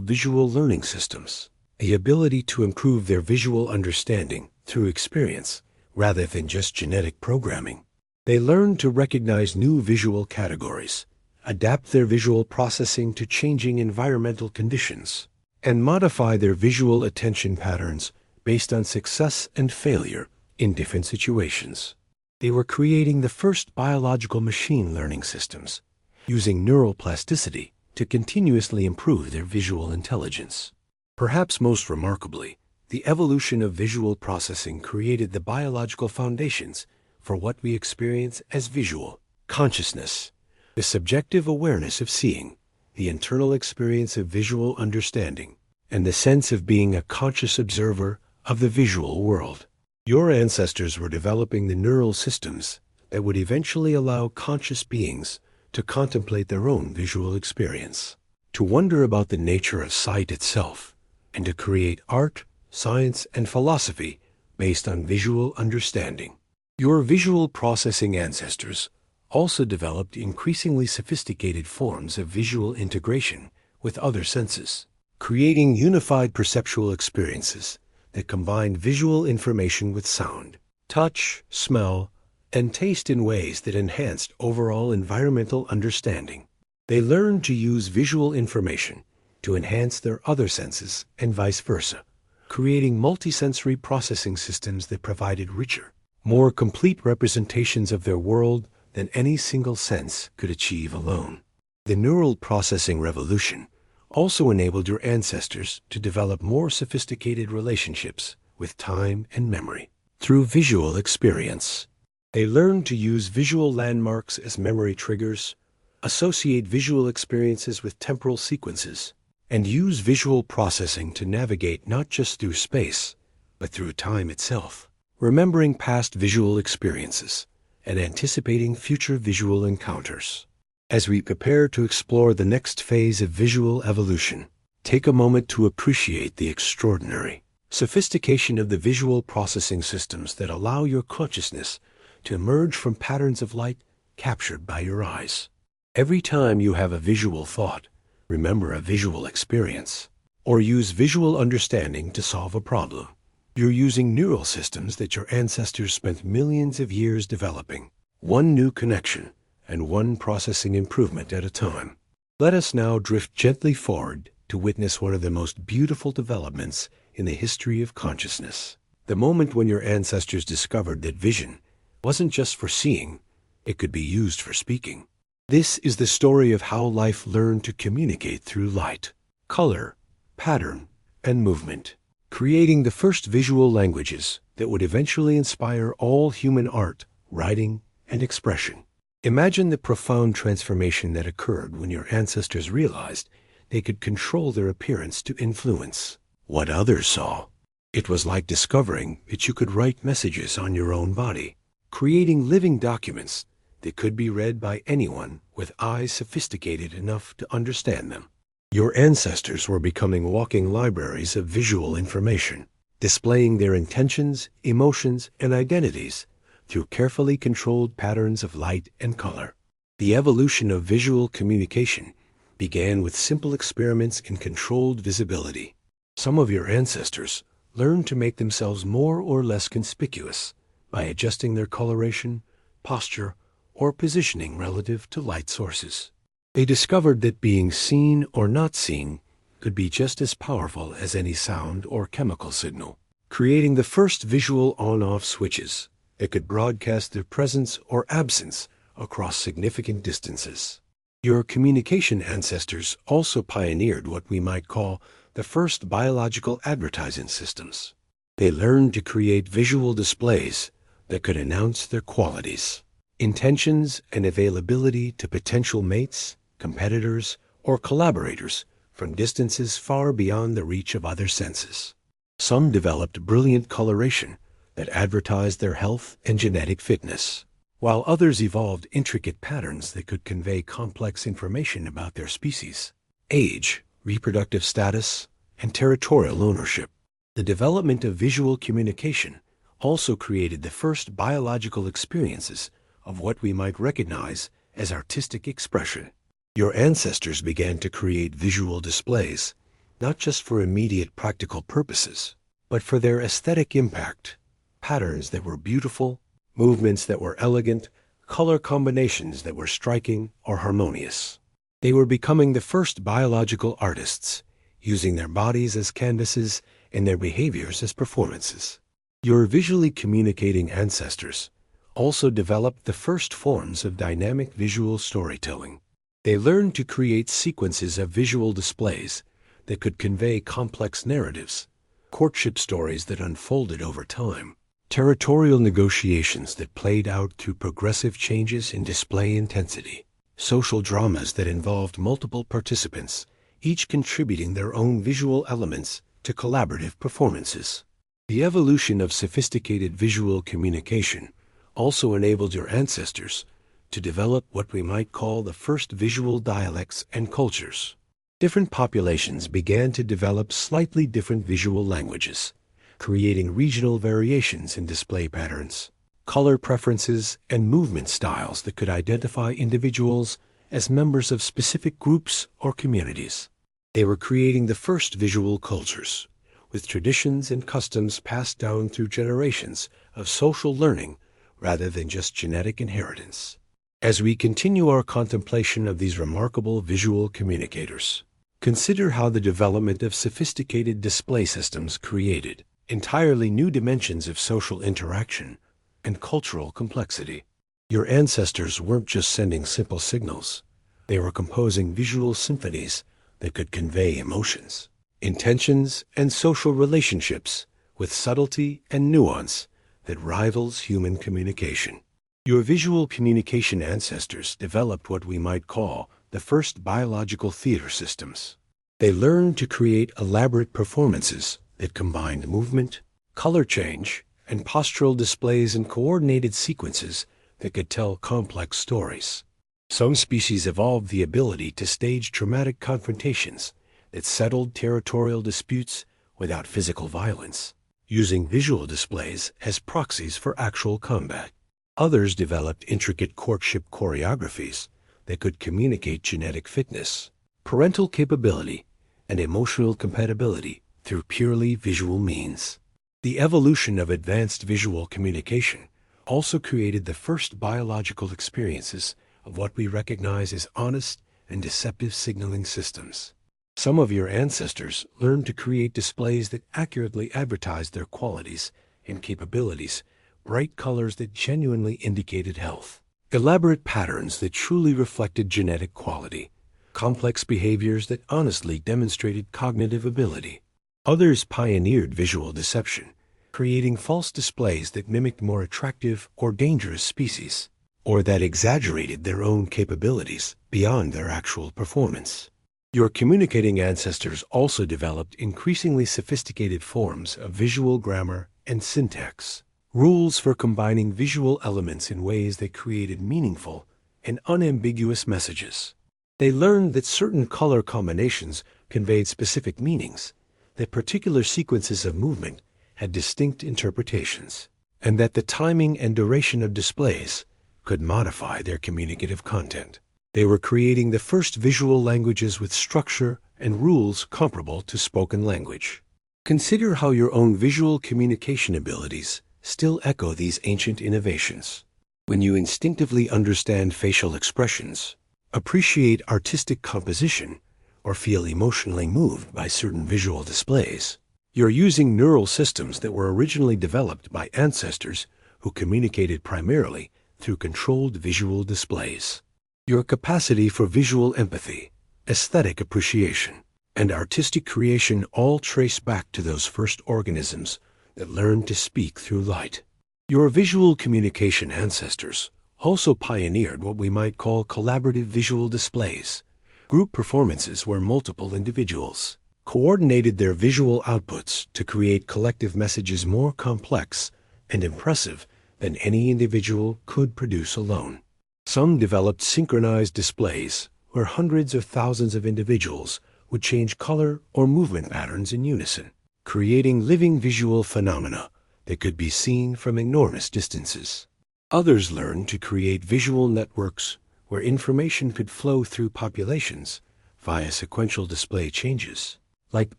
visual learning systems, the ability to improve their visual understanding through experience rather than just genetic programming. They learned to recognize new visual categories, adapt their visual processing to changing environmental conditions, and modify their visual attention patterns based on success and failure in different situations. They were creating the first biological machine learning systems, using neural plasticity to continuously improve their visual intelligence. Perhaps most remarkably, the evolution of visual processing created the biological foundations for what we experience as visual consciousness, the subjective awareness of seeing, the internal experience of visual understanding, and the sense of being a conscious observer of the visual world. Your ancestors were developing the neural systems that would eventually allow conscious beings to contemplate their own visual experience, to wonder about the nature of sight itself, and to create art, science, and philosophy based on visual understanding. Your visual processing ancestors also developed increasingly sophisticated forms of visual integration with other senses, creating unified perceptual experiences that combined visual information with sound, touch, smell, and taste in ways that enhanced overall environmental understanding. They learned to use visual information to enhance their other senses and vice versa, creating multisensory processing systems that provided richer, more complete representations of their world than any single sense could achieve alone. The neural processing revolution also enabled your ancestors to develop more sophisticated relationships with time and memory through visual experience. They learned to use visual landmarks as memory triggers, associate visual experiences with temporal sequences, and use visual processing to navigate not just through space, but through time itself, remembering past visual experiences and anticipating future visual encounters. As we prepare to explore the next phase of visual evolution, take a moment to appreciate the extraordinary sophistication of the visual processing systems that allow your consciousness to emerge from patterns of light captured by your eyes. Every time you have a visual thought, remember a visual experience, or use visual understanding to solve a problem, you're using neural systems that your ancestors spent millions of years developing, one new connection and one processing improvement at a time. Let us now drift gently forward to witness one of the most beautiful developments in the history of consciousness. The moment when your ancestors discovered that vision wasn't just for seeing, it could be used for speaking. This is the story of how life learned to communicate through light, color, pattern, and movement, creating the first visual languages that would eventually inspire all human art, writing, and expression. Imagine the profound transformation that occurred when your ancestors realized they could control their appearance to influence what others saw. It was like discovering that you could write messages on your own body, creating living documents that could be read by anyone with eyes sophisticated enough to understand them. Your ancestors were becoming walking libraries of visual information, displaying their intentions, emotions, and identities through carefully controlled patterns of light and color. The evolution of visual communication began with simple experiments in controlled visibility. Some of your ancestors learned to make themselves more or less conspicuous by adjusting their coloration, posture, or positioning relative to light sources. They discovered that being seen or not seen could be just as powerful as any sound or chemical signal, creating the first visual on-off switches that could broadcast their presence or absence across significant distances. Your communication ancestors also pioneered what we might call the first biological advertising systems. They learned to create visual displays that could announce their qualities, intentions, and availability to potential mates, competitors, or collaborators from distances far beyond the reach of other senses. Some developed brilliant coloration that advertised their health and genetic fitness, while others evolved intricate patterns that could convey complex information about their species, age, reproductive status, and territorial ownership. The development of visual communication also created the first biological experiences of what we might recognize as artistic expression. Your ancestors began to create visual displays, not just for immediate practical purposes, but for their aesthetic impact, patterns that were beautiful, movements that were elegant, color combinations that were striking or harmonious. They were becoming the first biological artists, using their bodies as canvases and their behaviors as performances. Your visually communicating ancestors also developed the first forms of dynamic visual storytelling. They learned to create sequences of visual displays that could convey complex narratives, courtship stories that unfolded over time, territorial negotiations that played out through progressive changes in display intensity, social dramas that involved multiple participants, each contributing their own visual elements to collaborative performances. The evolution of sophisticated visual communication also enabled your ancestors to develop what we might call the first visual dialects and cultures. Different populations began to develop slightly different visual languages, creating regional variations in display patterns, color preferences, and movement styles that could identify individuals as members of specific groups or communities. They were creating the first visual cultures, with traditions and customs passed down through generations of social learning rather than just genetic inheritance. As we continue our contemplation of these remarkable visual communicators, consider how the development of sophisticated display systems created entirely new dimensions of social interaction and cultural complexity. Your ancestors weren't just sending simple signals. They were composing visual symphonies that could convey emotions, intentions, and social relationships with subtlety and nuance that rivals human communication. Your visual communication ancestors developed what we might call the first biological theater systems. They learned to create elaborate performances that combined movement, color change, and postural displays in coordinated sequences that could tell complex stories. Some species evolved the ability to stage dramatic confrontations that settled territorial disputes without physical violence, using visual displays as proxies for actual combat. Others developed intricate courtship choreographies that could communicate genetic fitness, parental capability, and emotional compatibility through purely visual means. The evolution of advanced visual communication also created the first biological experiences of what we recognize as honest and deceptive signaling systems. Some of your ancestors learned to create displays that accurately advertised their qualities and capabilities, bright colors that genuinely indicated health, elaborate patterns that truly reflected genetic quality, complex behaviors that honestly demonstrated cognitive ability. Others pioneered visual deception, creating false displays that mimicked more attractive or dangerous species, or that exaggerated their own capabilities beyond their actual performance. Your communicating ancestors also developed increasingly sophisticated forms of visual grammar and syntax, rules for combining visual elements in ways that created meaningful and unambiguous messages. They learned that certain color combinations conveyed specific meanings, that particular sequences of movement had distinct interpretations, and that the timing and duration of displays could modify their communicative content. They were creating the first visual languages with structure and rules comparable to spoken language. Consider how your own visual communication abilities still echo these ancient innovations. When you instinctively understand facial expressions, appreciate artistic composition, or feel emotionally moved by certain visual displays, you're using neural systems that were originally developed by ancestors who communicated primarily through controlled visual displays. Your capacity for visual empathy, aesthetic appreciation, and artistic creation all trace back to those first organisms that learned to speak through light. Your visual communication ancestors also pioneered what we might call collaborative visual displays, group performances where multiple individuals coordinated their visual outputs to create collective messages more complex and impressive than any individual could produce alone. Some developed synchronized displays where hundreds or thousands of individuals would change color or movement patterns in unison, creating living visual phenomena that could be seen from enormous distances. Others learned to create visual networks where information could flow through populations via sequential display changes, like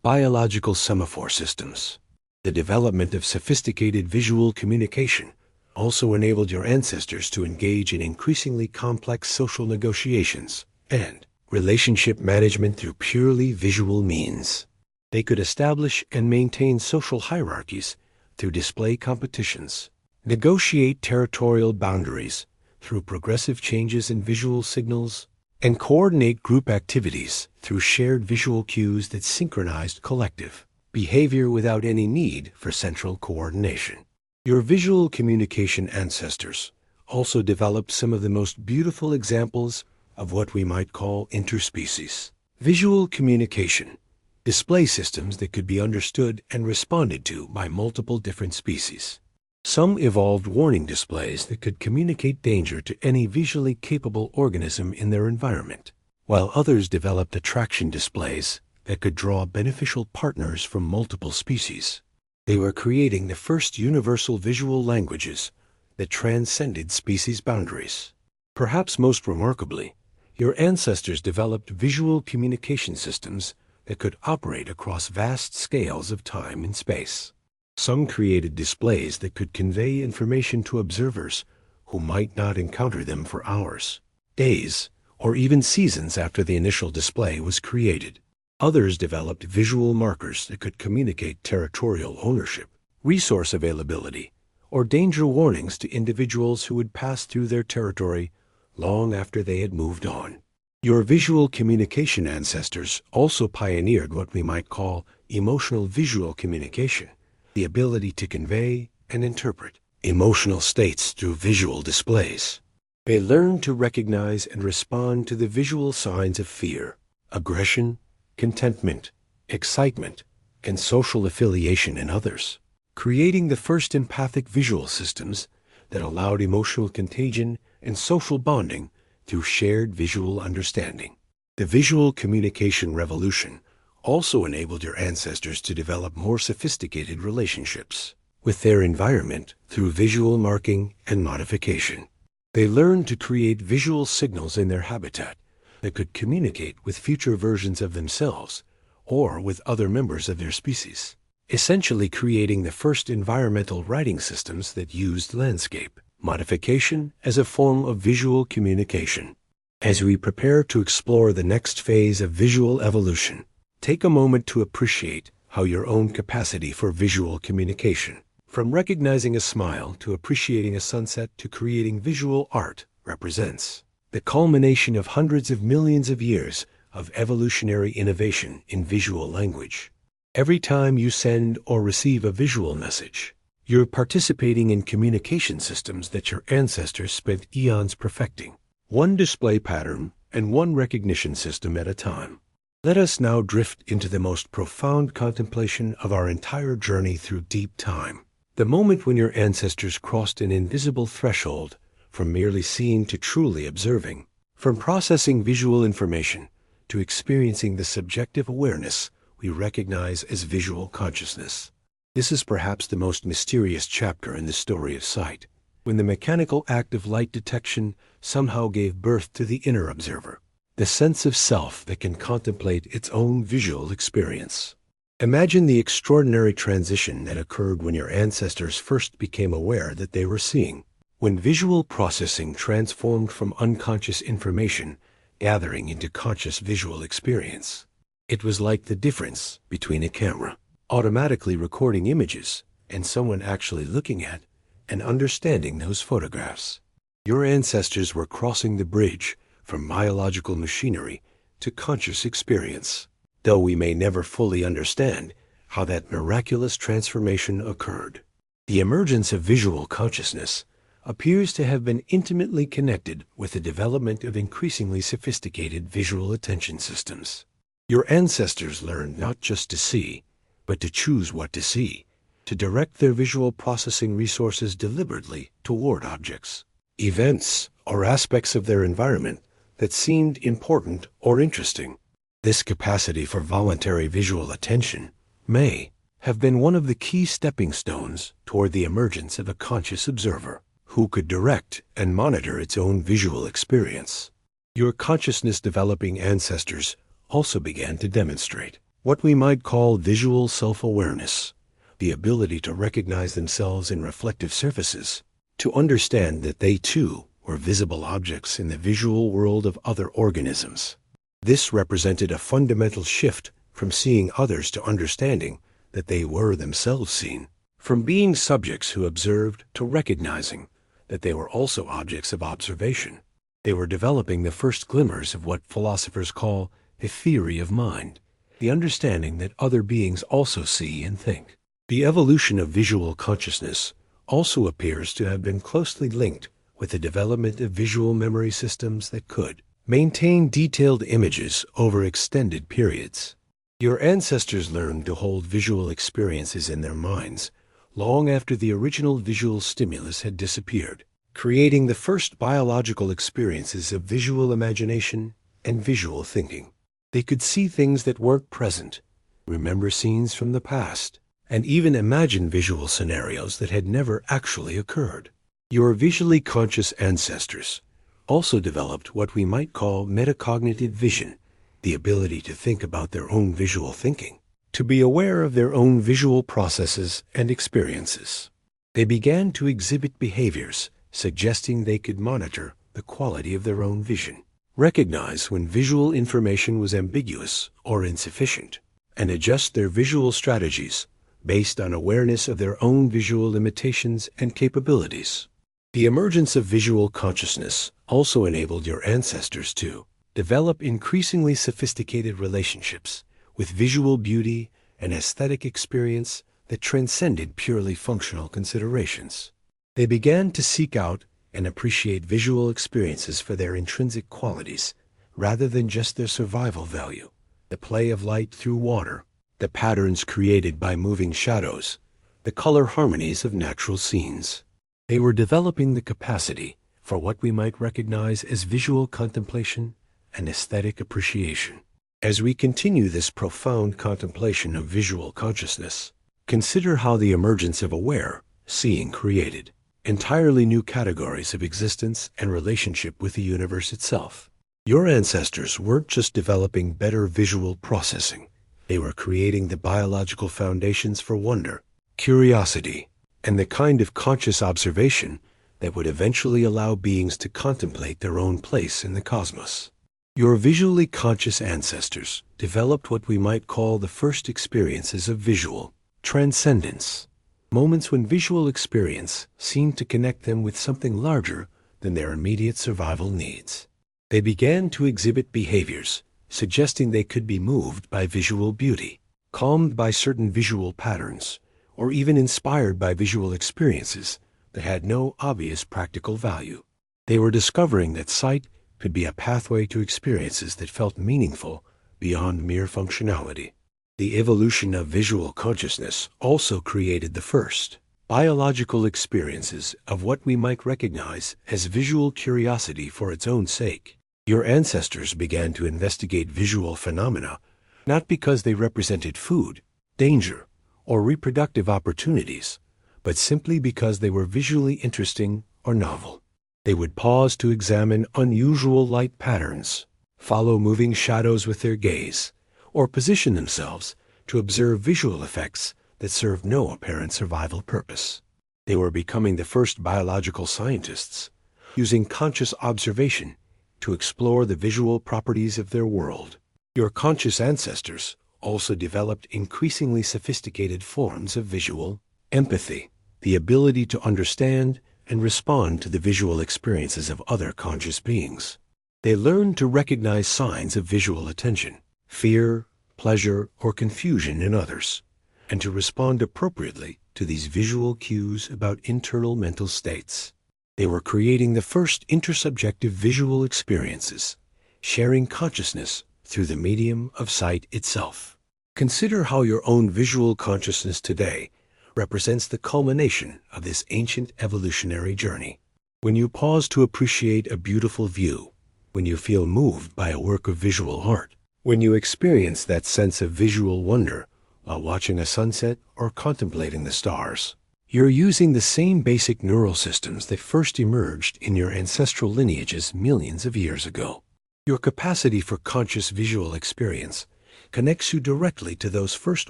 biological semaphore systems. The development of sophisticated visual communication also enabled your ancestors to engage in increasingly complex social negotiations and relationship management through purely visual means. They could establish and maintain social hierarchies through display competitions, negotiate territorial boundaries through progressive changes in visual signals, and coordinate group activities through shared visual cues that synchronized collective behavior without any need for central coordination. Your visual communication ancestors also developed some of the most beautiful examples of what we might call interspecies visual communication, display systems that could be understood and responded to by multiple different species. Some evolved warning displays that could communicate danger to any visually capable organism in their environment, while others developed attraction displays that could draw beneficial partners from multiple species. They were creating the first universal visual languages that transcended species boundaries. Perhaps most remarkably, your ancestors developed visual communication systems that could operate across vast scales of time and space. Some created displays that could convey information to observers who might not encounter them for hours, days, or even seasons after the initial display was created. Others developed visual markers that could communicate territorial ownership, resource availability, or danger warnings to individuals who would pass through their territory long after they had moved on. Your visual communication ancestors also pioneered what we might call emotional visual communication, the ability to convey and interpret emotional states through visual displays. They learned to recognize and respond to the visual signs of fear, aggression, contentment, excitement, and social affiliation in others, creating the first empathic visual systems that allowed emotional contagion and social bonding through shared visual understanding. The visual communication revolution also enabled your ancestors to develop more sophisticated relationships with their environment through visual marking and modification. They learned to create visual signals in their habitat that could communicate with future versions of themselves or with other members of their species, essentially creating the first environmental writing systems that used landscape modification as a form of visual communication. As we prepare to explore the next phase of visual evolution, take a moment to appreciate how your own capacity for visual communication, from recognizing a smile to appreciating a sunset to creating visual art, represents the culmination of hundreds of millions of years of evolutionary innovation in visual language. Every time you send or receive a visual message, you're participating in communication systems that your ancestors spent eons perfecting, one display pattern and one recognition system at a time. Let us now drift into the most profound contemplation of our entire journey through deep time, the moment when your ancestors crossed an invisible threshold from merely seeing to truly observing, from processing visual information to experiencing the subjective awareness we recognize as visual consciousness. This is perhaps the most mysterious chapter in the story of sight, when the mechanical act of light detection somehow gave birth to the inner observer, the sense of self that can contemplate its own visual experience. Imagine the extraordinary transition that occurred when your ancestors first became aware that they were seeing, when visual processing transformed from unconscious information gathering into conscious visual experience. It was like the difference between a camera automatically recording images and someone actually looking at and understanding those photographs. Your ancestors were crossing the bridge from biological machinery to conscious experience, though we may never fully understand how that miraculous transformation occurred. The emergence of visual consciousness appears to have been intimately connected with the development of increasingly sophisticated visual attention systems. Your ancestors learned not just to see, but to choose what to see, to direct their visual processing resources deliberately toward objects, events, or aspects of their environment that seemed important or interesting. This capacity for voluntary visual attention may have been one of the key stepping stones toward the emergence of a conscious observer who could direct and monitor its own visual experience. Your consciousness-developing ancestors also began to demonstrate what we might call visual self-awareness, the ability to recognize themselves in reflective surfaces, to understand that they too were visible objects in the visual world of other organisms. This represented a fundamental shift from seeing others to understanding that they were themselves seen, from being subjects who observed to recognizing that they were also objects of observation. They were developing the first glimmers of what philosophers call a theory of mind, the understanding that other beings also see and think. The evolution of visual consciousness also appears to have been closely linked with the development of visual memory systems that could maintain detailed images over extended periods. Your ancestors learned to hold visual experiences in their minds long after the original visual stimulus had disappeared, creating the first biological experiences of visual imagination and visual thinking. They could see things that weren't present, remember scenes from the past, and even imagine visual scenarios that had never actually occurred. Your visually conscious ancestors also developed what we might call metacognitive vision, the ability to think about their own visual thinking, to be aware of their own visual processes and experiences. They began to exhibit behaviors suggesting they could monitor the quality of their own vision, recognize when visual information was ambiguous or insufficient, and adjust their visual strategies based on awareness of their own visual limitations and capabilities. The emergence of visual consciousness also enabled your ancestors to develop increasingly sophisticated relationships with visual beauty and aesthetic experience that transcended purely functional considerations. They began to seek out and appreciate visual experiences for their intrinsic qualities rather than just their survival value, the play of light through water, the patterns created by moving shadows, the color harmonies of natural scenes. They were developing the capacity for what we might recognize as visual contemplation and aesthetic appreciation. As we continue this profound contemplation of visual consciousness, consider how the emergence of aware seeing created entirely new categories of existence and relationship with the universe itself. Your ancestors weren't just developing better visual processing. They were creating the biological foundations for wonder, curiosity, and the kind of conscious observation that would eventually allow beings to contemplate their own place in the cosmos. Your visually conscious ancestors developed what we might call the first experiences of visual transcendence, moments when visual experience seemed to connect them with something larger than their immediate survival needs. They began to exhibit behaviors suggesting they could be moved by visual beauty, calmed by certain visual patterns, or even inspired by visual experiences that had no obvious practical value. They were discovering that sight could be a pathway to experiences that felt meaningful beyond mere functionality. The evolution of visual consciousness also created the first biological experiences of what we might recognize as visual curiosity for its own sake. Your ancestors began to investigate visual phenomena not because they represented food, danger, or reproductive opportunities, but simply because they were visually interesting or novel. They would pause to examine unusual light patterns, follow moving shadows with their gaze, or position themselves to observe visual effects that served no apparent survival purpose. They were becoming the first biological scientists, using conscious observation to explore the visual properties of their world. Your conscious ancestors also developed increasingly sophisticated forms of visual empathy, the ability to understand and respond to the visual experiences of other conscious beings. They learned to recognize signs of visual attention, fear, pleasure, or confusion in others, and to respond appropriately to these visual cues about internal mental states. They were creating the first intersubjective visual experiences, sharing consciousness through the medium of sight itself. Consider how your own visual consciousness today represents the culmination of this ancient evolutionary journey. When you pause to appreciate a beautiful view, when you feel moved by a work of visual art, when you experience that sense of visual wonder while watching a sunset or contemplating the stars, you're using the same basic neural systems that first emerged in your ancestral lineages millions of years ago. Your capacity for conscious visual experience connects you directly to those first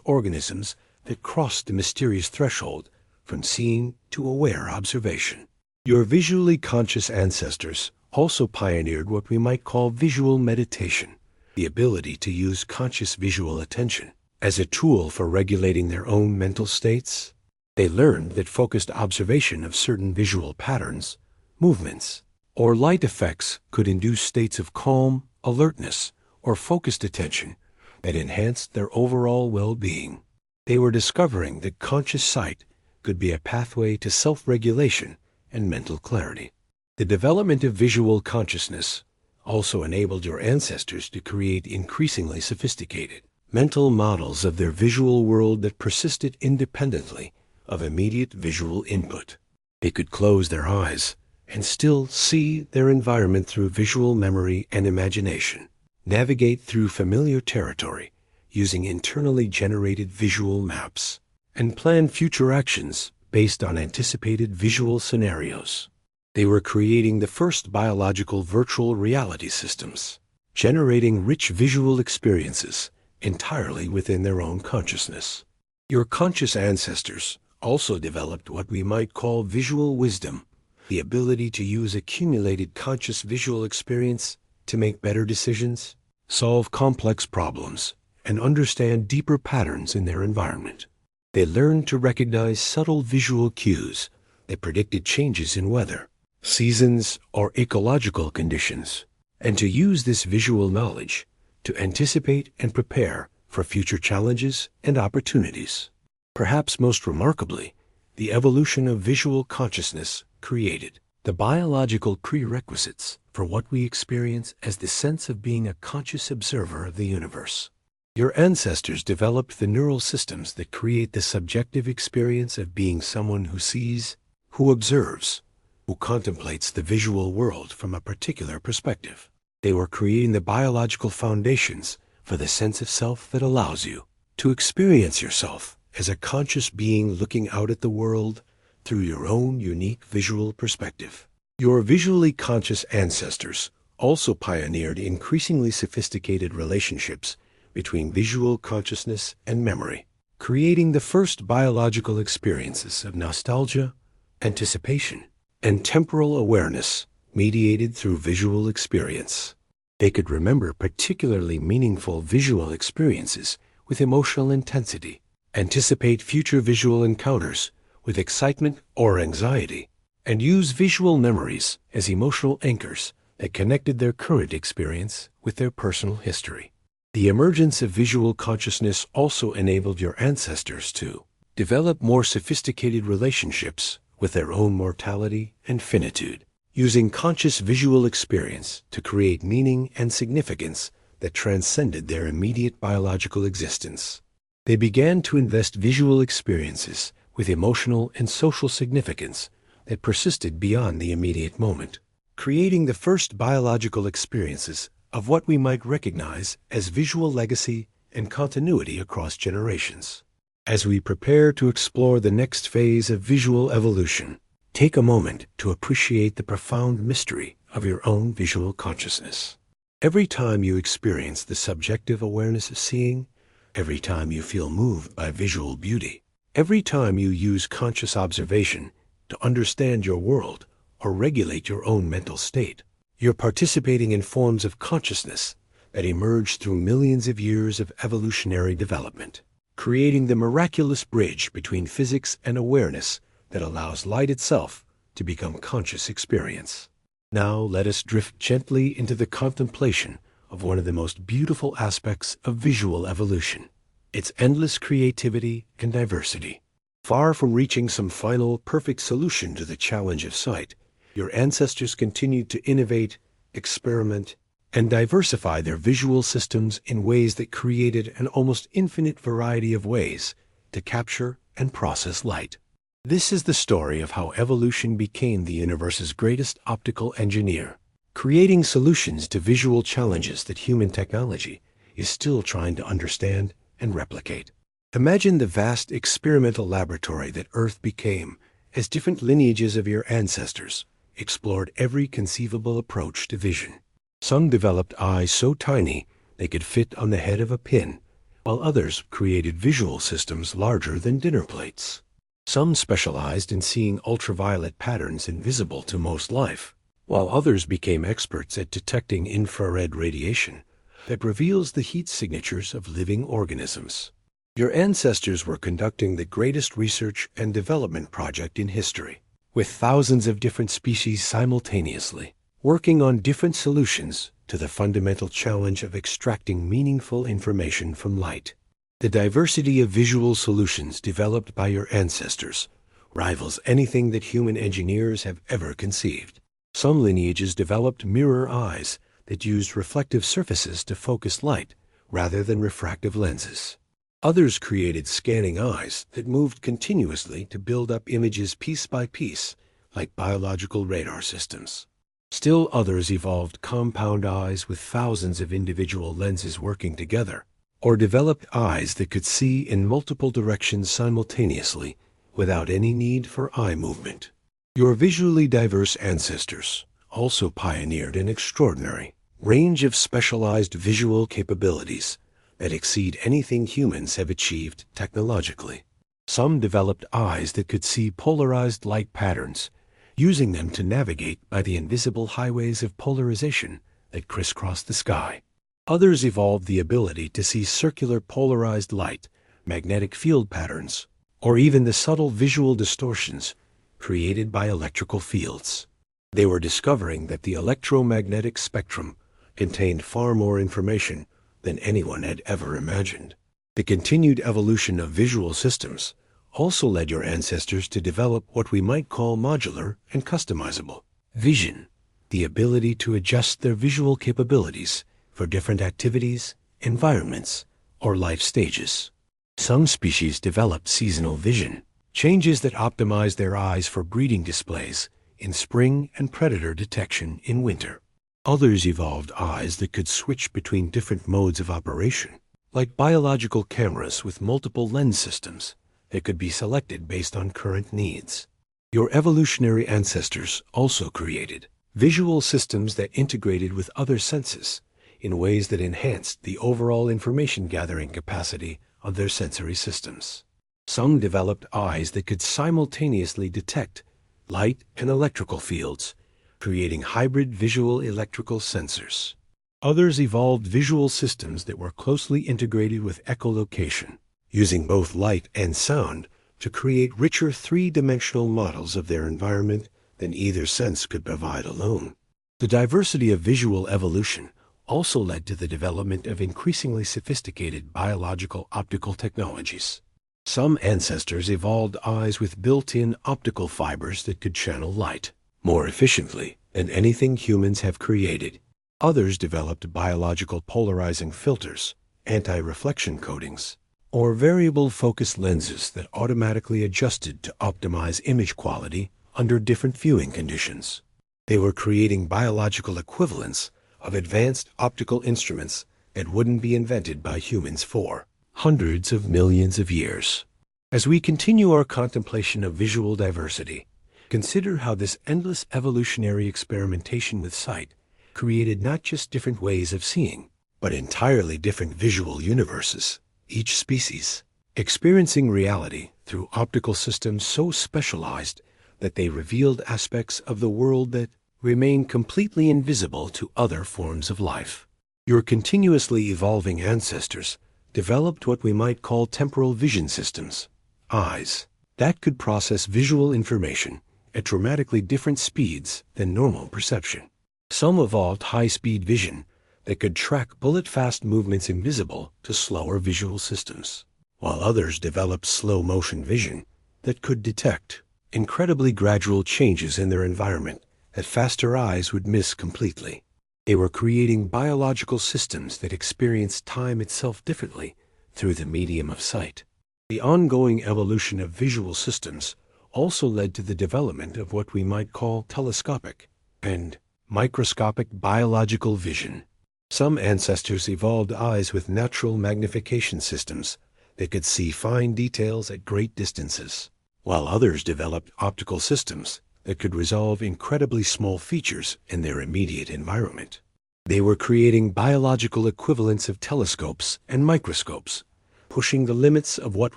organisms that crossed the mysterious threshold from seeing to aware observation. Your visually conscious ancestors also pioneered what we might call visual meditation, the ability to use conscious visual attention as a tool for regulating their own mental states. They learned that focused observation of certain visual patterns, movements, or light effects could induce states of calm, alertness, or focused attention that enhanced their overall well-being. They were discovering that conscious sight could be a pathway to self-regulation and mental clarity. The development of visual consciousness also enabled your ancestors to create increasingly sophisticated mental models of their visual world that persisted independently of immediate visual input. They could close their eyes and still see their environment through visual memory and imagination, navigate through familiar territory using internally generated visual maps, and plan future actions based on anticipated visual scenarios. They were creating the first biological virtual reality systems, generating rich visual experiences entirely within their own consciousness. Your conscious ancestors also developed what we might call visual wisdom, the ability to use accumulated conscious visual experience to make better decisions, solve complex problems, and understand deeper patterns in their environment. They learned to recognize subtle visual cues that predicted changes in weather, seasons, or ecological conditions, and to use this visual knowledge to anticipate and prepare for future challenges and opportunities. Perhaps most remarkably, the evolution of visual consciousness created the biological prerequisites for what we experience as the sense of being a conscious observer of the universe. Your ancestors developed the neural systems that create the subjective experience of being someone who sees, who observes, who contemplates the visual world from a particular perspective. They were creating the biological foundations for the sense of self that allows you to experience yourself as a conscious being looking out at the world through your own unique visual perspective. Your visually conscious ancestors also pioneered increasingly sophisticated relationships between visual consciousness and memory, creating the first biological experiences of nostalgia, anticipation, and temporal awareness mediated through visual experience. They could remember particularly meaningful visual experiences with emotional intensity, anticipate future visual encounters with excitement or anxiety, and use visual memories as emotional anchors that connected their current experience with their personal history. The emergence of visual consciousness also enabled your ancestors to develop more sophisticated relationships with their own mortality and finitude, using conscious visual experience to create meaning and significance that transcended their immediate biological existence. They began to invest visual experiences with emotional and social significance that persisted beyond the immediate moment, creating the first biological experiences of what we might recognize as visual legacy and continuity across generations. As we prepare to explore the next phase of visual evolution, take a moment to appreciate the profound mystery of your own visual consciousness. Every time you experience the subjective awareness of seeing, every time you feel moved by visual beauty, every time you use conscious observation to understand your world or regulate your own mental state, you're participating in forms of consciousness that emerge through millions of years of evolutionary development, creating the miraculous bridge between physics and awareness that allows light itself to become conscious experience. Now let us drift gently into the contemplation of one of the most beautiful aspects of visual evolution, its endless creativity and diversity. Far from reaching some final, perfect solution to the challenge of sight, your ancestors continued to innovate, experiment, and diversify their visual systems in ways that created an almost infinite variety of ways to capture and process light. This is the story of how evolution became the universe's greatest optical engineer, creating solutions to visual challenges that human technology is still trying to understand and replicate. Imagine the vast experimental laboratory that Earth became as different lineages of your ancestors explored every conceivable approach to vision. Some developed eyes so tiny they could fit on the head of a pin, while others created visual systems larger than dinner plates. Some specialized in seeing ultraviolet patterns invisible to most life, while others became experts at detecting infrared radiation that reveals the heat signatures of living organisms. Your ancestors were conducting the greatest research and development project in history, with thousands of different species simultaneously, working on different solutions to the fundamental challenge of extracting meaningful information from light. The diversity of visual solutions developed by your ancestors rivals anything that human engineers have ever conceived. Some lineages developed mirror eyes that used reflective surfaces to focus light rather than refractive lenses. Others created scanning eyes that moved continuously to build up images piece by piece, like biological radar systems. Still others evolved compound eyes with thousands of individual lenses working together, or developed eyes that could see in multiple directions simultaneously without any need for eye movement. Your visually diverse ancestors also pioneered an extraordinary range of specialized visual capabilities that exceed anything humans have achieved technologically. Some developed eyes that could see polarized light patterns, using them to navigate by the invisible highways of polarization that crisscross the sky. Others evolved the ability to see circular polarized light, magnetic field patterns, or even the subtle visual distortions created by electrical fields. They were discovering that the electromagnetic spectrum contained far more information than anyone had ever imagined. The continued evolution of visual systems also led your ancestors to develop what we might call modular and customizable vision, the ability to adjust their visual capabilities for different activities, environments, or life stages. Some species developed seasonal vision, changes that optimize their eyes for breeding displays in spring and predator detection in winter. Others evolved eyes that could switch between different modes of operation, like biological cameras with multiple lens systems that could be selected based on current needs. Your evolutionary ancestors also created visual systems that integrated with other senses in ways that enhanced the overall information gathering capacity of their sensory systems. Some developed eyes that could simultaneously detect light and electrical fields, creating hybrid visual electrical sensors. Others evolved visual systems that were closely integrated with echolocation, using both light and sound to create richer three-dimensional models of their environment than either sense could provide alone. The diversity of visual evolution also led to the development of increasingly sophisticated biological optical technologies. Some ancestors evolved eyes with built-in optical fibers that could channel light more efficiently than anything humans have created. Others developed biological polarizing filters, anti-reflection coatings, or variable focus lenses that automatically adjusted to optimize image quality under different viewing conditions. They were creating biological equivalents of advanced optical instruments that wouldn't be invented by humans for hundreds of millions of years. As we continue our contemplation of visual diversity, consider how this endless evolutionary experimentation with sight created not just different ways of seeing, but entirely different visual universes, each species experiencing reality through optical systems so specialized that they revealed aspects of the world that remain completely invisible to other forms of life. Your continuously evolving ancestors developed what we might call temporal vision systems, eyes, that could process visual information at dramatically different speeds than normal perception. Some evolved high-speed vision that could track bullet-fast movements invisible to slower visual systems, while others developed slow-motion vision that could detect incredibly gradual changes in their environment that faster eyes would miss completely. They were creating biological systems that experienced time itself differently through the medium of sight. The ongoing evolution of visual systems also led to the development of what we might call telescopic and microscopic biological vision. Some ancestors evolved eyes with natural magnification systems that could see fine details at great distances, while others developed optical systems that could resolve incredibly small features in their immediate environment. They were creating biological equivalents of telescopes and microscopes, pushing the limits of what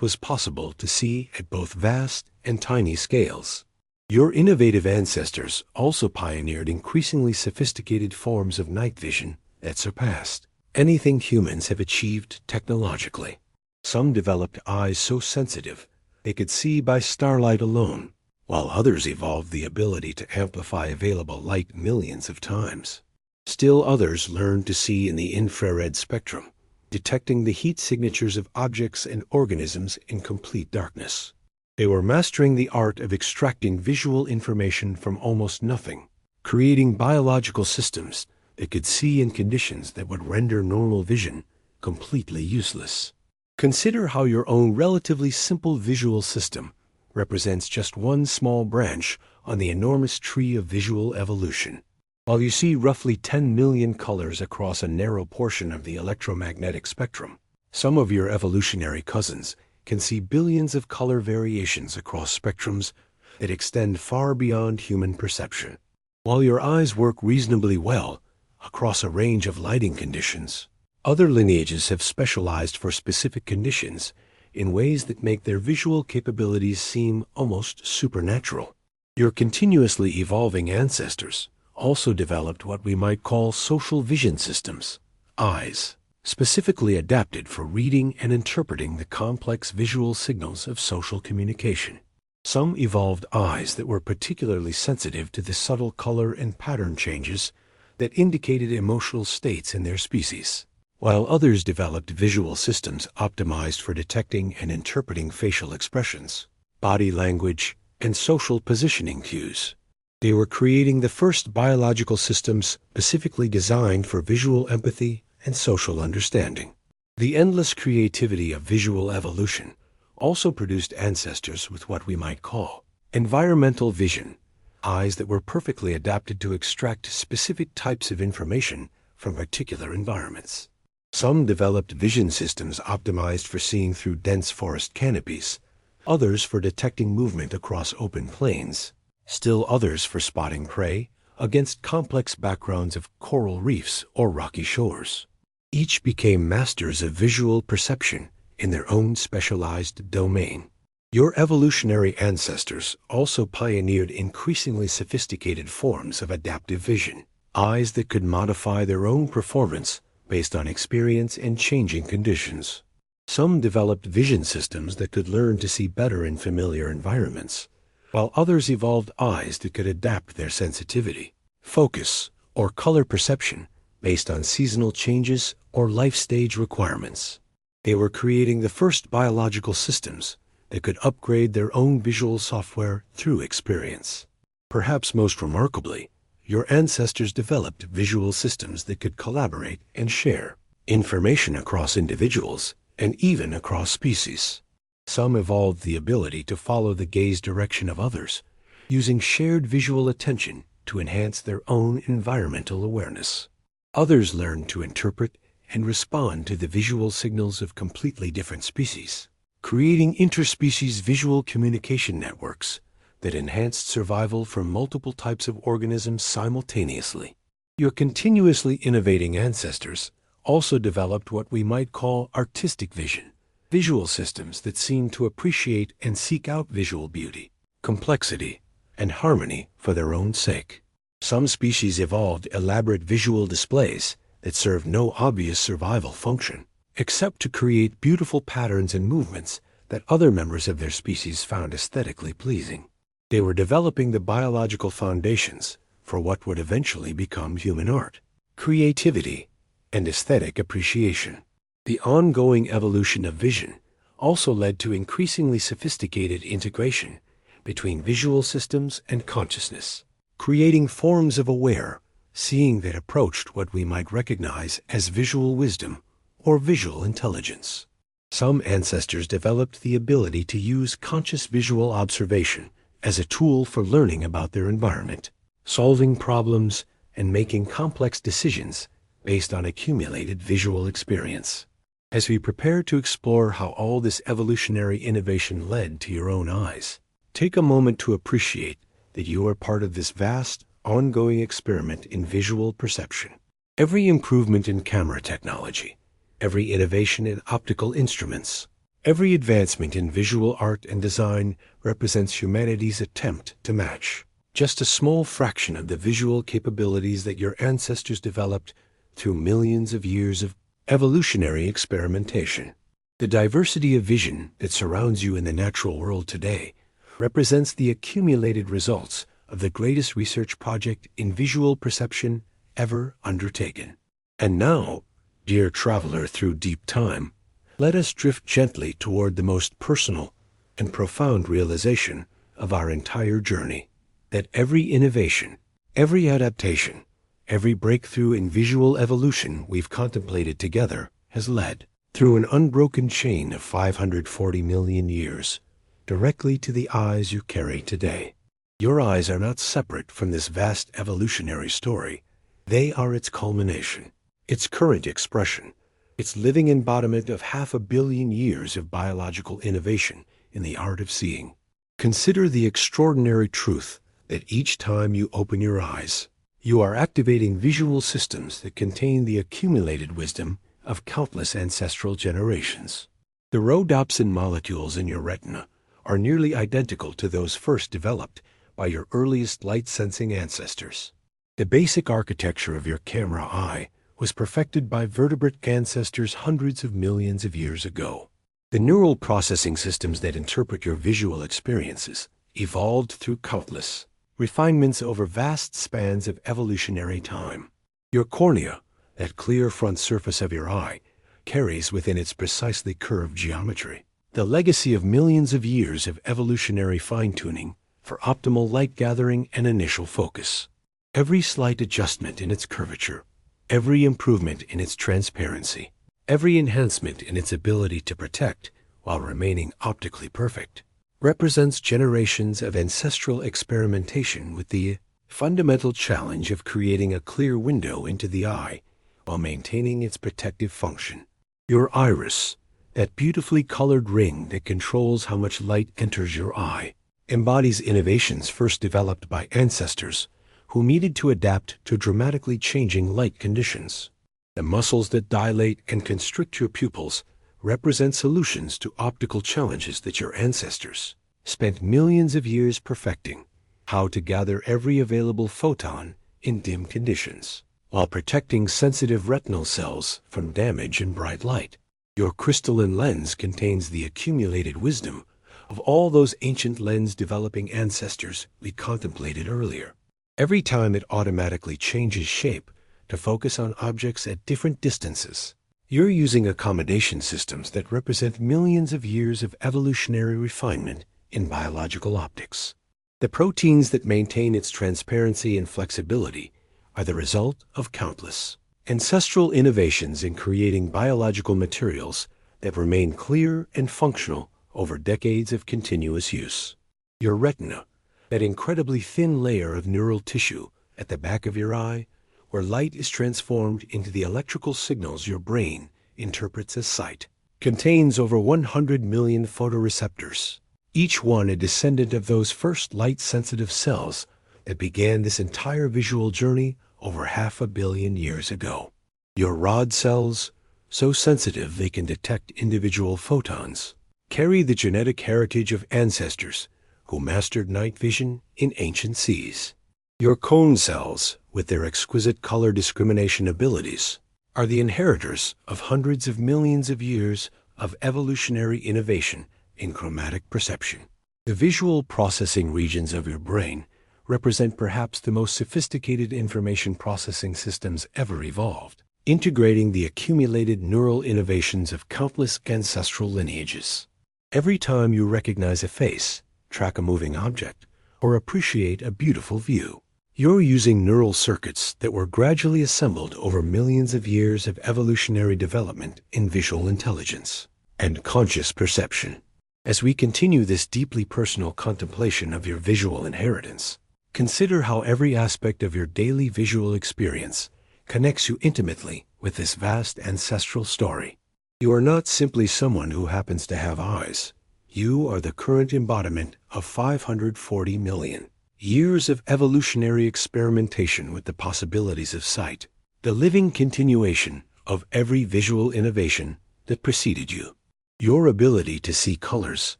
was possible to see at both vast and tiny scales. Your innovative ancestors also pioneered increasingly sophisticated forms of night vision that surpassed anything humans have achieved technologically. Some developed eyes so sensitive they could see by starlight alone, while others evolved the ability to amplify available light millions of times. Still others learned to see in the infrared spectrum, detecting the heat signatures of objects and organisms in complete darkness. They were mastering the art of extracting visual information from almost nothing, creating biological systems that could see in conditions that would render normal vision completely useless. Consider how your own relatively simple visual system represents just one small branch on the enormous tree of visual evolution. While you see roughly 10 million colors across a narrow portion of the electromagnetic spectrum, some of your evolutionary cousins can see billions of color variations across spectrums that extend far beyond human perception. While your eyes work reasonably well across a range of lighting conditions, other lineages have specialized for specific conditions in ways that make their visual capabilities seem almost supernatural. Your continuously evolving ancestors also developed what we might call social vision systems, eyes, specifically adapted for reading and interpreting the complex visual signals of social communication. Some evolved eyes that were particularly sensitive to the subtle color and pattern changes that indicated emotional states in their species, while others developed visual systems optimized for detecting and interpreting facial expressions, body language, and social positioning cues. They were creating the first biological systems specifically designed for visual empathy and social understanding. The endless creativity of visual evolution also produced ancestors with what we might call environmental vision, eyes that were perfectly adapted to extract specific types of information from particular environments. Some developed vision systems optimized for seeing through dense forest canopies, others for detecting movement across open plains, still others for spotting prey against complex backgrounds of coral reefs or rocky shores. Each became masters of visual perception in their own specialized domain. Your evolutionary ancestors also pioneered increasingly sophisticated forms of adaptive vision, eyes that could modify their own performance based on experience and changing conditions. Some developed vision systems that could learn to see better in familiar environments, while others evolved eyes that could adapt their sensitivity, focus, or color perception based on seasonal changes or life stage requirements. They were creating the first biological systems that could upgrade their own visual software through experience. Perhaps most remarkably, your ancestors developed visual systems that could collaborate and share information across individuals and even across species. Some evolved the ability to follow the gaze direction of others, using shared visual attention to enhance their own environmental awareness. Others learned to interpret and respond to the visual signals of completely different species, creating interspecies visual communication networks that enhanced survival for multiple types of organisms simultaneously. Your continuously innovating ancestors also developed what we might call artistic vision, visual systems that seemed to appreciate and seek out visual beauty, complexity, and harmony for their own sake. Some species evolved elaborate visual displays that served no obvious survival function, except to create beautiful patterns and movements that other members of their species found aesthetically pleasing. They were developing the biological foundations for what would eventually become human art, creativity, and aesthetic appreciation. The ongoing evolution of vision also led to increasingly sophisticated integration between visual systems and consciousness, creating forms of aware seeing that approached what we might recognize as visual wisdom or visual intelligence. Some ancestors developed the ability to use conscious visual observation as a tool for learning about their environment, solving problems, and making complex decisions based on accumulated visual experience. As we prepare to explore how all this evolutionary innovation led to your own eyes, take a moment to appreciate that you are part of this vast, ongoing experiment in visual perception. Every improvement in camera technology, every innovation in optical instruments, every advancement in visual art and design represents humanity's attempt to match just a small fraction of the visual capabilities that your ancestors developed through millions of years of evolutionary experimentation. The diversity of vision that surrounds you in the natural world today represents the accumulated results of the greatest research project in visual perception ever undertaken. And now, dear traveler through deep time, let us drift gently toward the most personal and profound realization of our entire journey, that every innovation, every adaptation, every breakthrough in visual evolution we've contemplated together has led, through an unbroken chain of 540 million years, directly to the eyes you carry today. Your eyes are not separate from this vast evolutionary story. They are its culmination, its current expression, its living embodiment of 500 million years of biological innovation in the art of seeing. Consider the extraordinary truth that each time you open your eyes, you are activating visual systems that contain the accumulated wisdom of countless ancestral generations. The rhodopsin molecules in your retina are nearly identical to those first developed by your earliest light-sensing ancestors. The basic architecture of your camera eye was perfected by vertebrate ancestors hundreds of millions of years ago. The neural processing systems that interpret your visual experiences evolved through countless refinements over vast spans of evolutionary time. Your cornea, that clear front surface of your eye, carries within its precisely curved geometry the legacy of millions of years of evolutionary fine-tuning for optimal light gathering and initial focus. Every slight adjustment in its curvature, every improvement in its transparency, Every enhancement in its ability to protect while remaining optically perfect represents generations of ancestral experimentation with the fundamental challenge of creating a clear window into the eye while maintaining its protective function. Your iris, that beautifully colored ring that controls how much light enters your eye, embodies innovations first developed by ancestors who needed to adapt to dramatically changing light conditions. The muscles that dilate and constrict your pupils represent solutions to optical challenges that your ancestors spent millions of years perfecting: how to gather every available photon in dim conditions, while protecting sensitive retinal cells from damage in bright light. Your crystalline lens contains the accumulated wisdom of all those ancient lens-developing ancestors we contemplated earlier. Every time it automatically changes shape to focus on objects at different distances, you're using accommodation systems that represent millions of years of evolutionary refinement in biological optics. The proteins that maintain its transparency and flexibility are the result of countless ancestral innovations in creating biological materials that remain clear and functional over decades of continuous use. Your retina, that incredibly thin layer of neural tissue at the back of your eye, where light is transformed into the electrical signals your brain interprets as sight, contains over 100 million photoreceptors, each one a descendant of those first light-sensitive cells that began this entire visual journey over 500 million years ago. Your rod cells, so sensitive they can detect individual photons, carry the genetic heritage of ancestors who mastered night vision in ancient seas. Your cone cells, with their exquisite color discrimination abilities, are the inheritors of hundreds of millions of years of evolutionary innovation in chromatic perception. The visual processing regions of your brain represent perhaps the most sophisticated information processing systems ever evolved, integrating the accumulated neural innovations of countless ancestral lineages. Every time you recognize a face, track a moving object, or appreciate a beautiful view, you're using neural circuits that were gradually assembled over millions of years of evolutionary development in visual intelligence and conscious perception. As we continue this deeply personal contemplation of your visual inheritance, consider how every aspect of your daily visual experience connects you intimately with this vast ancestral story. You are not simply someone who happens to have eyes. You are the current embodiment of 540 million years of evolutionary experimentation with the possibilities of sight, the living continuation of every visual innovation that preceded you. Your ability to see colors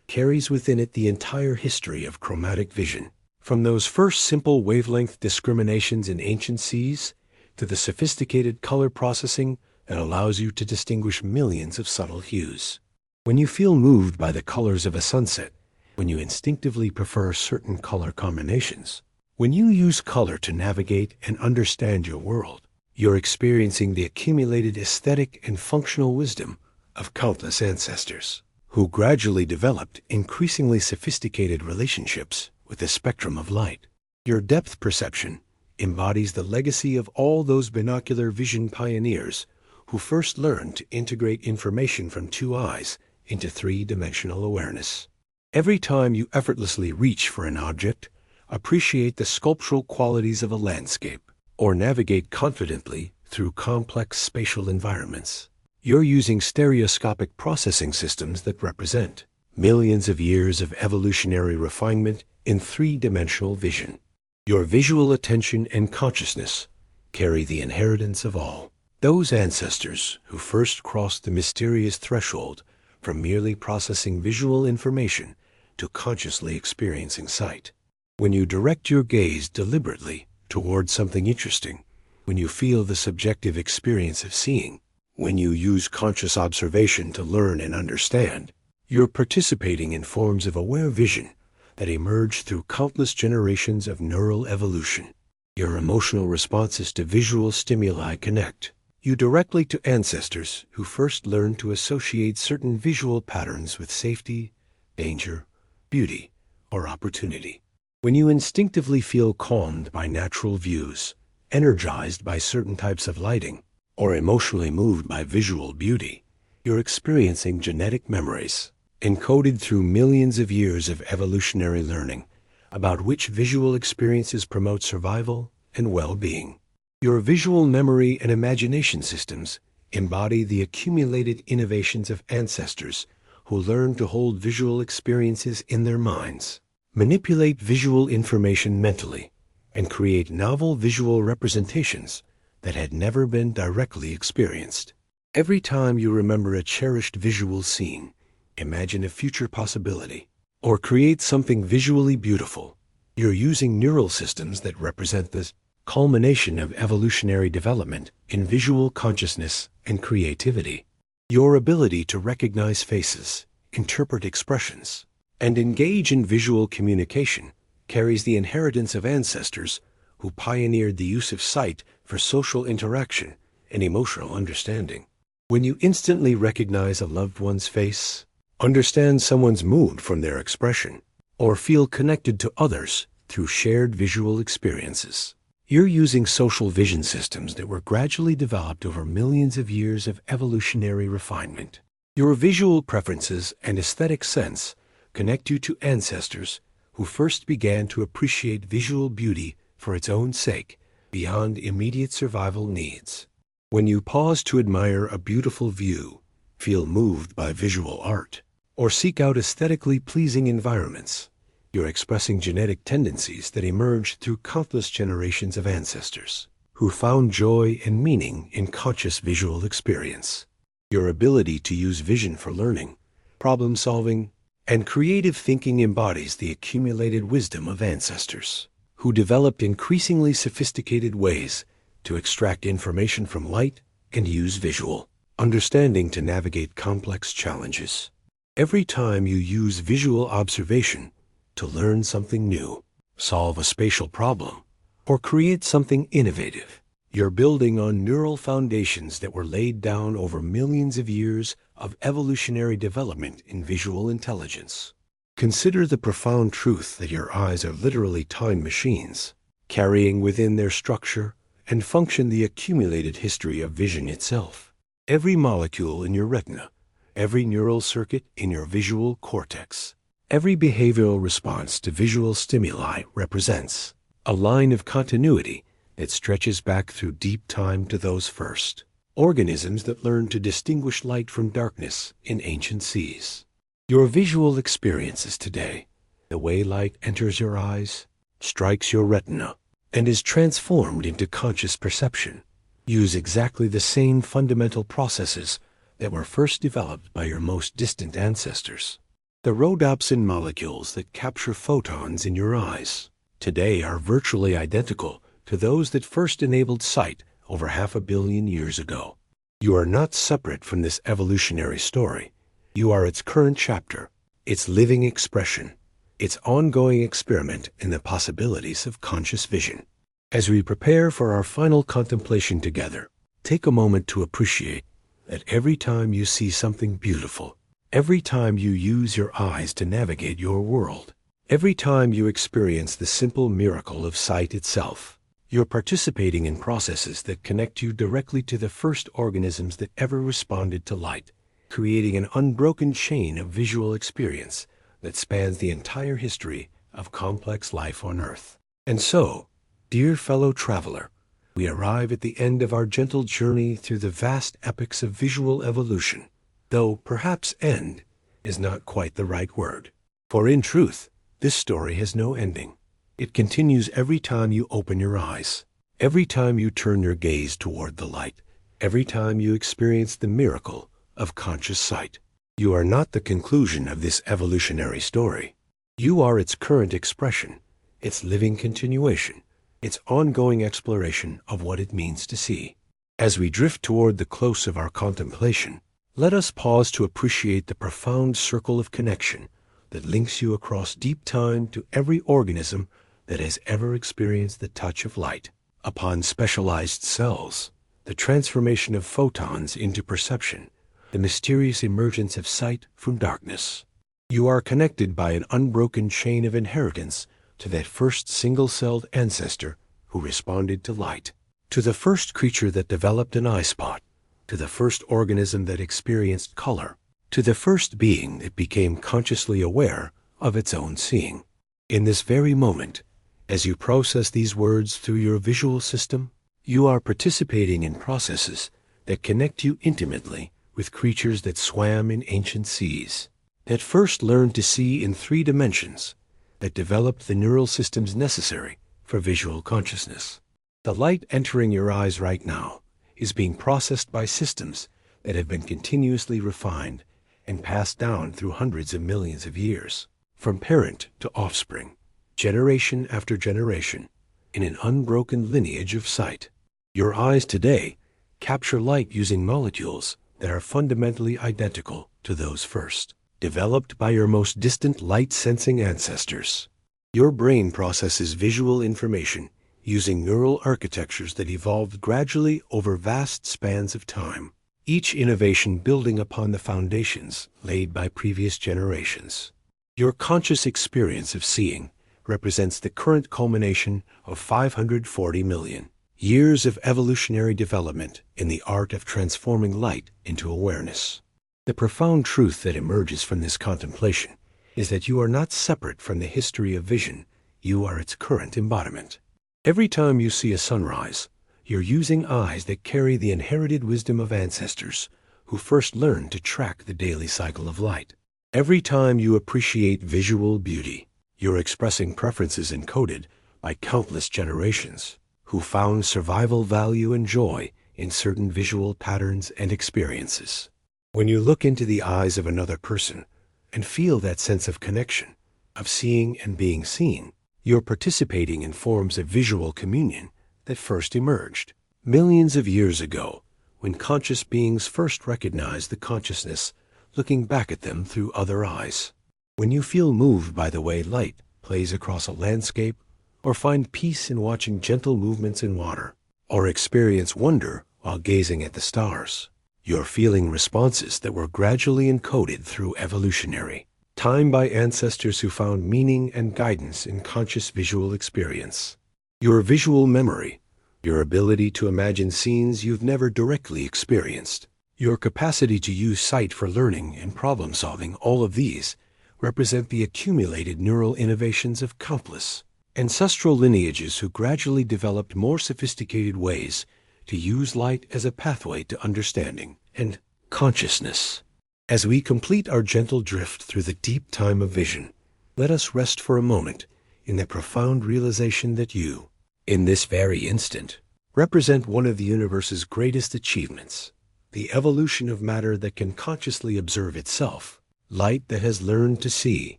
carries within it the entire history of chromatic vision, from those first simple wavelength discriminations in ancient seas to the sophisticated color processing that allows you to distinguish millions of subtle hues. When you feel moved by the colors of a sunset, when you instinctively prefer certain color combinations, when you use color to navigate and understand your world, you're experiencing the accumulated aesthetic and functional wisdom of countless ancestors who gradually developed increasingly sophisticated relationships with the spectrum of light. Your depth perception embodies the legacy of all those binocular vision pioneers who first learned to integrate information from two eyes into three-dimensional awareness. Every time you effortlessly reach for an object, appreciate the sculptural qualities of a landscape, or navigate confidently through complex spatial environments, you're using stereoscopic processing systems that represent millions of years of evolutionary refinement in three-dimensional vision. Your visual attention and consciousness carry the inheritance of all those ancestors who first crossed the mysterious threshold from merely processing visual information to consciously experiencing sight. When you direct your gaze deliberately toward something interesting, when you feel the subjective experience of seeing, when you use conscious observation to learn and understand, you're participating in forms of aware vision that emerge through countless generations of neural evolution. Your emotional responses to visual stimuli connect you directly to ancestors who first learned to associate certain visual patterns with safety, danger, beauty, or opportunity. When you instinctively feel calmed by natural views, energized by certain types of lighting, or emotionally moved by visual beauty, you're experiencing genetic memories, encoded through millions of years of evolutionary learning, about which visual experiences promote survival and well-being. Your visual memory and imagination systems embody the accumulated innovations of ancestors who learned to hold visual experiences in their minds, manipulate visual information mentally, and create novel visual representations that had never been directly experienced. Every time you remember a cherished visual scene, imagine a future possibility, or create something visually beautiful, you're using neural systems that represent the culmination of evolutionary development in visual consciousness and creativity. Your ability to recognize faces, interpret expressions, and engage in visual communication carries the inheritance of ancestors who pioneered the use of sight for social interaction and emotional understanding. When you instantly recognize a loved one's face, understand someone's mood from their expression, or feel connected to others through shared visual experiences, you're using social vision systems that were gradually developed over millions of years of evolutionary refinement. Your visual preferences and aesthetic sense connect you to ancestors who first began to appreciate visual beauty for its own sake, beyond immediate survival needs. When you pause to admire a beautiful view, feel moved by visual art, or seek out aesthetically pleasing environments, you're expressing genetic tendencies that emerged through countless generations of ancestors who found joy and meaning in conscious visual experience. Your ability to use vision for learning, problem solving, and creative thinking embodies the accumulated wisdom of ancestors who developed increasingly sophisticated ways to extract information from light and use visual understanding to navigate complex challenges. Every time you use visual observation to learn something new, solve a spatial problem, or create something innovative, you're building on neural foundations that were laid down over millions of years of evolutionary development in visual intelligence. Consider the profound truth that your eyes are literally time machines, carrying within their structure and function the accumulated history of vision itself. Every molecule in your retina, every neural circuit in your visual cortex, every behavioral response to visual stimuli represents a line of continuity that stretches back through deep time to those first organisms that learned to distinguish light from darkness in ancient seas. Your visual experiences today, the way light enters your eyes, strikes your retina, and is transformed into conscious perception, use exactly the same fundamental processes that were first developed by your most distant ancestors. The rhodopsin molecules that capture photons in your eyes today are virtually identical to those that first enabled sight over 500 million years ago. You are not separate from this evolutionary story. You are its current chapter, its living expression, its ongoing experiment in the possibilities of conscious vision. As we prepare for our final contemplation together, take a moment to appreciate that every time you see something beautiful, every time you use your eyes to navigate your world, every time you experience the simple miracle of sight itself, you're participating in processes that connect you directly to the first organisms that ever responded to light, creating an unbroken chain of visual experience that spans the entire history of complex life on Earth. And so, dear fellow traveler, we arrive at the end of our gentle journey through the vast epics of visual evolution, though perhaps end is not quite the right word. For in truth, this story has no ending. It continues every time you open your eyes, every time you turn your gaze toward the light, every time you experience the miracle of conscious sight. You are not the conclusion of this evolutionary story. You are its current expression, its living continuation, its ongoing exploration of what it means to see. As we drift toward the close of our contemplation, let us pause to appreciate the profound circle of connection that links you across deep time to every organism that has ever experienced the touch of light. Upon specialized cells, the transformation of photons into perception, the mysterious emergence of sight from darkness. You are connected by an unbroken chain of inheritance to that first single-celled ancestor who responded to light. to the first creature that developed an eye spot, to the first organism that experienced color, to the first being that became consciously aware of its own seeing. In this very moment, as you process these words through your visual system, you are participating in processes that connect you intimately with creatures that swam in ancient seas, that first learned to see in 3 dimensions, that developed the neural systems necessary for visual consciousness. The light entering your eyes right now is being processed by systems that have been continuously refined and passed down through hundreds of millions of years, from parent to offspring, generation after generation, in an unbroken lineage of sight. Your eyes today capture light using molecules that are fundamentally identical to those first, developed by your most distant light-sensing ancestors. Your brain processes visual information using neural architectures that evolved gradually over vast spans of time, each innovation building upon the foundations laid by previous generations. Your conscious experience of seeing represents the current culmination of 540 million years of evolutionary development in the art of transforming light into awareness. The profound truth that emerges from this contemplation is that you are not separate from the history of vision, you are its current embodiment. Every time you see a sunrise, you're using eyes that carry the inherited wisdom of ancestors who first learned to track the daily cycle of light. Every time you appreciate visual beauty, you're expressing preferences encoded by countless generations who found survival value and joy in certain visual patterns and experiences. When you look into the eyes of another person and feel that sense of connection, of seeing and being seen, you're participating in forms of visual communion that first emerged millions of years ago, when conscious beings first recognized the consciousness looking back at them through other eyes. When you feel moved by the way light plays across a landscape, or find peace in watching gentle movements in water, or experience wonder while gazing at the stars, you're feeling responses that were gradually encoded through evolutionary time by ancestors who found meaning and guidance in conscious visual experience. Your visual memory, your ability to imagine scenes you've never directly experienced, your capacity to use sight for learning and problem-solving, all of these represent the accumulated neural innovations of countless ancestral lineages who gradually developed more sophisticated ways to use light as a pathway to understanding and consciousness. As we complete our gentle drift through the deep time of vision, let us rest for a moment in the profound realization that you, in this very instant, represent one of the universe's greatest achievements, the evolution of matter that can consciously observe itself, light that has learned to see,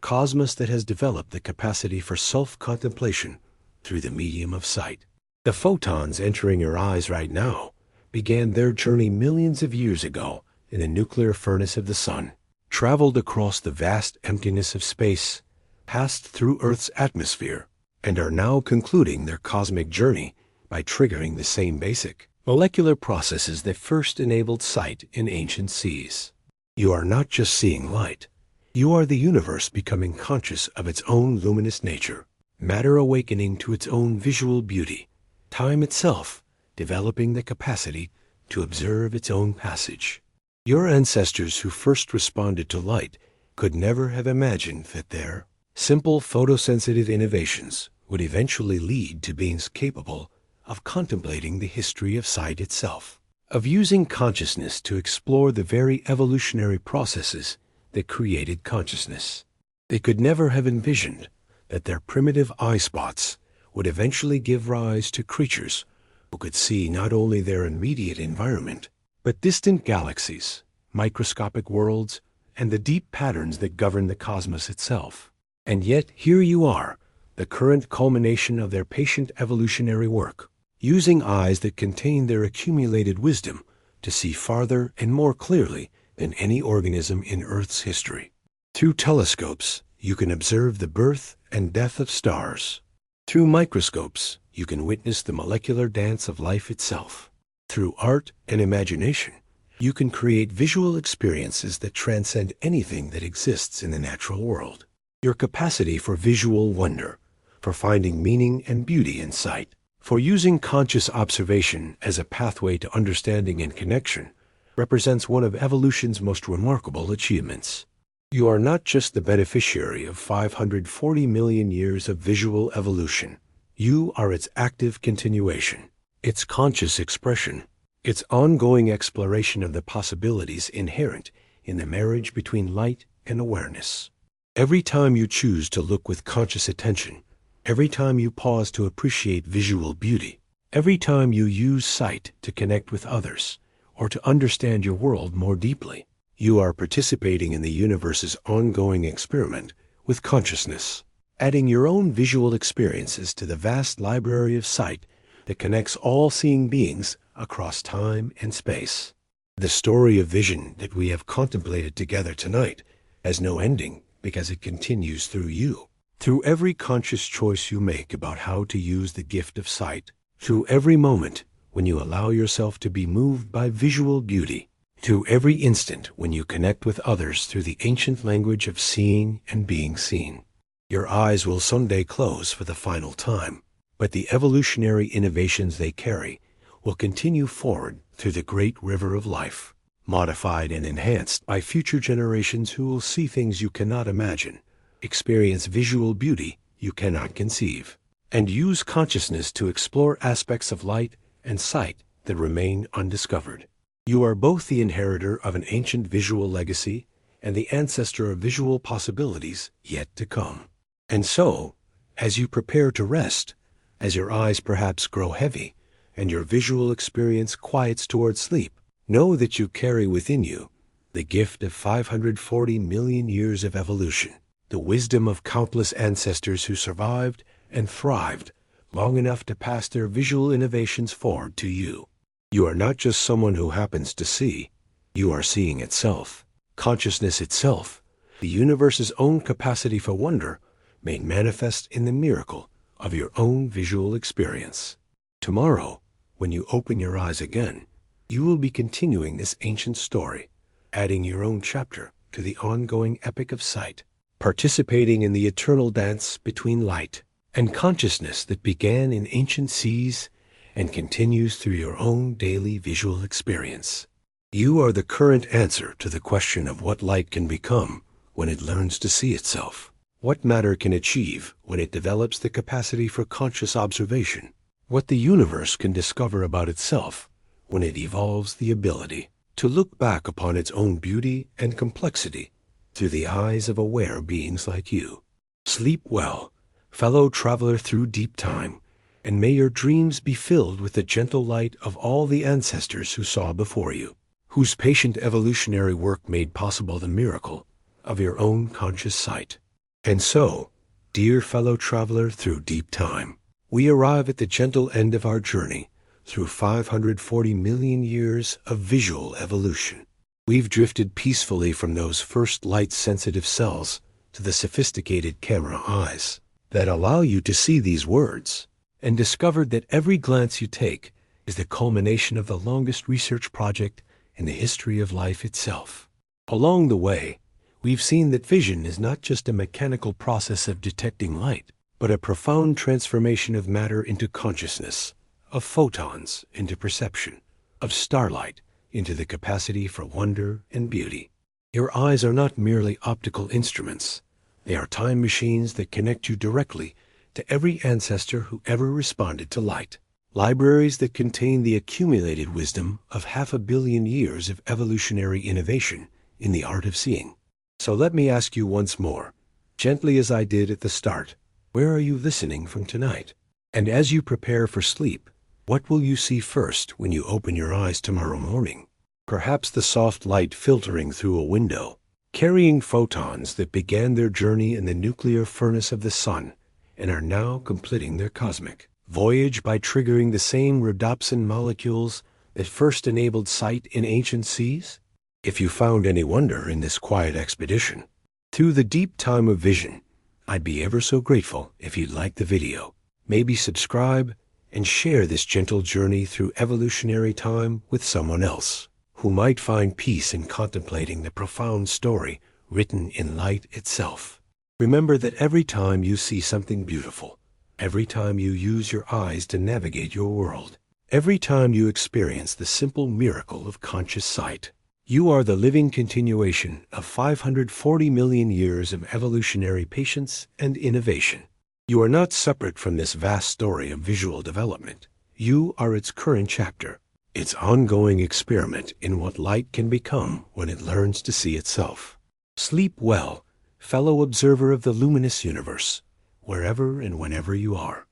cosmos that has developed the capacity for self-contemplation through the medium of sight. The photons entering your eyes right now began their journey millions of years ago in the nuclear furnace of the sun, traveled across the vast emptiness of space, passed through Earth's atmosphere, and are now concluding their cosmic journey by triggering the same basic molecular processes that first enabled sight in ancient seas. You are not just seeing light. You are the universe becoming conscious of its own luminous nature, matter awakening to its own visual beauty, time itself developing the capacity to observe its own passage. Your ancestors who first responded to light could never have imagined that their simple photosensitive innovations would eventually lead to beings capable of contemplating the history of sight itself, of using consciousness to explore the very evolutionary processes that created consciousness. They could never have envisioned that their primitive eye spots would eventually give rise to creatures who could see not only their immediate environment, but distant galaxies, microscopic worlds, and the deep patterns that govern the cosmos itself. And yet here you are, the current culmination of their patient evolutionary work, using eyes that contain their accumulated wisdom to see farther and more clearly than any organism in Earth's history. Through telescopes, you can observe the birth and death of stars. Through microscopes, you can witness the molecular dance of life itself. Through art and imagination, you can create visual experiences that transcend anything that exists in the natural world. Your capacity for visual wonder, for finding meaning and beauty in sight, For using conscious observation as a pathway to understanding and connection represents one of evolution's most remarkable achievements. You are not just the beneficiary of 540 million years of visual evolution. You are its active continuation, its conscious expression, its ongoing exploration of the possibilities inherent in the marriage between light and awareness. Every time you choose to look with conscious attention, every time you pause to appreciate visual beauty, every time you use sight to connect with others or to understand your world more deeply, you are participating in the universe's ongoing experiment with consciousness, adding your own visual experiences to the vast library of sight that connects all seeing beings across time and space. The story of vision that we have contemplated together tonight has no ending because it continues through you. Through every conscious choice you make about how to use the gift of sight, through every moment when you allow yourself to be moved by visual beauty, through every instant when you connect with others through the ancient language of seeing and being seen. Your eyes will someday close for the final time, but the evolutionary innovations they carry will continue forward through the great river of life, modified and enhanced by future generations who will see things you cannot imagine, experience visual beauty you cannot conceive, and use consciousness to explore aspects of light and sight that remain undiscovered. You are both the inheritor of an ancient visual legacy and the ancestor of visual possibilities yet to come. And so, as you prepare to rest, as your eyes perhaps grow heavy and your visual experience quiets toward sleep, know that you carry within you the gift of 540 million years of evolution, the wisdom of countless ancestors who survived and thrived long enough to pass their visual innovations forward to you. You are not just someone who happens to see, you are seeing itself, consciousness itself, the universe's own capacity for wonder made manifest in the miracle of your own visual experience. Tomorrow, when you open your eyes again, you will be continuing this ancient story, adding your own chapter to the ongoing epic of sight, participating in the eternal dance between light and consciousness that began in ancient seas and continues through your own daily visual experience. You are the current answer to the question of what light can become when it learns to see itself, what matter can achieve when it develops the capacity for conscious observation, what the universe can discover about itself when it evolves the ability to look back upon its own beauty and complexity through the eyes of aware beings like you. Sleep well, fellow traveler through deep time, and may your dreams be filled with the gentle light of all the ancestors who saw before you, whose patient evolutionary work made possible the miracle of your own conscious sight. And so, dear fellow traveler through deep time, we arrive at the gentle end of our journey through 540 million years of visual evolution. We've drifted peacefully from those first light-sensitive cells to the sophisticated camera eyes that allow you to see these words, and discovered that every glance you take is the culmination of the longest research project in the history of life itself. Along the way, we've seen that vision is not just a mechanical process of detecting light, but a profound transformation of matter into consciousness, of photons into perception, of starlight into the capacity for wonder and beauty. Your eyes are not merely optical instruments. They are time machines that connect you directly to every ancestor who ever responded to light, libraries that contain the accumulated wisdom of 500 million years of evolutionary innovation in the art of seeing. So let me ask you once more, gently as I did at the start, where are you listening from tonight? And as you prepare for sleep, what will you see first when you open your eyes tomorrow morning? Perhaps the soft light filtering through a window, carrying photons that began their journey in the nuclear furnace of the sun and are now completing their cosmic voyage by triggering the same rhodopsin molecules that first enabled sight in ancient seas? If you found any wonder in this quiet expedition through the deep time of vision, I'd be ever so grateful if you'd like the video, maybe subscribe, and share this gentle journey through evolutionary time with someone else who might find peace in contemplating the profound story written in light itself. Remember that every time you see something beautiful, every time you use your eyes to navigate your world, every time you experience the simple miracle of conscious sight. You are the living continuation of 540 million years of evolutionary patience and innovation. You are not separate from this vast story of visual development. You are its current chapter, its ongoing experiment in what light can become when it learns to see itself. Sleep well, fellow observer of the luminous universe, wherever and whenever you are.